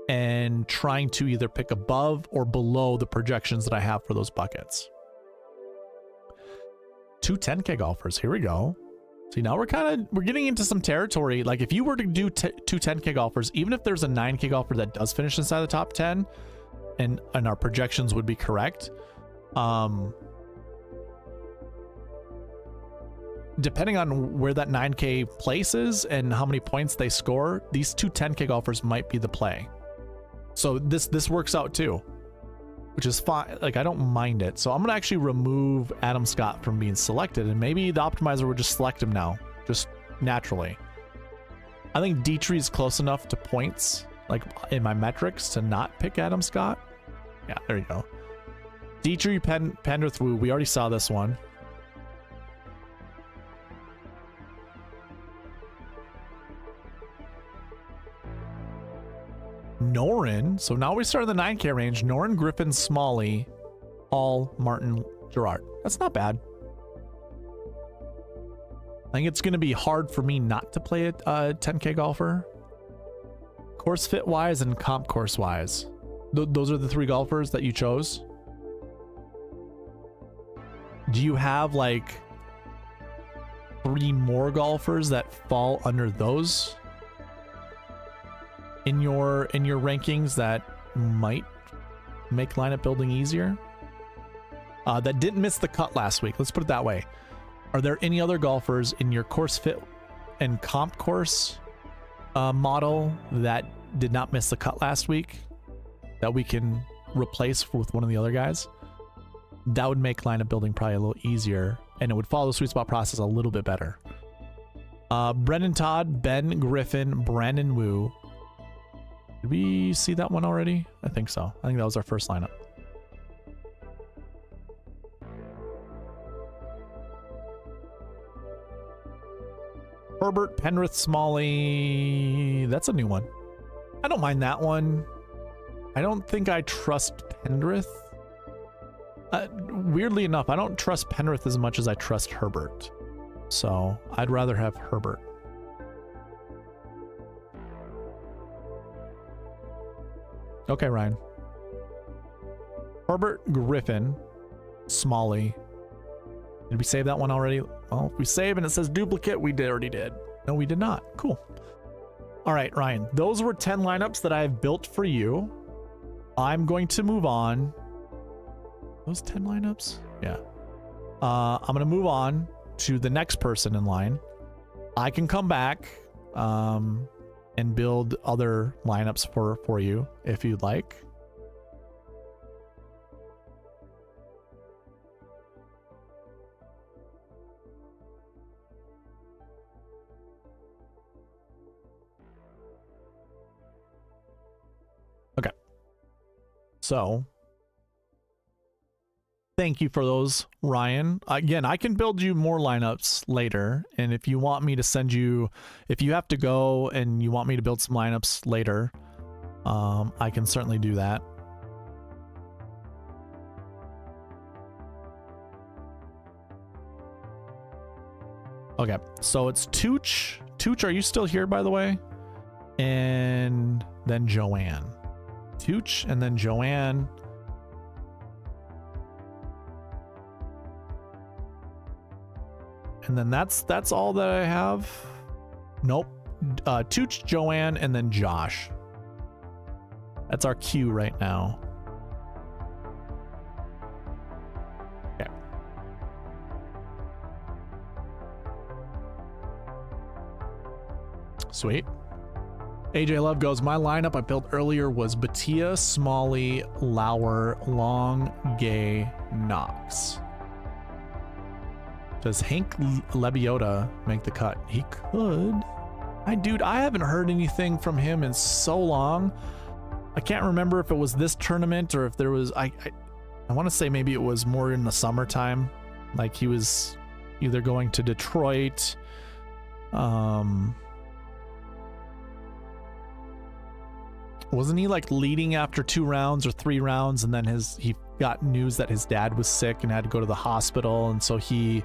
and trying to either pick above or below the projections that I have for those buckets. Two 10K golfers. Here we go. See, now we're getting into some territory. Like if you were to do two 10K golfers, even if there's a 9K golfer that does finish inside the top 10 and our projections would be correct, depending on where that 9K places and how many points they score, these two 10K golfers might be the play. So this works out too, which is fine. Like I don't mind it. So I'm gonna actually remove Adam Scott from being selected, and maybe the optimizer would just select him now, just naturally. I think Dietrich is close enough to points, like in my metrics, to not pick Adam Scott. Yeah, there you go. Dietrich, Pendrith, Wu. We already saw this one. Noren. So now we start in the 9K range. Noren, Griffin, Smalley, Hall, Martin, Gerard. That's not bad. I think it's going to be hard for me not to play a 10K golfer. Course fit wise and comp course wise. Those are the three golfers that you chose. Do you have like 3 more golfers that fall under those in your rankings that might make lineup building easier? That didn't miss the cut last week. Let's put it that way. Are there any other golfers in your course fit and comp course model that did not miss the cut last week that we can replace with one of the other guys? That would make lineup building probably a little easier, and it would follow the sweet spot process a little bit better. Brendan Todd, Ben Griffin, Brandon Wu. Did we see that one already? I think so. I think that was our first lineup. Herbert, Penrith, Smalley. That's a new one. I don't mind that one. I don't think I trust Penrith. Weirdly enough, I don't trust Penrith as much as I trust Herbert. So I'd rather have Herbert. Okay, Ryan. Herbert, Griffin, Smalley. Did we save that one already? Well, if we save and it says duplicate, we already did. No, we did not. Cool. All right, Ryan. Those were 10 lineups that I've built for you. I'm going to move on. Those 10 lineups? Yeah. I'm going to move on to the next person in line. I can come back and build other lineups for you if you'd like. Okay. So thank you for those, Ryan. Again, I can build you more lineups later. And if you want me to send you, if you have to go and you want me to build some lineups later, I can certainly do that. Okay, so it's Tooch. Tooch, are you still here, by the way? And then Joanne. Tooch and then Joanne. And then that's all that I have. Nope. Tooch, Joanne, and then Josh. That's our queue right now. Okay. Sweet. AJ Love goes, my lineup I built earlier was Batia, Smalley, Lauer, Long, Gay, Knox. Does Hank Lebioda make the cut? He could. Dude, I haven't heard anything from him in so long. I can't remember if it was this tournament or if there was, I want to say maybe it was more in the summertime. Like he was either going to Detroit, wasn't he like leading after 2 rounds or 3 rounds, and then he got news that his dad was sick and had to go to the hospital, and so maybe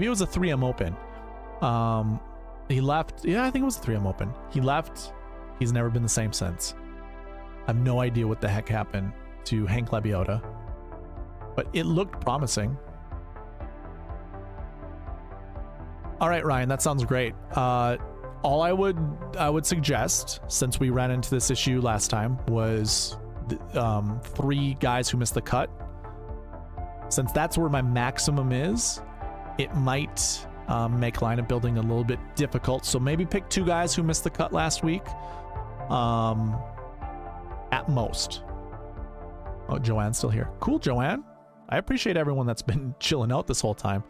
it was a 3M Open. He left. Yeah, I think it was a 3M Open. He left. He's never been the same since. I have no idea what the heck happened to Hank Lebioda, but it looked promising. All right, Ryan, that sounds great. All I would suggest, since we ran into this issue last time, was 3 guys who missed the cut. Since that's where my maximum is, it might make lineup building a little bit difficult. So maybe pick 2 guys who missed the cut last week, at most. Oh, Joanne's still here. Cool, Joanne. I appreciate everyone that's been chilling out this whole time.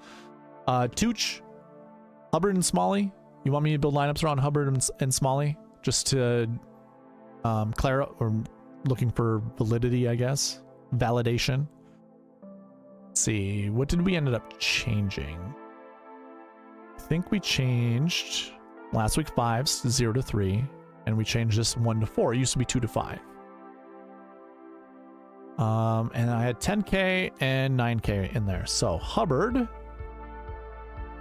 Tooch, Hubbard, and Smalley. You want me to build lineups around Hubbard and Smalley just to clear up, or looking for validity, I guess? Validation. Let's see, what did we ended up changing? I think we changed last week 5s 0 to 3, and we changed this 1 to 4. It used to be 2 to 5. And I had 10K and 9K in there. So Hubbard,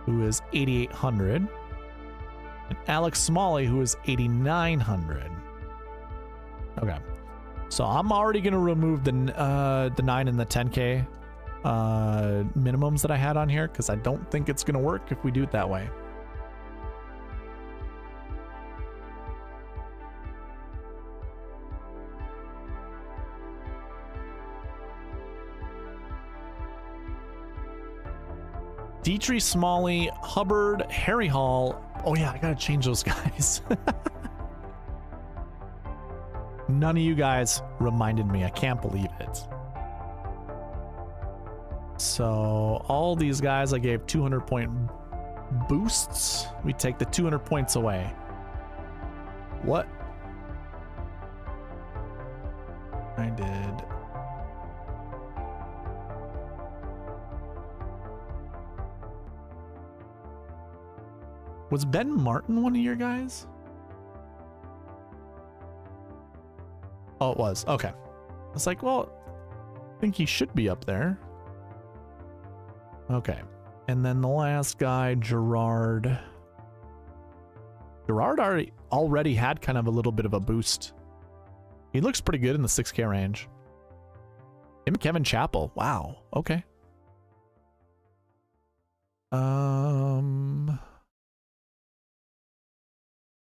who is 8,800. And Alex Smalley, who is 8,900. Okay, so I'm already gonna remove the 9 and the 10K minimums that I had on here, because I don't think it's gonna work if we do it that way. Dietrich, Smalley, Hubbard, Harry Hall. Oh yeah, I gotta change those guys. None of you guys reminded me. I can't believe it. So all these guys I gave 200 point boosts. We take the 200 points away. What? I did. Was Ben Martin one of your guys? Oh, it was. Okay. I was like, well, I think he should be up there. Okay. And then the last guy, Gerard. Gerard already had kind of a little bit of a boost. He looks pretty good in the 6K range. Him and Kevin Chappell. Wow. Okay.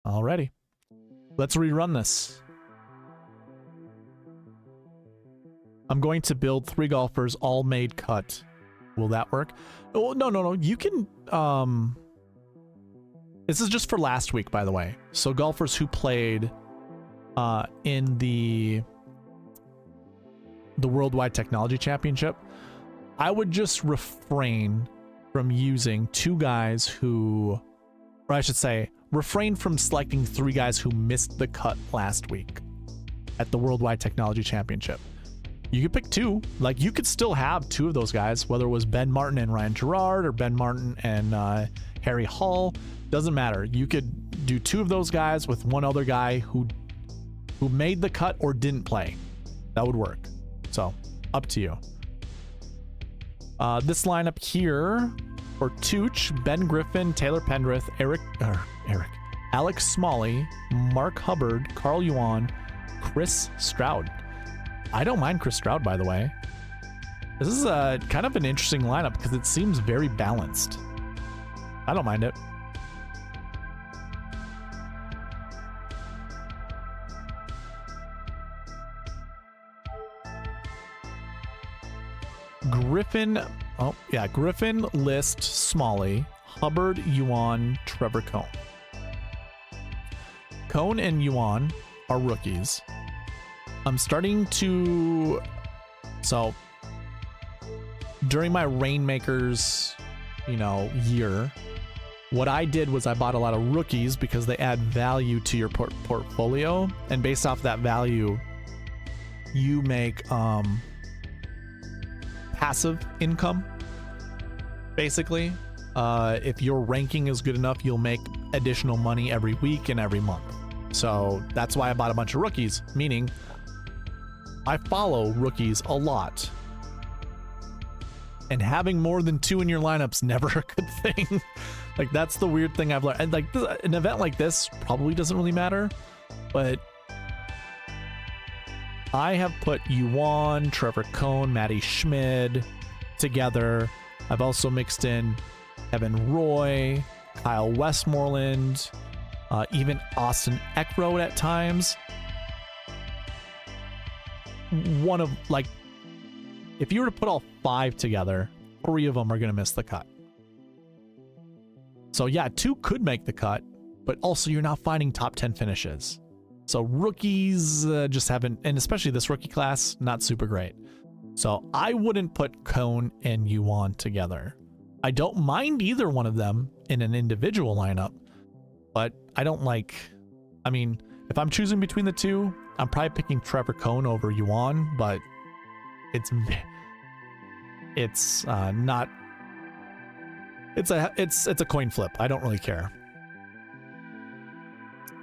Alrighty. Let's rerun this. I'm going to build 3 golfers, all made cut. Will that work? Oh, no. You can, this is just for last week, by the way. So golfers who played in the Worldwide Technology Championship, I would just refrain from using 2 guys who, or I should say, refrain from selecting 3 guys who missed the cut last week at the Worldwide Technology Championship. You could pick 2. Like, you could still have 2 of those guys, whether it was Ben Martin and Ryan Gerard or Ben Martin and Harry Hall. Doesn't matter. You could do 2 of those guys with 1 other guy who made the cut or didn't play. That would work. So, up to you. This lineup here for Tooch, Ben Griffin, Taylor Pendrith, Alex Smalley, Mark Hubbard, Carl Yuan, Chris Stroud. I don't mind Chris Stroud, by the way. This is a kind of an interesting lineup because it seems very balanced. I don't mind it. Griffin. Oh, yeah. Griffin, List, Smalley, Hubbard, Yuan, Trevor Cone. Cone and Yuan are rookies. I'm starting to... So, during my Rainmakers, year, what I did was I bought a lot of rookies because they add value to your portfolio. And based off that value, you make passive income, basically. If your ranking is good enough, you'll make additional money every week and every month. So that's why I bought a bunch of rookies, meaning I follow rookies a lot. And having more than 2 in your lineup's never a good thing. Like, that's the weird thing I've learned. And like an event like this probably doesn't really matter, but I have put Yuan, Trevor Cone, Matty Schmid together. I've also mixed in Evan Roy, Kyle Westmoreland, even Austin Eckroat at times. One of, like, if you were to put all 5 together, 3 of them are going to miss the cut. So yeah, 2 could make the cut, but also you're not finding top 10 finishes. So rookies just haven't, and especially this rookie class, not super great. So I wouldn't put Cone and Yuan together. I don't mind either one of them in an individual lineup, but I don't like, I mean, if I'm choosing between the 2, I'm probably picking Trevor Cone over Yuan, but it's not, it's a coin flip. I don't really care.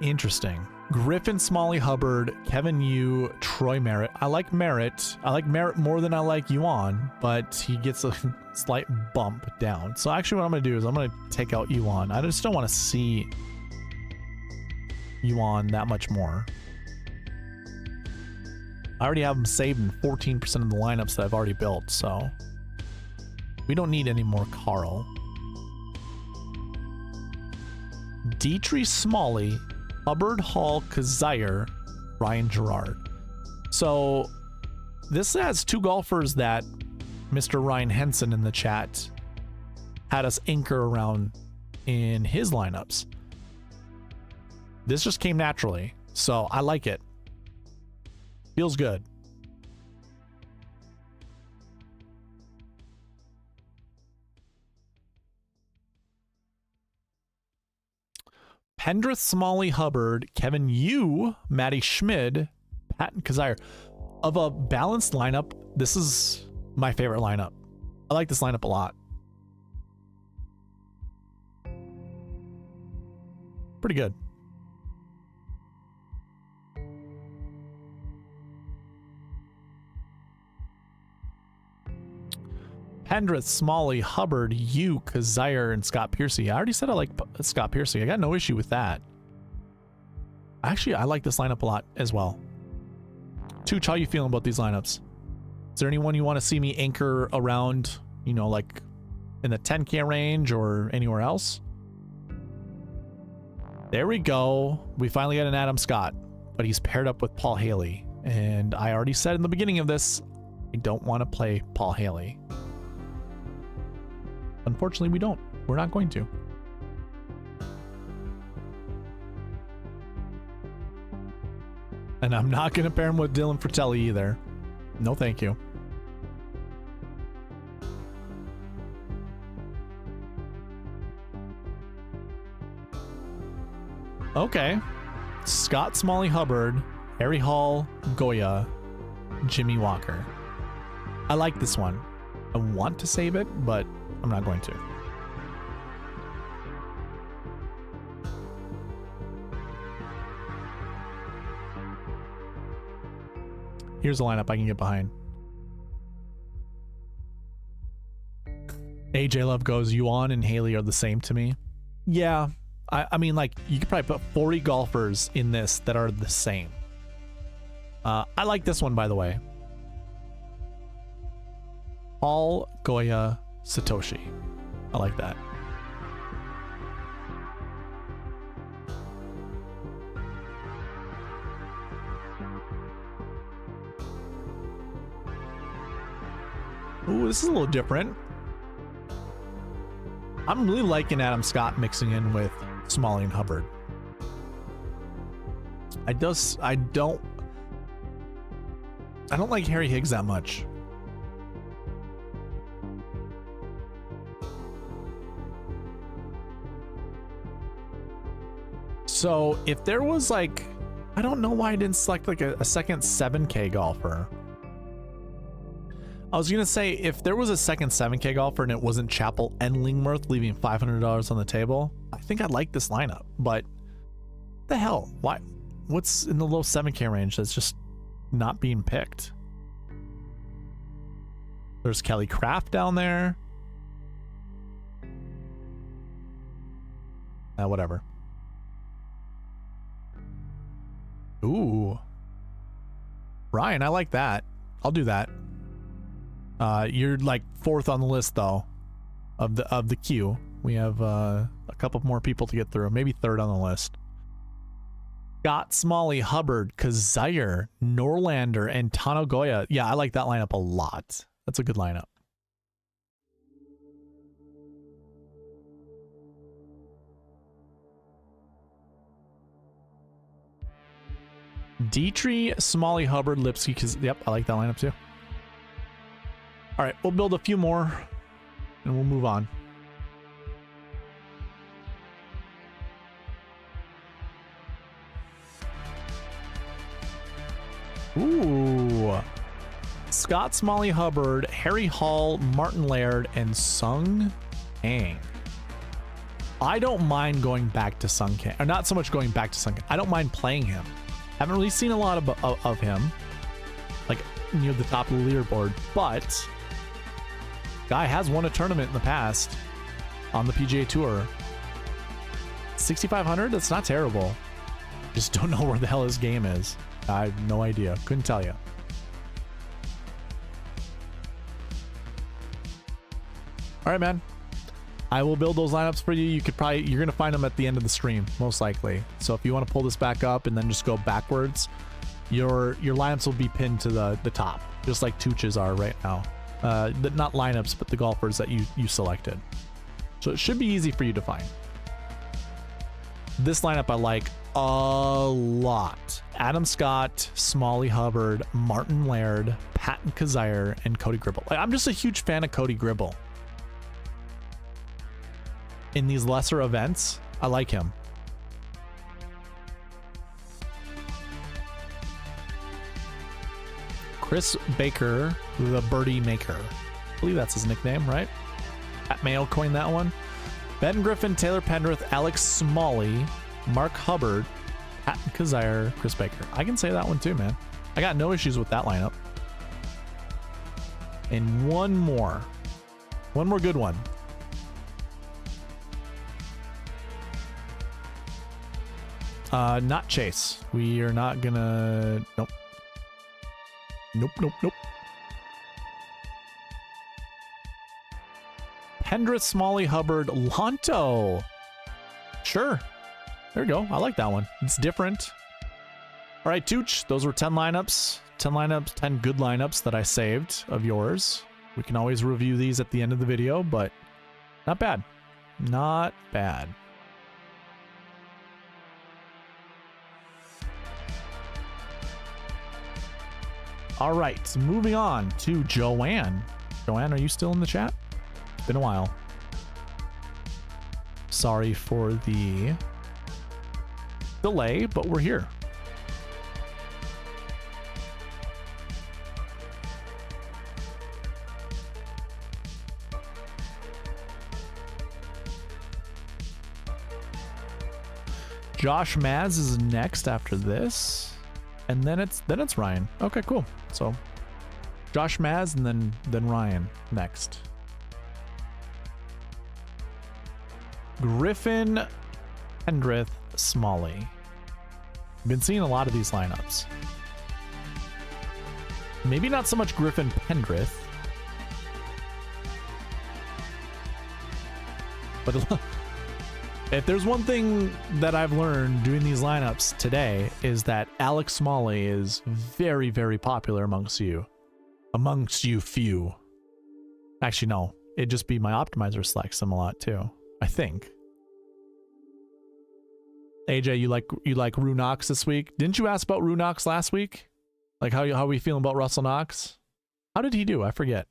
Interesting. Griffin, Smalley, Hubbard, Kevin Yu, Troy Merritt. I like Merritt. I like Merritt more than I like Yuan, but he gets a slight bump down. So actually what I'm going to do is I'm going to take out Yuan. I just don't want to see Yuan that much more. I already have him saved in 14% of the lineups that I've already built, so we don't need any more Karl. Dietrich, Smalley, Hubbard, Hall, Kazire, Ryan Gerard. So this has 2 golfers that Mr. Ryan Henson in the chat had us anchor around in his lineups. This just came naturally, so I like it. Feels good. Pendrith, Smalley, Hubbard, Kevin Yu, Matty Schmid, Patton Kazire. Of a balanced lineup, this is my favorite lineup. I like this lineup a lot. Pretty good. Pendrith, Smalley, Hubbard, Yu, Kazire, and Scott Piercy. I already said I like Scott Piercy. I got no issue with that. Actually, I like this lineup a lot as well. Tooch, how you feeling about these lineups? Is there anyone you want to see me anchor around, like in the 10K range or anywhere else? There we go. We finally got an Adam Scott, but he's paired up with Paul Haley. And I already said in the beginning of this, I don't want to play Paul Haley. Unfortunately, we don't. We're not going to. And I'm not going to pair him with Dylan Fratelli either. No, thank you. Okay. Scott, Smalley, Hubbard, Harry Hall, Goya, Jimmy Walker. I like this one. I want to save it, but I'm not going to. Here's a lineup I can get behind. AJ Love goes, Yuan and Haley are the same to me. Yeah, I mean, like, you could probably put 40 golfers in this that are the same. I like this one, by the way. Hall, Goya, Satoshi. I like that. Ooh, this is a little different. I'm really liking Adam Scott mixing in with Smalley and Hubbard. I don't like Harry Higgs that much. So if there was like, I don't know why I didn't select like a second 7K golfer. I was gonna say if there was a second 7K golfer and it wasn't Chappell and Lingmerth leaving $500 on the table, I think I'd like this lineup. But the hell, why? What's in the low 7K range that's just not being picked? There's Kelly Kraft down there. Whatever. Ooh, Ryan, I like that. I'll do that. You're like 4th on the list though, of the queue. We have a couple more people to get through. Maybe 3rd on the list. Scott, Smalley, Hubbard, Kazire, Norlander, and Tano Goya. Yeah, I like that lineup a lot. That's a good lineup. Dietrich, Smalley, Hubbard, Lipsky. Yep, I like that lineup too. All right, we'll build a few more and we'll move on. Ooh. Scott, Smalley, Hubbard, Harry Hall, Martin Laird, and Sung Kang. I don't mind going back to Sung Kang. Or not so much going back to Sung Kang. I don't mind playing him. Haven't really seen a lot of him, like near the top of the leaderboard, but guy has won a tournament in the past on the PGA Tour. 6,500, that's not terrible. Just don't know where the hell his game is. I have no idea. Couldn't tell you. All right, man. I will build those lineups for you. You're gonna find them at the end of the stream, most likely. So if you want to pull this back up and then just go backwards, your lineups will be pinned to the top, just like Tooch's are right now. Not lineups, but the golfers that you selected. So it should be easy for you to find. This lineup I like a lot. Adam Scott, Smalley Hubbard, Martin Laird, Patton Kazire, and Cody Gribble. I'm just a huge fan of Cody Gribble. In these lesser events, I like him. Chris Baker, the birdie maker. I believe that's his nickname, right? Pat Mayo coined that one. Ben Griffin, Taylor Pendrith, Alex Smalley, Mark Hubbard, Patton Kazire, Chris Baker. I can say that one too, man. I got no issues with that lineup. And one more good one. Not Chase. We are not gonna... Nope. Nope. Pendrith, Smalley, Hubbard, Lonto. Sure. There we go. I like that one. It's different. All right, Tooch. Those were 10 lineups. 10 lineups, 10 good lineups that I saved of yours. We can always review these at the end of the video, but not bad. Not bad. All right, moving on to Joanne. Joanne, are you still in the chat? It's been a while. Sorry for the delay, but we're here. Josh Maz is next after this. And then it's Ryan. Okay, cool. So Josh Maz and then Ryan next. Griffin, Pendrith, Smalley. Been seeing a lot of these lineups. Maybe not so much Griffin, Pendrith. But if there's one thing that I've learned doing these lineups today is that Alex Smalley is very, very popular amongst you few. Actually, no. It'd just be my optimizer selects them a lot too, I think. AJ, you like Rue Knox this week? Didn't you ask about Rue Knox last week? Like how are we feeling about Russell Knox? How did he do? I forget.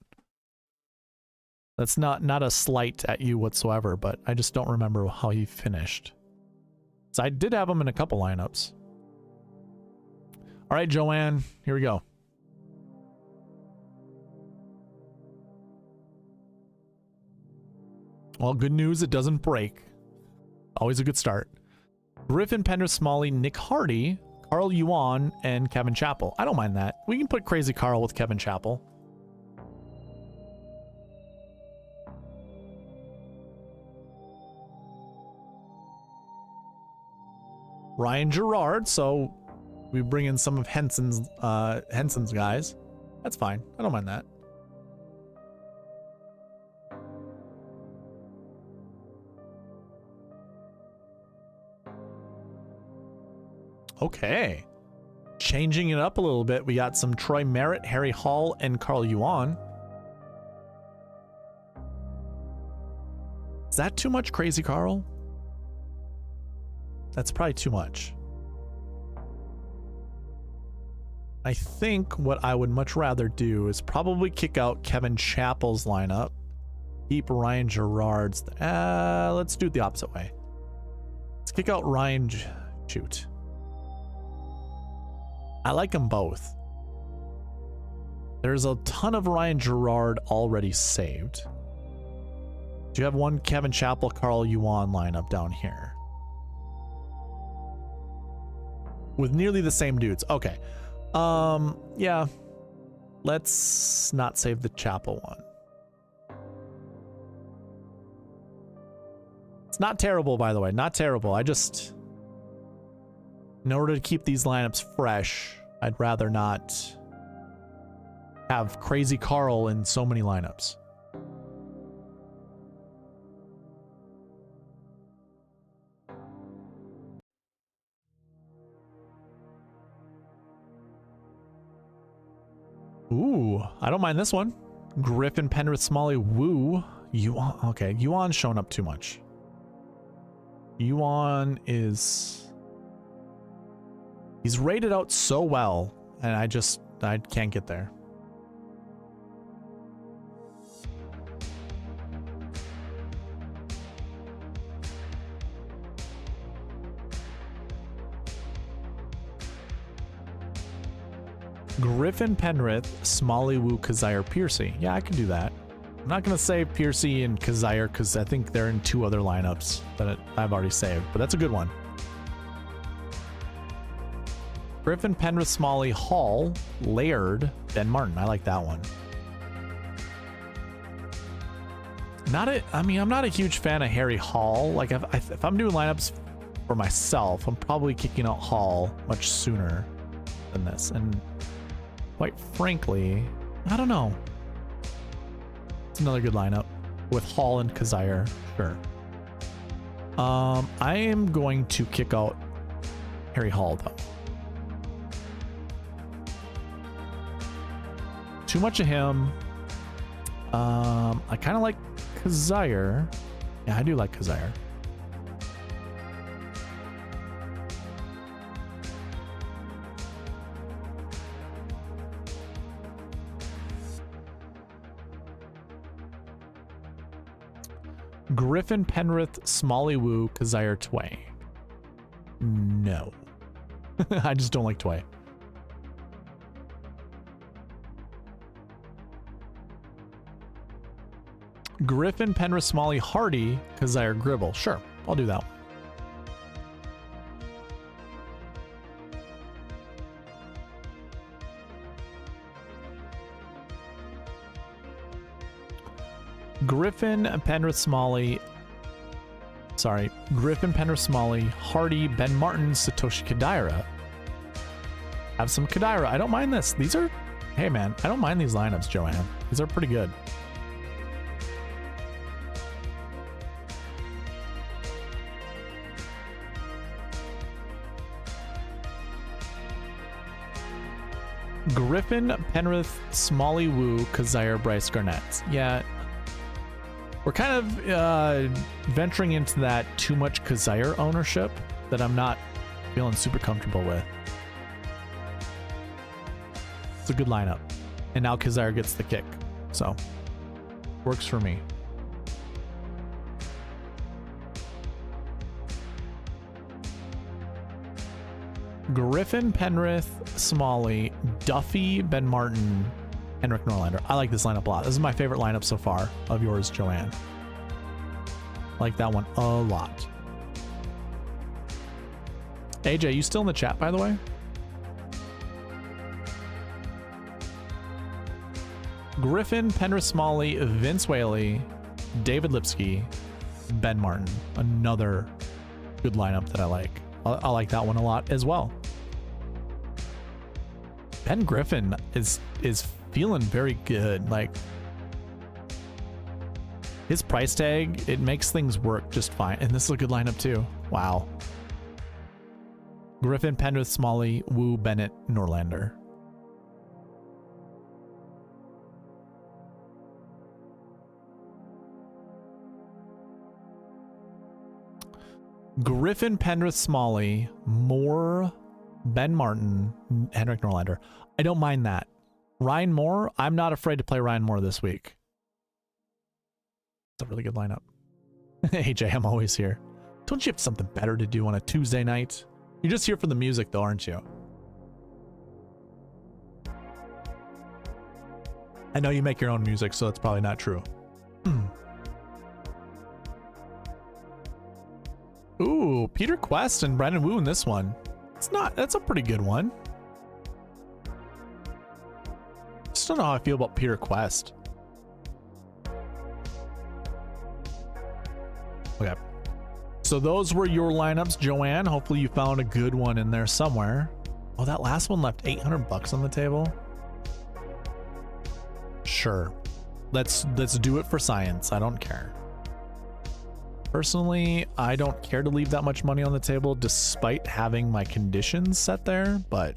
That's not a slight at you whatsoever, but I just don't remember how he finished. So I did have him in a couple lineups. All right, Joanne, here we go. Well, good news, it doesn't break. Always a good start. Griffin, Penrith, Smalley, Nick Hardy, Carl Yuan, and Kevin Chappell. I don't mind that. We can put Crazy Carl with Kevin Chappell. Ryan Gerard, so we bring in some of Henson's guys. That's fine. I don't mind that. Okay. Changing it up a little bit, we got some Troy Merritt, Harry Hall, and Carl Yuan. Is that too much, Crazy Carl? That's probably too much. I think what I would much rather do is probably kick out Kevin Chappell's lineup. Keep Ryan Gerard's. Let's do it the opposite way. Let's kick out Ryan. Shoot. I like them both. There's a ton of Ryan Gerard already saved. Do you have one Kevin Chappell, Carl Yuan lineup down here? With nearly the same dudes. Okay. Yeah. Let's not save the Chappell one. It's not terrible, by the way. Not terrible. I just... In order to keep these lineups fresh, I'd rather not have Crazy Carl in so many lineups. Ooh, I don't mind this one. Griffin, Penrith, Smalley, Woo. Yuan, okay, Yuan's showing up too much. Yuan is... He's rated out so well, and I can't get there. Griffin, Penrith, Smalley, Wu, Kazire, Piercy. Yeah, I can do that. I'm not going to save Piercy and Kazire because I think they're in two other lineups that I've already saved, but that's a good one. Griffin, Penrith, Smalley, Hall, Laird, Ben Martin. I like that one. I mean, I'm not a huge fan of Harry Hall. Like, if I'm doing lineups for myself, I'm probably kicking out Hall much sooner than this. And quite frankly, I don't know. It's another good lineup with Hall and Kazire. Sure. I am going to kick out Harry Hall, though. Too much of him. I kind of like Kazire. Yeah, I do like Kazire. Griffin, Penrith, Smalley, Wu, Kazire, Tway. No. I just don't like Tway. Griffin, Penrith, Smalley, Hardy, Kazire, Gribble. Sure, I'll do that one. Griffin, Penrith, Smalley. Sorry, Griffin, Penrith, Smalley, Hardy, Ben Martin, Satoshi Kodaira. Have some Kodaira. I don't mind this. These are, hey man, I don't mind these lineups, Joanne. These are pretty good. Griffin, Penrith, Smalley, Wu, Kazire, Bryce, Garnett. Yeah, We're kind of venturing into that too much Kazire ownership that I'm not feeling super comfortable with. It's a good lineup. And now Kazire gets the kick. So, works for me. Griffin, Penrith, Smalley, Duffy, Ben Martin, Henrik Norlander. I like this lineup a lot. This is my favorite lineup so far of yours, Joanne. I like that one a lot. AJ, you still in the chat, by the way? Griffin, Penrith, Smalley, Vince Whaley, David Lipsky, Ben Martin. Another good lineup that I like. I like that one a lot as well. Ben Griffin is feeling very good. Like, his price tag, it makes things work just fine. And this is a good lineup too. Wow. Griffin, Penrith, Smalley, Wu, Bennett, Norlander. Griffin, Penrith, Smalley, Moore, Ben Martin, Henrik Norlander. I don't mind that. Ryan Moore, I'm not afraid to play Ryan Moore this week. It's a really good lineup. AJ, I'm always here. Don't you have something better to do on a Tuesday night? You're just here for the music though, aren't you? I know you make your own music, so that's probably not true. Ooh, Peter Quest and Brandon Wu in this one. That's a pretty good one. Just don't know how I feel about Peter Quest. Okay. So those were your lineups, Joanne. Hopefully you found a good one in there somewhere. Oh, that last one left 800 bucks on the table. Sure. Let's do it for science. I don't care. Personally, I don't care to leave that much money on the table despite having my conditions set there, but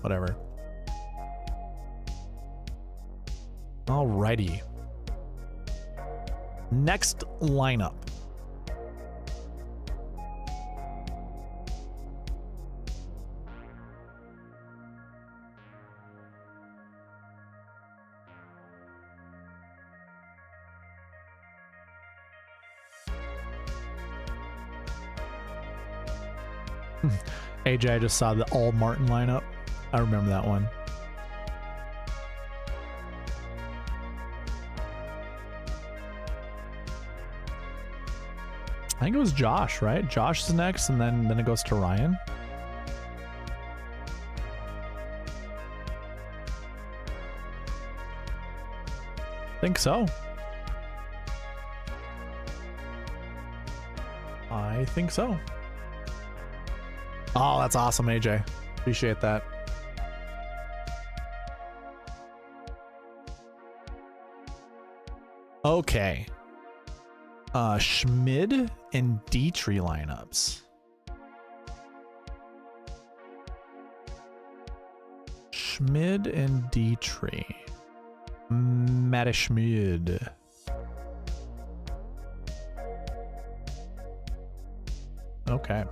whatever. Alrighty. Next lineup. AJ, I just saw the all Martin lineup. I remember that one. I think it was Josh, right? Josh is next, and then it goes to Ryan. Think so. I think so. Oh, that's awesome, AJ. Appreciate that. Okay. Schmid and Dietrich lineups. Schmid and Dietrich. Matty Schmid. Okay.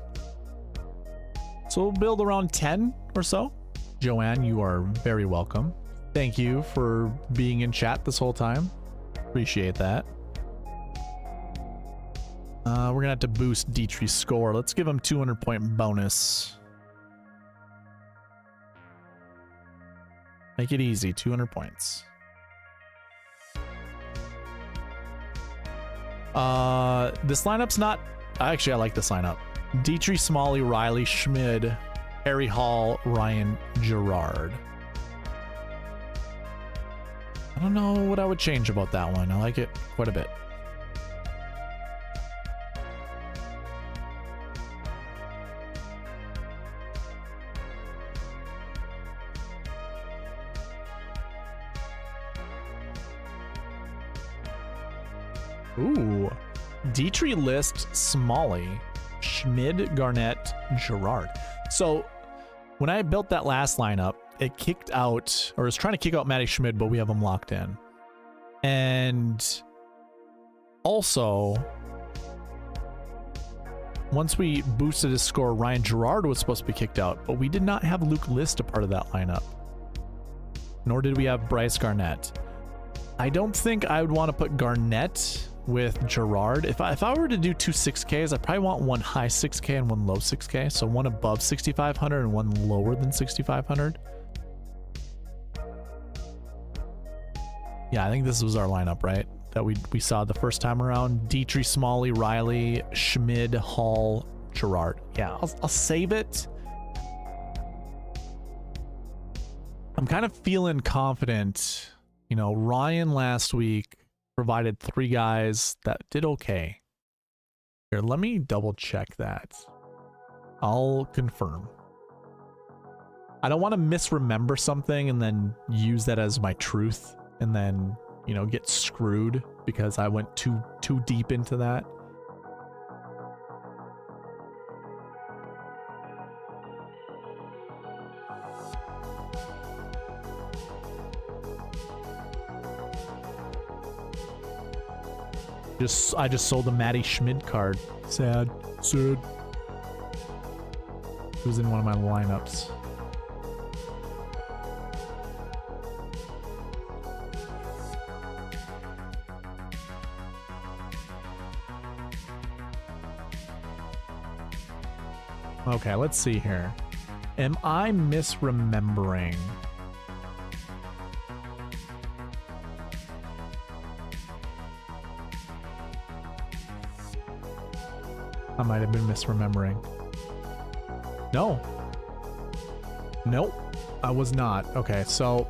So we'll build around 10 or so. Joanne, you are very welcome. Thank you for being in chat this whole time. Appreciate that. We're gonna have to boost Dietrich's score. Let's give him 200-point bonus. Make it easy, 200 points. This lineup's not... Actually, I like this lineup. Dietrich, Smalley, Riley, Schmid, Harry Hall, Ryan, Gerard. I don't know what I would change about that one. I like it quite a bit. Ooh. Dietrich, List, Smalley, Schmid, Garnett, Gerard. So when I built that last lineup, it kicked out, or was trying to kick out Matty Schmid, but we have him locked in. And Also, once we boosted his score, Ryan Gerard was supposed to be kicked out, but we did not have Luke List a part of that lineup. Nor did we have Bryce Garnett. I don't think I would want to put Garnett with Gerard. If I were to do two 6Ks, I probably want one high 6K and one low 6K. So one above 6,500 and one lower than 6,500. Yeah, I think this was our lineup, right? That we saw the first time around. Dietrich, Smalley, Riley, Schmid, Hall, Gerard. Yeah, I'll save it. I'm kind of feeling confident. You know, Ryan last week provided 3 guys that did okay. Here, let me double check that. I'll confirm. I don't want to misremember something and then use that as my truth and then, you know, get screwed because I went too deep into that. I just sold a Matty Schmid card. Sad. He was in one of my lineups. Okay, let's see here. Am I misremembering? I might have been misremembering. No. Nope. I was not. Okay, so...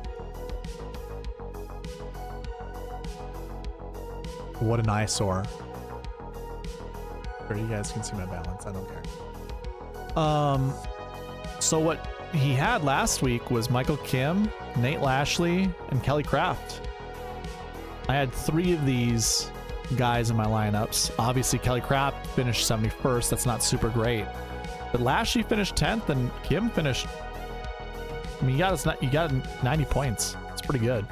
What an eyesore. Sure, you guys can see my balance. I don't care. So what he had last week was Michael Kim, Nate Lashley, and Kelly Craft. I had 3 of these guys in my lineups. Obviously, Kelly Craft finished 71st. That's not super great. But Lashley finished 10th, and Kim finished... I mean, you got 90 points. It's pretty good.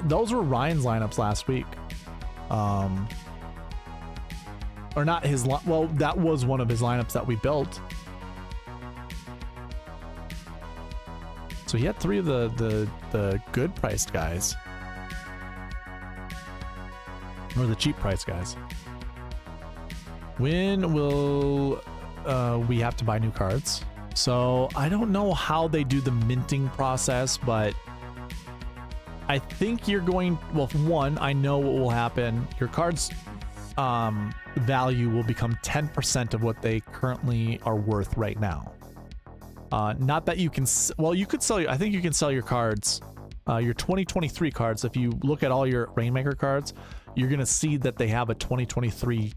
Those were Ryan's lineups last week. Or not his... Well, that was one of his lineups that we built. So he had 3 of the good priced guys. Or the cheap price guys. When will we have to buy new cards? So I don't know how they do the minting process, but I think you're going... Well, one, I know what will happen. Your cards value will become 10% of what they currently are worth right now. Not that you can... Well, you could sell... I think you can sell your cards, your 2023 cards. If you look at all your Rainmaker cards, you're going to see that they have a 2023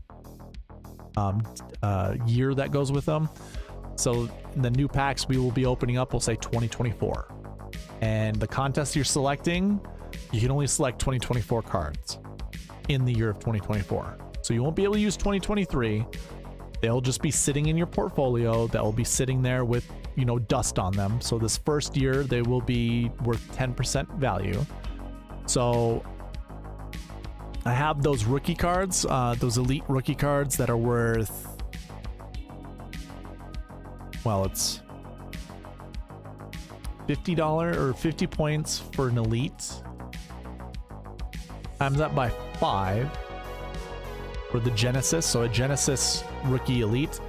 year that goes with them. So in the new packs we will be opening up, we'll say 2024. And the contest you're selecting, you can only select 2024 cards in the year of 2024. So you won't be able to use 2023. They'll just be sitting in your portfolio. That will be sitting there with, you know, dust on them. So this first year they will be worth 10% value. So I have those rookie cards, those elite rookie cards that are worth, well, it's $50 or 50 points for an elite. Times that by 5 for the Genesis. So a Genesis rookie elite.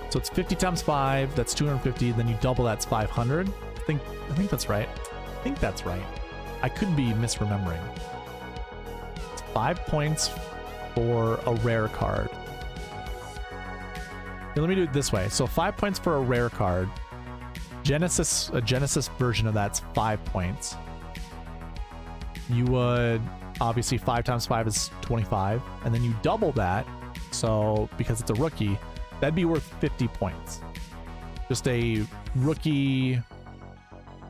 So it's 50 times 5, that's 250. Then you double, that's 500. I think that's right. I think that's right. I could be misremembering. 5 points for a rare card. Here, let me do it this way. So 5 points for a rare card. Genesis, a Genesis version of that's 5 points. You would obviously 5 times 5 is 25, and then you double that. So because it's a rookie, that'd be worth 50 points. Just a rookie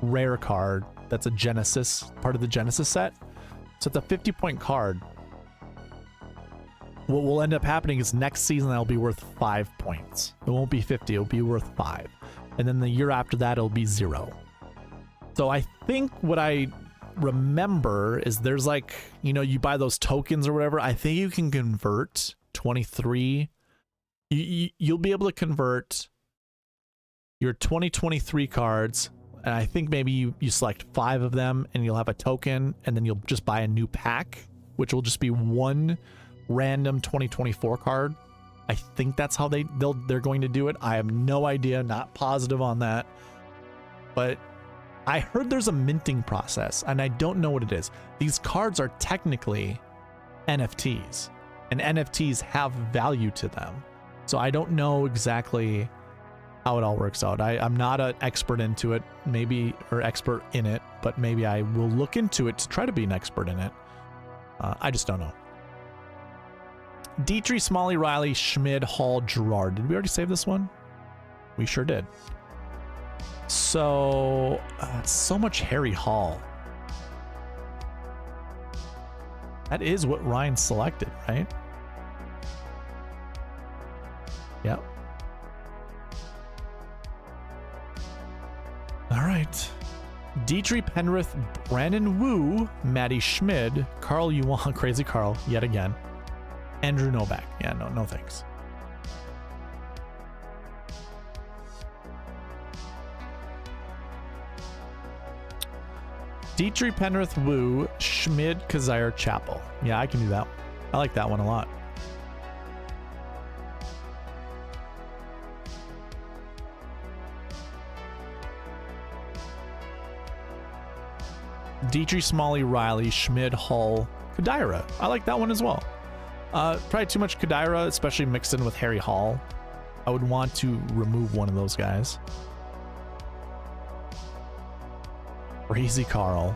rare card that's a Genesis, part of the Genesis set. So it's a 50-point card. What will end up happening is next season that'll be worth 5 points. It won't be 50, it'll be worth 5. And then the year after that, it'll be 0. So I think what I remember is there's like, you know, you buy those tokens or whatever. I think you can convert 23. You'll be able to convert your 2023 cards, and I think maybe you select 5 of them and you'll have a token, and then you'll just buy a new pack, which will just be one random 2024 card. I think that's how they're going to do it. I have no idea, not positive on that. But I heard there's a minting process, and I don't know what it is. These cards are technically NFTs, and NFTs have value to them. So I don't know exactly how it all works out. I'm not an expert into it, maybe, or expert in it, but maybe I will look into it to try to be an expert in it. I just don't know. Dietrich, Smalley, Riley, Schmid, Hall, Gerard. Did we already save this one? We sure did. So, so much Harry Hall. That is what Ryan selected, right? Yep. All right. Dietrich, Penrith, Brandon Wu, Matty Schmid, Karl Yuan, Crazy Karl, yet again. Andrew Novak. Yeah, no thanks. Dietrich, Penrith, Wu, Schmid, Kazire, Chappell. Yeah, I can do that. I like that one a lot. Dietrich, Smalley, Riley, Schmid, Hull, Kadira. I like that one as well. Probably too much Kadira, especially mixed in with Harry Hall. I would want to remove one of those guys. Crazy Karl.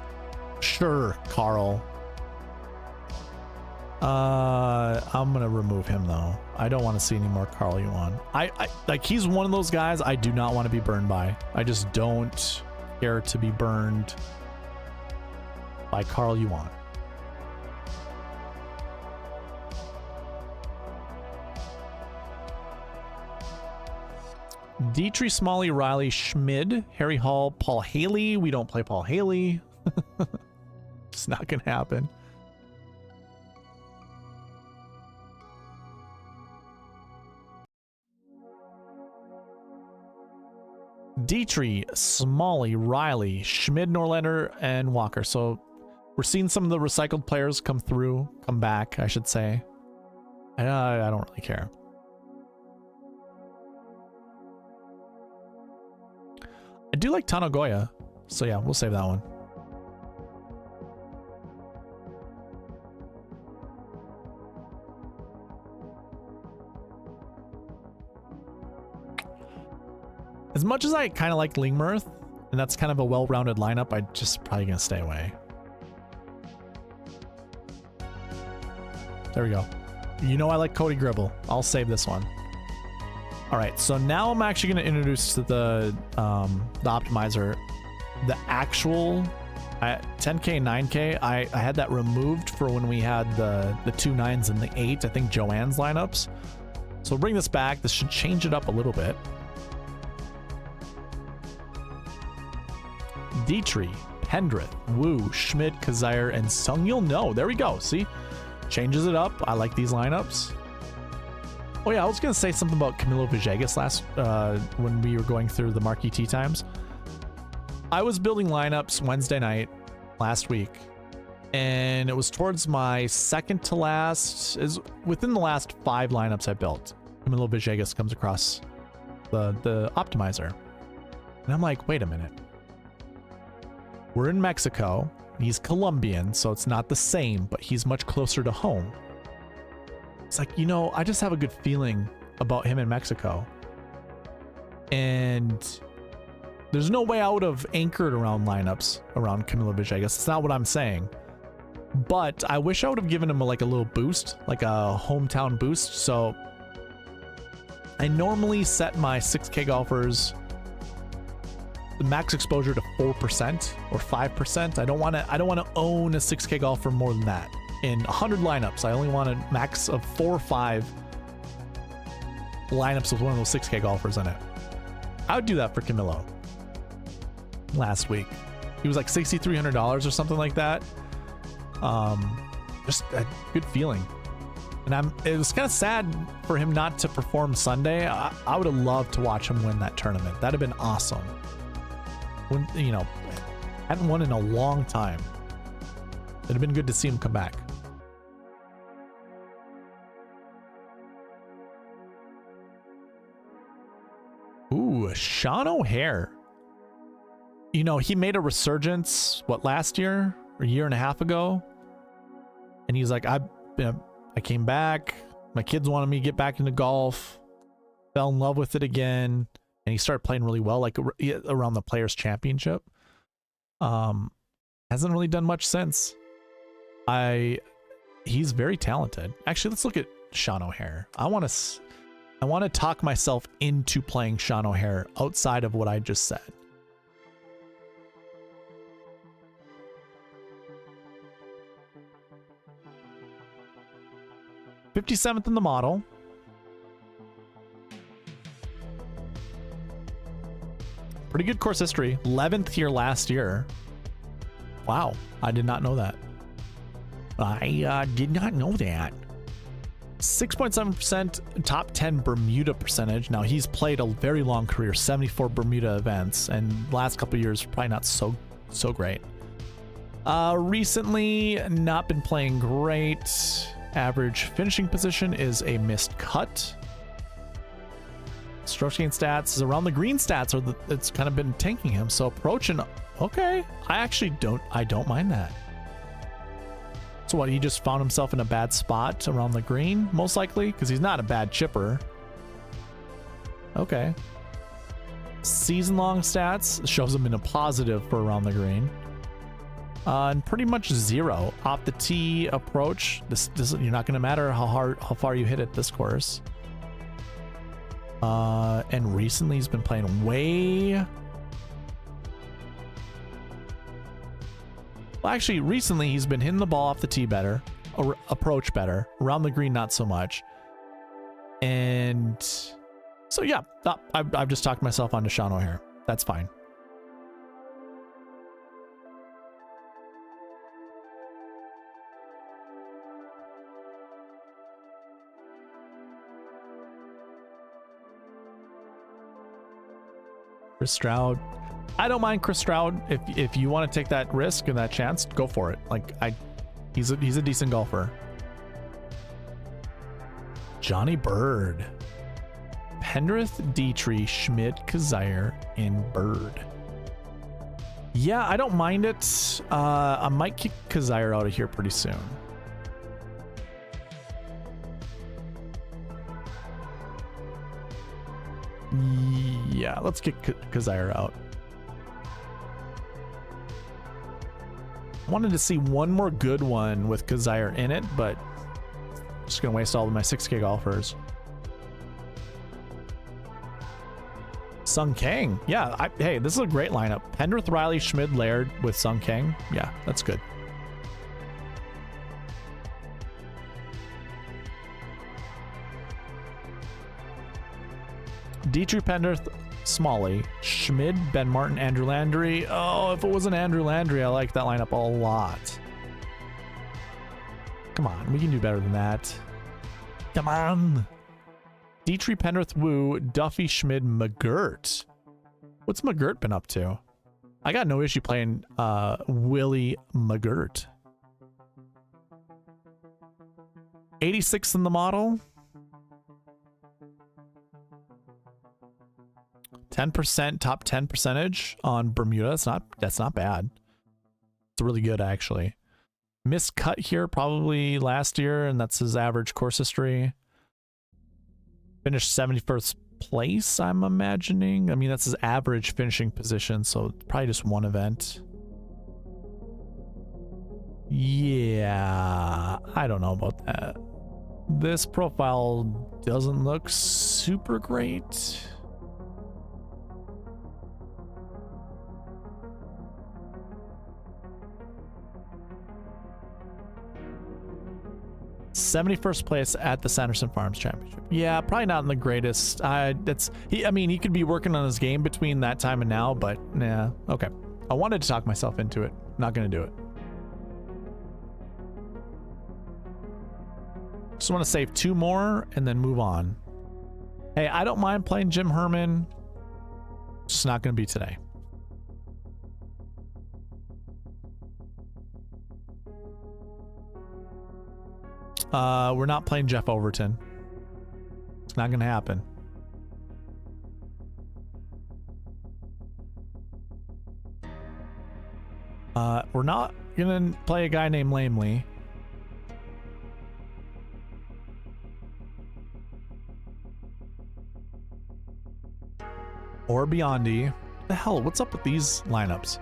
Sure, Karl. I'm gonna remove him though. I don't want to see any more Karl Yuan. I like, he's one of those guys I do not want to be burned by. I just don't care to be burned by Karl Yuan. Dietrich, Smalley, Riley, Schmid, Harry Hall, Paul Haley. We don't play Paul Haley. It's not gonna happen. Dietrich, Smalley, Riley, Schmid, Norlander, and Walker. So we're seeing some of the recycled players come back, I should say. I don't really care. I do like Tanagoya, so yeah, we'll save that one. As much as I kind of like Lingmirth, and that's kind of a well-rounded lineup, I'm just probably gonna stay away. There we go. You know I like Cody Gribble. I'll save this one. All right, so now I'm actually going to introduce to the optimizer the actual 10K, 9K. I had that removed for when we had the 2 9s and the 8, I think Joanne's lineups. So we'll bring this back. This should change it up a little bit. Dietrich, Pendrith, Wu, Schmid, Kazire, and Sung Yul No. There we go. See? Changes it up. I like these lineups. Oh yeah, I was gonna say something about Camilo Villegas last when we were going through the marquee tee times. I was building lineups Wednesday night last week, and it was towards my second to last, is within the last 5 lineups I built. Camilo Villegas comes across the optimizer, and I'm like, wait a minute. We're in Mexico. He's Colombian, so it's not the same, but he's much closer to home. It's like, you know, I just have a good feeling about him in Mexico. And there's no way I would have anchored around lineups around Camilo Villegas. It's not what I'm saying. But I wish I would have given him like a little boost, like a hometown boost. So I normally set my 6K golfers the max exposure to 4% or 5%. I don't want to own a 6K golfer more than that. In 100 lineups, I only want a max of 4 or 5 lineups with one of those 6K golfers in it. I would do that for Camilo last week. He was like $6,300 or something like that. Just a good feeling. And it was kind of sad for him not to perform Sunday. I would have loved to watch him win that tournament. That'd have been awesome. When, you know, hadn't won in a long time. It'd have been good to see him come back. Ooh, Sean O'Hare. You know, he made a resurgence, what, last year or a year and a half ago? And he's like, I came back. My kids wanted me to get back into golf. Fell in love with it again. And he started playing really well, like around the Players Championship. Hasn't really done much since. He's very talented. Actually, let's look at Sean O'Hare. I want to talk myself into playing Sean O'Hare outside of what I just said. '57th in the model. Pretty good course history. 11th here last year. Wow, I did not know that. I did not know that. 6.7% top 10 Bermuda percentage. Now he's played a very long career, 74 Bermuda events, and last couple of years probably not so great. Recently not been playing great. Average finishing position is a missed cut. Stroke gain stats is around the green stats, or it's kind of been tanking him. So approaching, okay. I don't mind that. So what, he just found himself in a bad spot around the green, most likely, because he's not a bad chipper. Okay. Season-long stats shows him in a positive for around the green. And pretty much 0 off the tee approach. This you're not going to matter how far you hit it this course. And recently he's been playing way. Well, actually, recently he's been hitting the ball off the tee better, or approach better, around the green not so much. And so yeah, I've just talked myself onto Sean O'Hare. That's fine. Chris Stroud. I don't mind Chris Stroud. If you want to take that risk and that chance, go for it. Like he's a decent golfer. Johnny Bird, Pendrith, Dietrich, Schmidt, Kazire, and Bird. Yeah, I don't mind it. I might kick Kazire out of here pretty soon. Yeah, let's get Kazire out. Wanted to see one more good one with Kazire in it, but just gonna waste all of my 6K golfers. Sung Kang. Yeah, hey, this is a great lineup. Pendrith, Riley, Schmid, Laird with Sung Kang. Yeah, that's good. Dietrich, Pendrith, Smalley, Schmid, Ben Martin, Andrew Landry. Oh, if it wasn't Andrew Landry, I like that lineup a lot. Come on, we can do better than that. Come on. Dietrich, Pendrith, Wu, Duffy, Schmid, McGirt. What's McGirt been up to? I got no issue playing Willie McGirt. 86th in the model. 10% top 10 percentage on Bermuda. That's not bad. It's really good actually. Missed cut here probably last year, and that's his average course history. Finished 71st place, I'm imagining. I mean, that's his average finishing position, so probably just one event. Yeah, I don't know about that. This profile doesn't look super great. 71st place at the Sanderson Farms Championship. Yeah, probably not in the greatest. I mean, he could be working on his game between that time and now, but yeah, okay. I wanted to talk myself into it. Not going to do it. Just want to save 2 more and then move on. Hey, I don't mind playing Jim Herman. Just not going to be today. We're not playing Jeff Overton. It's not going to happen. We're not going to play a guy named Lamely. Or Biondi. What the hell? What's up with these lineups?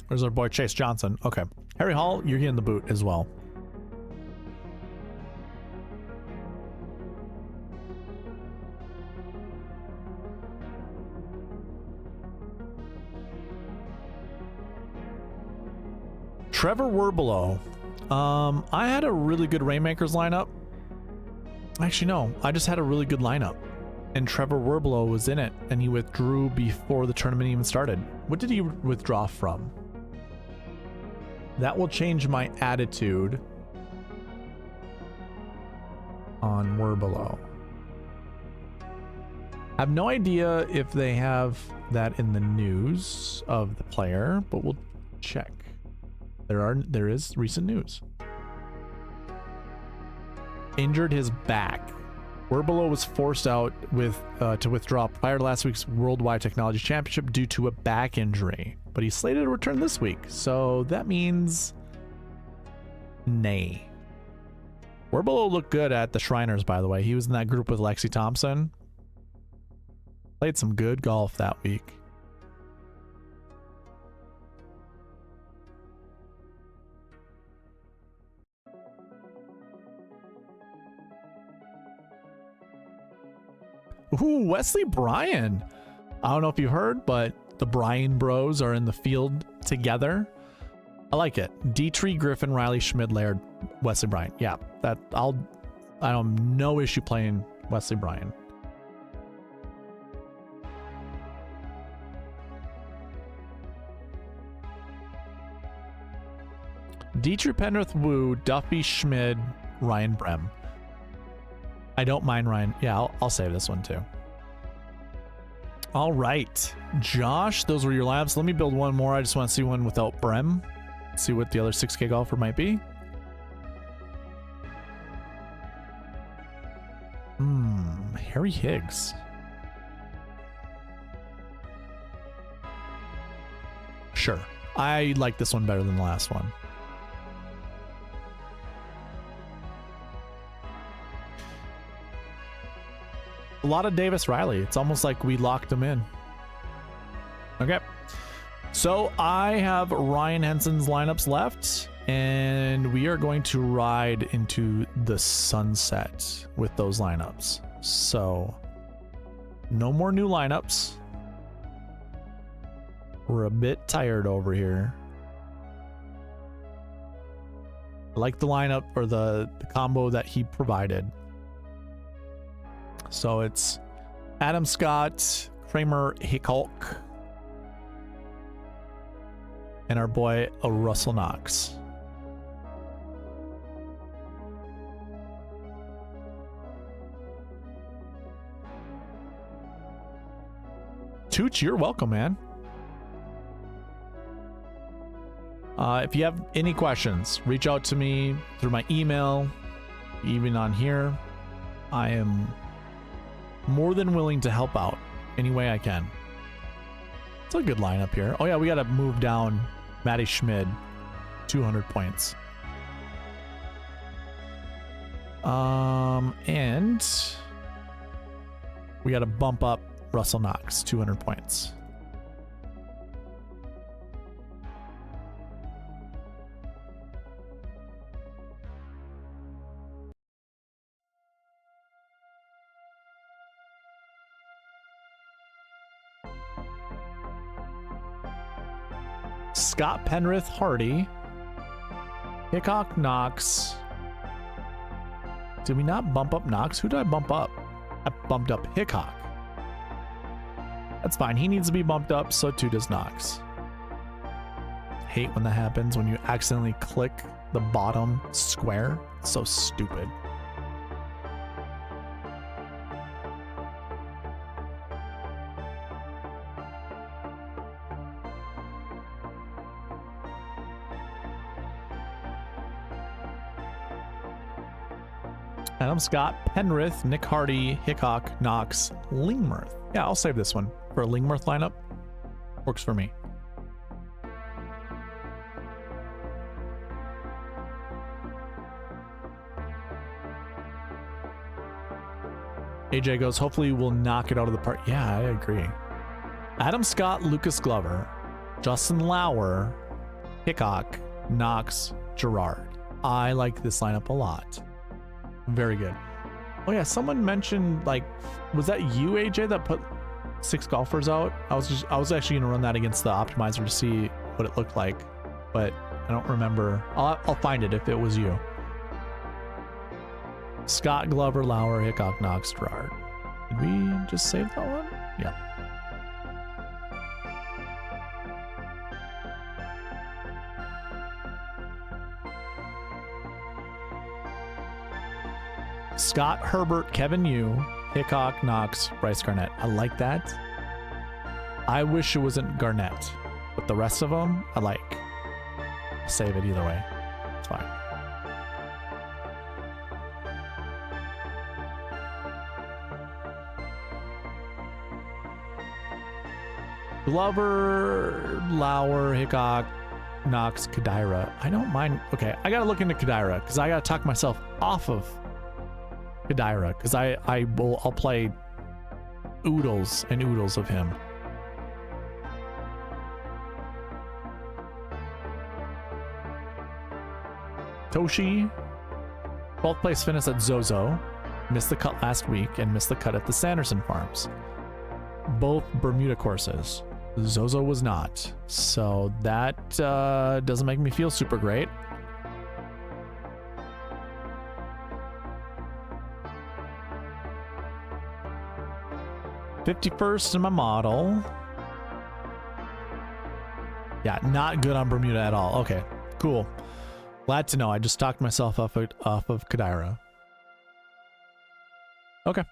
There's our boy Chase Johnson. Okay. Harry Hall, you're getting the boot as well. Trevor Werbelow. I had a really good Rainmakers lineup. Actually, no. I just had a really good lineup. And Trevor Werbelow was in it, and he withdrew before the tournament even started. What did he withdraw from? That will change my attitude on Werbelow. I have no idea if they have that in the news of the player, but we'll check. There is recent news. Injured his back. Werbelow was forced out to withdraw prior to last week's Worldwide Technology Championship due to a back injury, but he's slated to return this week, so that means nay. Werbelow looked good at the Shriners, by the way. He was in that group with Lexi Thompson. Played some good golf that week. Ooh, Wesley Bryan. I don't know if you've heard, but the Bryan bros are in the field together. I like it. Dietrich, Griffin, Riley, Schmid, Laird, Wesley Bryan. Yeah, I don't have no issue playing Wesley Bryan. Dietrich, Penrith, Wu, Duffy, Schmid, Ryan Brem. I don't mind Ryan. Yeah, I'll save this one too. All right, Josh, those were your lineups. Let me build one more. I just want to see one without Brem. See what the other 6K golfer might be. Harry Higgs. Sure. I like this one better than the last one. A lot of Davis Riley. It's almost like we locked him in. Okay. So I have Ryan Henson's lineups left, and we are going to ride into the sunset with those lineups. So no more new lineups. We're a bit tired over here. I like the lineup or the combo that he provided. So it's Adam Scott, Kramer Hickok, and our boy Russell Knox. Tooch, you're welcome, man. If you have any questions, reach out to me through my email, even on here. I am more than willing to help out any way I can. It's a good lineup here. Oh yeah, we got to move down Matty Schmid, 200 points. And we got to bump up Russell Knox, 200 points. Scott, Penrith, Hardy, Hickok, Knox. Did we not bump up Knox? Who did I bump up? I bumped up Hickok. That's fine. He needs to be bumped up, so too does Knox. Hate when that happens, when you accidentally click the bottom square. It's so stupid. Adam Scott, Penrith, Nick Hardy, Hickok, Knox, Lingmerth. Yeah, I'll save this one for a Lingmerth lineup. Works for me. AJ goes, hopefully we'll knock it out of the park. Yeah, I agree. Adam Scott, Lucas Glover, Justin Lauer, Hickok, Knox, Gerard. I like this lineup a lot. Very good. Oh yeah, someone mentioned, like, was that you, AJ, that put 6 golfers out? I was actually gonna run that against the optimizer to see what it looked like, but I don't remember. I'll find it if it was you. Scott, Glover, Lauer, Hickok, Knox, Gerard. Did we just save that one? Yeah. Scott, Herbert, Kevin Yu, Hickok, Knox, Bryce Garnett. I like that. I wish it wasn't Garnett, but the rest of them I like. Save it either way. It's fine. Glover, Lauer, Hickok, Knox, Kadira. I don't mind. Okay, I gotta look into Kadira because I gotta talk myself off of Kadira because I'll play oodles and oodles of him. Toshi, 12th place finish at Zozo, missed the cut last week and missed the cut at the Sanderson Farms. Both Bermuda courses. Zozo was not, so that doesn't make me feel super great. '51st in my model. Yeah, not good on Bermuda at all. Okay, cool. Glad to know. I just talked myself off of Kadira. Okay,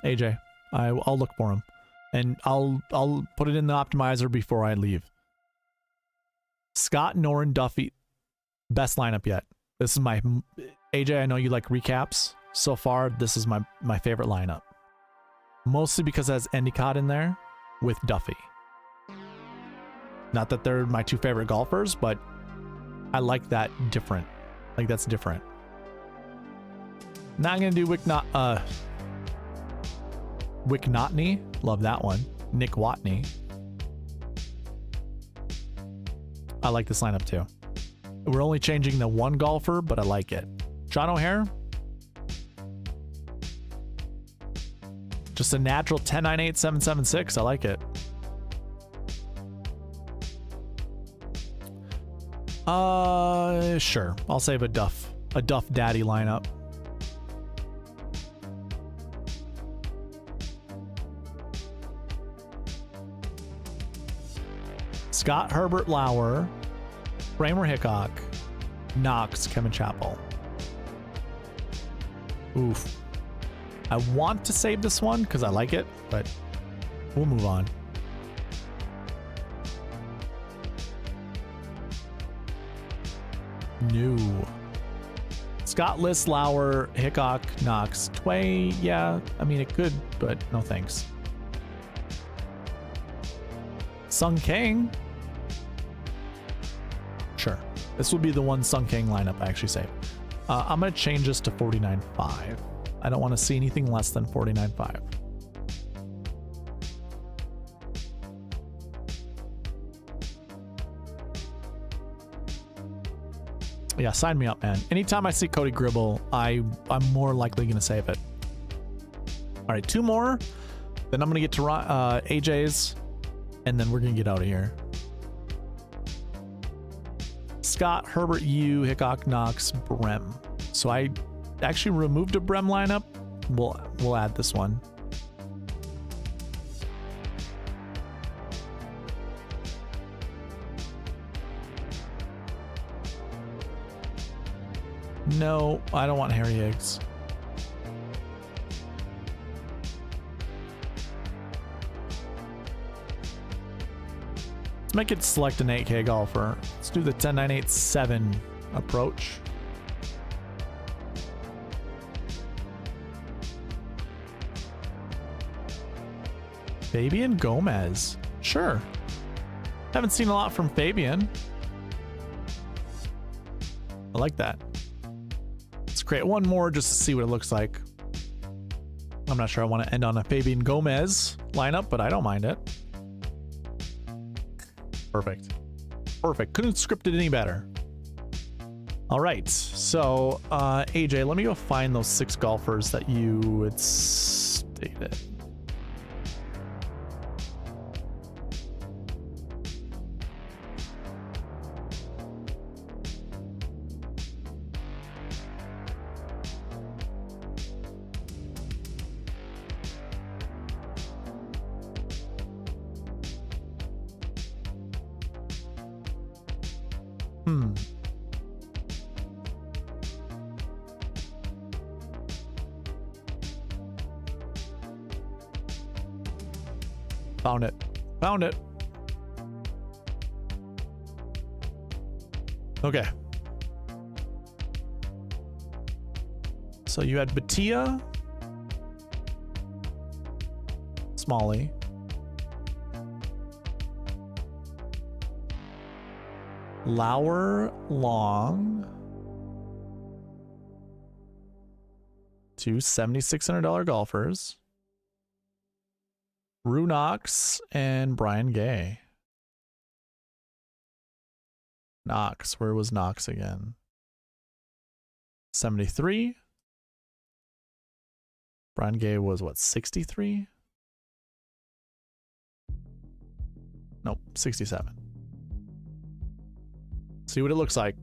AJ, I'll look for him, and I'll put it in the optimizer before I leave. Scott, Noren, Duffy, best lineup yet. This is my AJ. I know you like recaps. So far, this is my favorite lineup. Mostly because it has Endicott in there with Duffy. Not that they're my 2 favorite golfers, but I like that different. Like that's different. Now I'm gonna do Wicknotney. Love that one. Nick Watney. I like this lineup too. We're only changing the 1 golfer, but I like it. John O'Hare. Just a natural 10-9-8-7-7-6. I like it. Sure. I'll save a Duff Daddy lineup. Scott, Herbert, Lauer, Kramer, Hickok, Knox, Kevin Chappell. Oof. I want to save this one because I like it, but we'll move on. New. Scott, List, Lauer, Hickok, Knox, Tway. Yeah, I mean, it could, but no thanks. Sung Kang. Sure. This will be the one Sung Kang lineup I actually save. I'm going to change this to 49.5. I don't want to see anything less than 49.5. Yeah, sign me up, man. Anytime I see Cody Gribble, I'm more likely going to save it. All right, 2 more. Then I'm going to get to AJ's, and then we're going to get out of here. Scott, Herbert, Yu, Hickok, Knox, Brem. So I actually removed a Brem lineup. We'll add this one. No, I don't want Harry Higgs. Let's make it select an 8K golfer. Let's do the 10, 9, 8, 7 approach. Fabian Gomez. Sure. Haven't seen a lot from Fabian. I like that. Let's create one more just to see what it looks like. I'm not sure I want to end on a Fabian Gomez lineup, but I don't mind it. Perfect. Perfect. Couldn't script it any better. All right. So, AJ, let me go find those 6 golfers that you had stated. Found it. Found it. Okay. So you had Batia, Smalley, Lauer, Long, 2 $7,600 golfers, Rue Knox, and Brian Gay. Knox, where was Knox again? 73. Brian Gay was what, 63? Nope, 67. See what it looks like.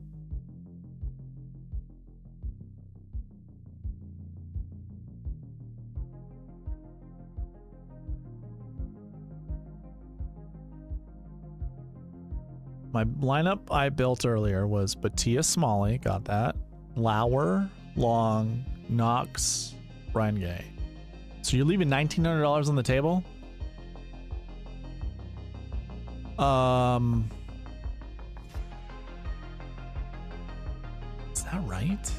My lineup I built earlier was Batia, Smalley, got that. Lauer, Long, Knox, Brian Gay. So you're leaving $1,900 on the table? Is that right?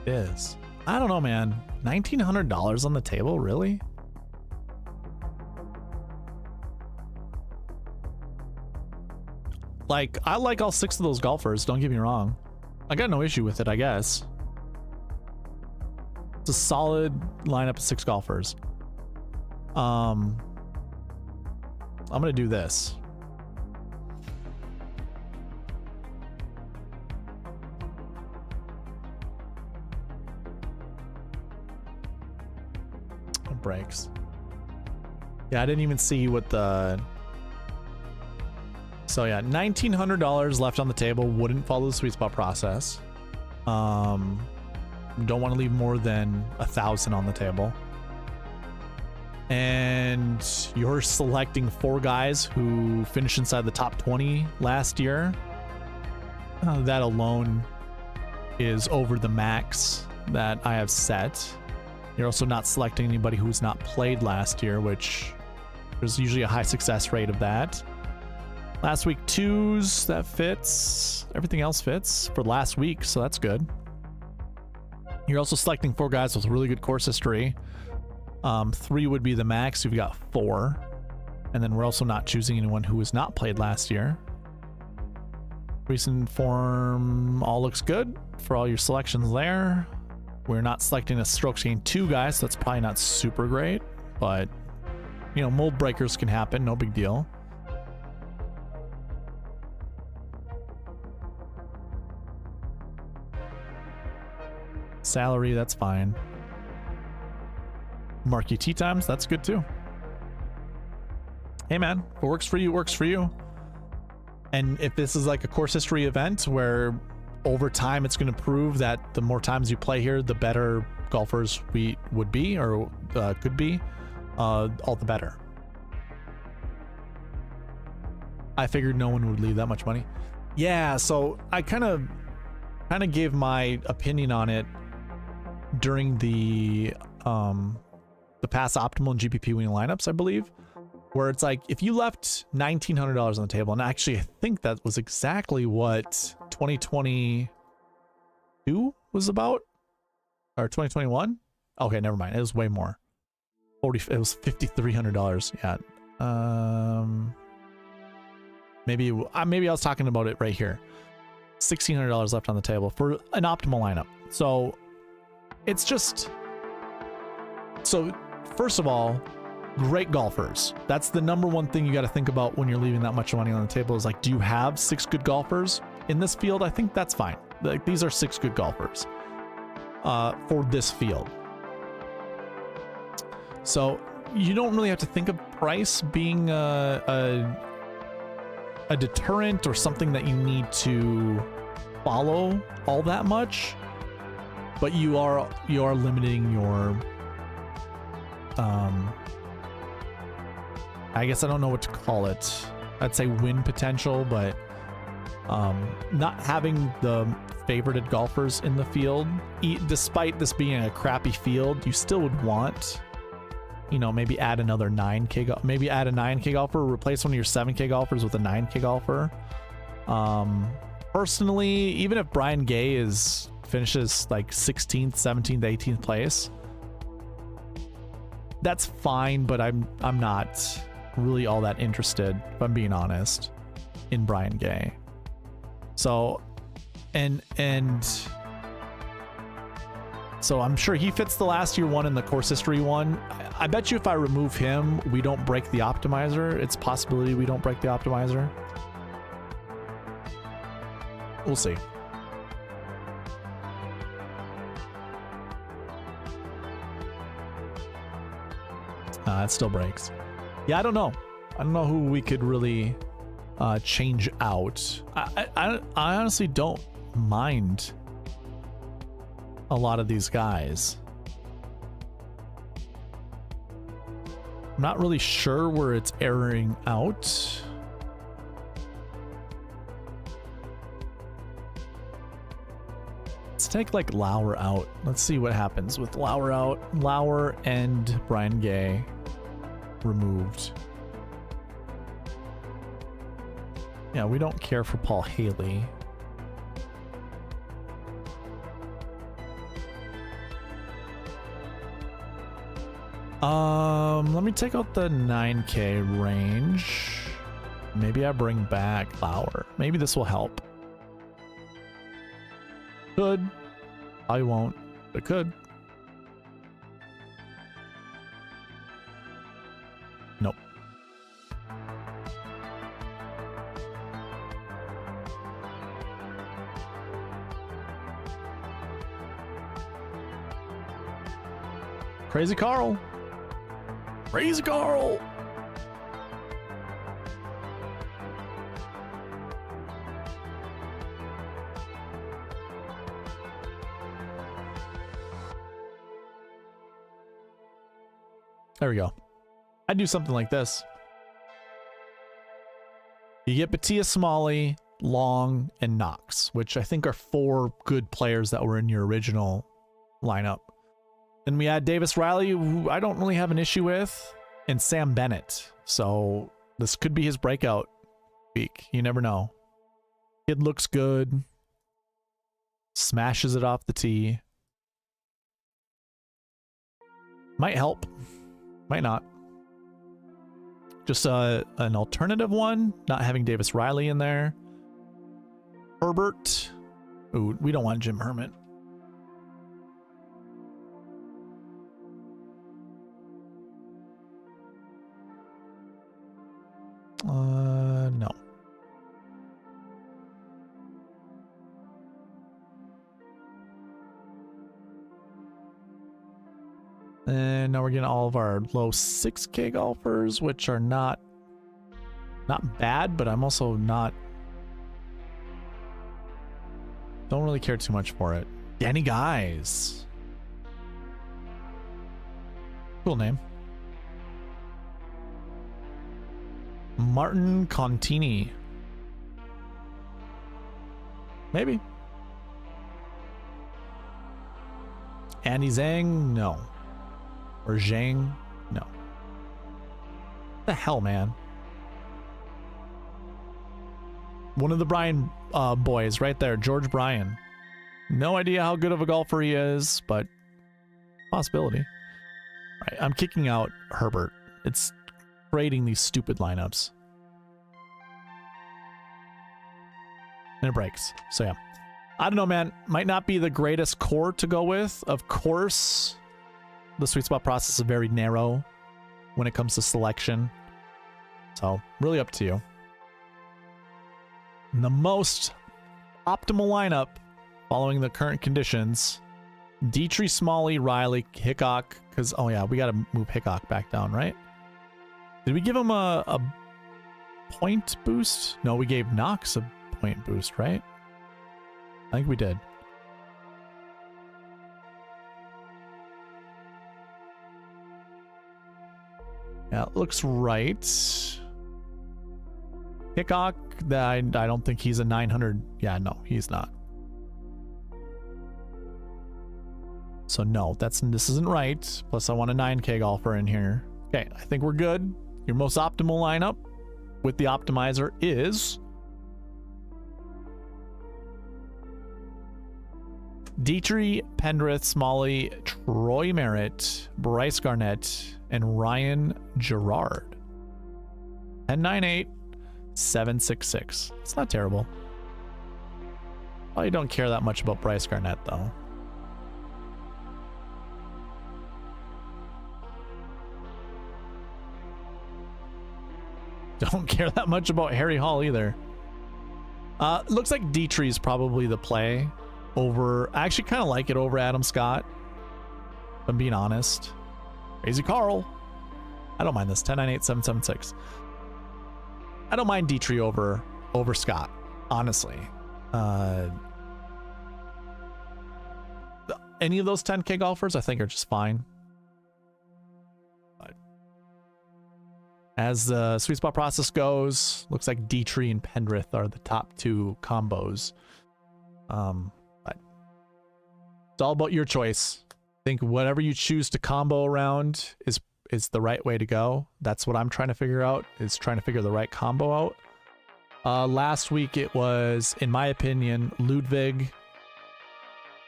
It is. I don't know, man. $1,900 on the table, really? Like, I like all 6 of those golfers, don't get me wrong. I got no issue with it, I guess. It's a solid lineup of 6 golfers. I'm gonna do this. It breaks. Yeah, I didn't even see what the... So yeah, $1,900 left on the table. Wouldn't follow the sweet spot process. Don't want to leave more than 1,000 on the table. And you're selecting 4 guys who finished inside the top 20 last year. That alone is over the max that I have set. You're also not selecting anybody who's not played last year, which there's usually a high success rate of that. Last week 2s, that fits. Everything else fits for last week, so that's good. You're also selecting 4 guys with really good course history. 3 would be the max. You've got 4. And then we're also not choosing anyone who has not played last year. Recent form all looks good for all your selections there. We're not selecting a strokes gain 2 guy, so that's probably not super great. But, you know, mold breakers can happen. No big deal. Salary, that's fine. Marquee tee times, that's good too. Hey man, if it works for you, it works for you. And if this is like a course history event where over time it's going to prove that the more times you play here, the better golfers we would be or could be, all the better. I figured no one would leave that much money. Yeah, so I kind of gave my opinion on it during the past optimal and GPP winning lineups, I believe, where it's like if you left $1,900 on the table, and actually I think that was exactly what 2022 was about, or 2021. Okay, never mind. It was way more. It was $5,300. Yeah. Maybe I was talking about it right here. $1,600 left on the table for an optimal lineup. So it's just, so first of all, great golfers. That's the number one thing you got to think about when you're leaving that much money on the table, is like, do you have 6 good golfers in this field? I think that's fine. Like, these are 6 good golfers for this field. So you don't really have to think of price being a deterrent or something that you need to follow all that much, but you are limiting your I guess I don't know what to call it. I'd say win potential, but not having the favorited golfers in the field, despite this being a crappy field, you still would want, you know, maybe add another 9K, maybe add a 9K golfer, replace one of your 7K golfers with a 9K golfer. Personally, even if Brian Gay finishes like 16th, 17th, 18th place, that's fine, but I'm not really all that interested, if I'm being honest, in Brian Gay. So, and so I'm sure he fits the last year one and the course history one. I bet you if I remove him, we don't break the optimizer. It's a possibility we don't break the optimizer. We'll see. It still breaks. Yeah, I don't know. I don't know who we could really change out. I honestly don't mind a lot of these guys. I'm not really sure where it's erroring out. Let's take like Lauer out. Let's see what happens with Lauer out. Lauer and Brian Gay removed. Yeah, we don't care for Paul Haley. Let me take out the 9K range. Maybe I bring back Lauer. Maybe this will help. Could. I won't, but could. Nope. Crazy Karl. Crazy Karl. There we go. I'd do something like this. You get Batia, Smalley, Long, and Knox, which I think are 4 good players that were in your original lineup. Then we add Davis Riley, who I don't really have an issue with, and Sam Bennett. So this could be his breakout week. You never know. Kid looks good. Smashes it off the tee. Might help. Might not. Just an alternative one, not having Davis Riley in there. Herbert. Ooh, we don't want Jim Herman. No. And now we're getting all of our low 6K golfers, which are not bad, but I'm also not, don't really care too much for it. Danny Guys. Cool name. Martin Contini. Maybe. Andy Zhang? No. Or Zhang? No. What the hell, man? One of the Bryan boys right there, George Bryan. No idea how good of a golfer he is, but possibility. Right, I'm kicking out Herbert. It's creating these stupid lineups. And it breaks. So yeah. I don't know, man. Might not be the greatest core to go with. Of course, the sweet spot process is very narrow when it comes to selection. So, really up to you. And the most optimal lineup following the current conditions, Dietrich, Smalley, Riley, Hickok, because, oh yeah, we got to move Hickok back down, right? Did we give him a point boost? No, we gave Knox a point boost, right? I think we did. Yeah, it looks right. Hickok, I don't think he's a 900. Yeah, no, he's not. So no, this isn't right. Plus I want a 9K golfer in here. Okay, I think we're good. Your most optimal lineup with the optimizer is Dietrich, Pendrith, Smalley, Troy Merritt, Bryce Garnett, and Ryan Gerard. 1098, 766. It's not terrible. Probably don't care that much about Bryce Garnett though. Don't care that much about Harry Hall either. Looks like Dietrich's probably the play over. I actually kind of like it over Adam Scott, if I'm being honest. Crazy Carl. I don't mind this. 1098-776. I don't mind Dietrich over Scott, honestly. Any of those 10K golfers I think are just fine. But as the sweet spot process goes, looks like Dietrich and Pendrith are the top two combos. But it's all about your choice. I think whatever you choose to combo around is the right way to go. That's what I'm trying to figure out, is trying to figure the right combo out. Last week it was, in my opinion, Ludwig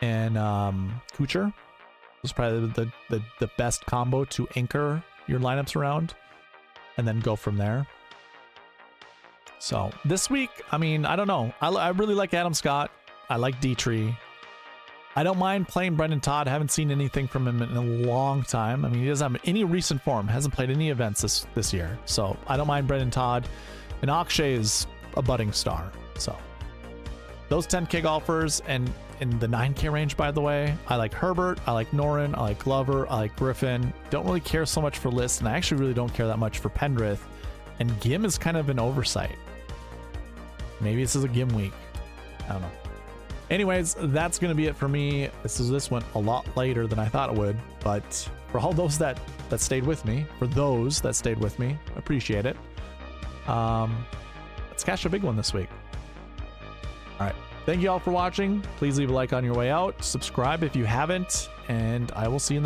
and Kuchar was probably the best combo to anchor your lineups around and then go from there. So this week, I mean, I don't know. I really like Adam Scott. I like Dietrich. I don't mind playing Brendan Todd. I haven't seen anything from him in a long time. I mean, he doesn't have any recent form. Hasn't played any events this year. So I don't mind Brendan Todd. And Akshay is a budding star. So those 10K golfers, and in the 9K range, by the way, I like Herbert, I like Noren, I like Glover, I like Griffin. Don't really care so much for List, and I actually really don't care that much for Pendrith. And Gim is kind of an oversight. Maybe this is a Gim week. I don't know. Anyways, that's going to be it for me. This went a lot later than I thought it would, but for all those that stayed with me, I appreciate it. Let's cash a big one this week. All right. Thank you all for watching. Please leave a like on your way out. Subscribe if you haven't, and I will see you in the next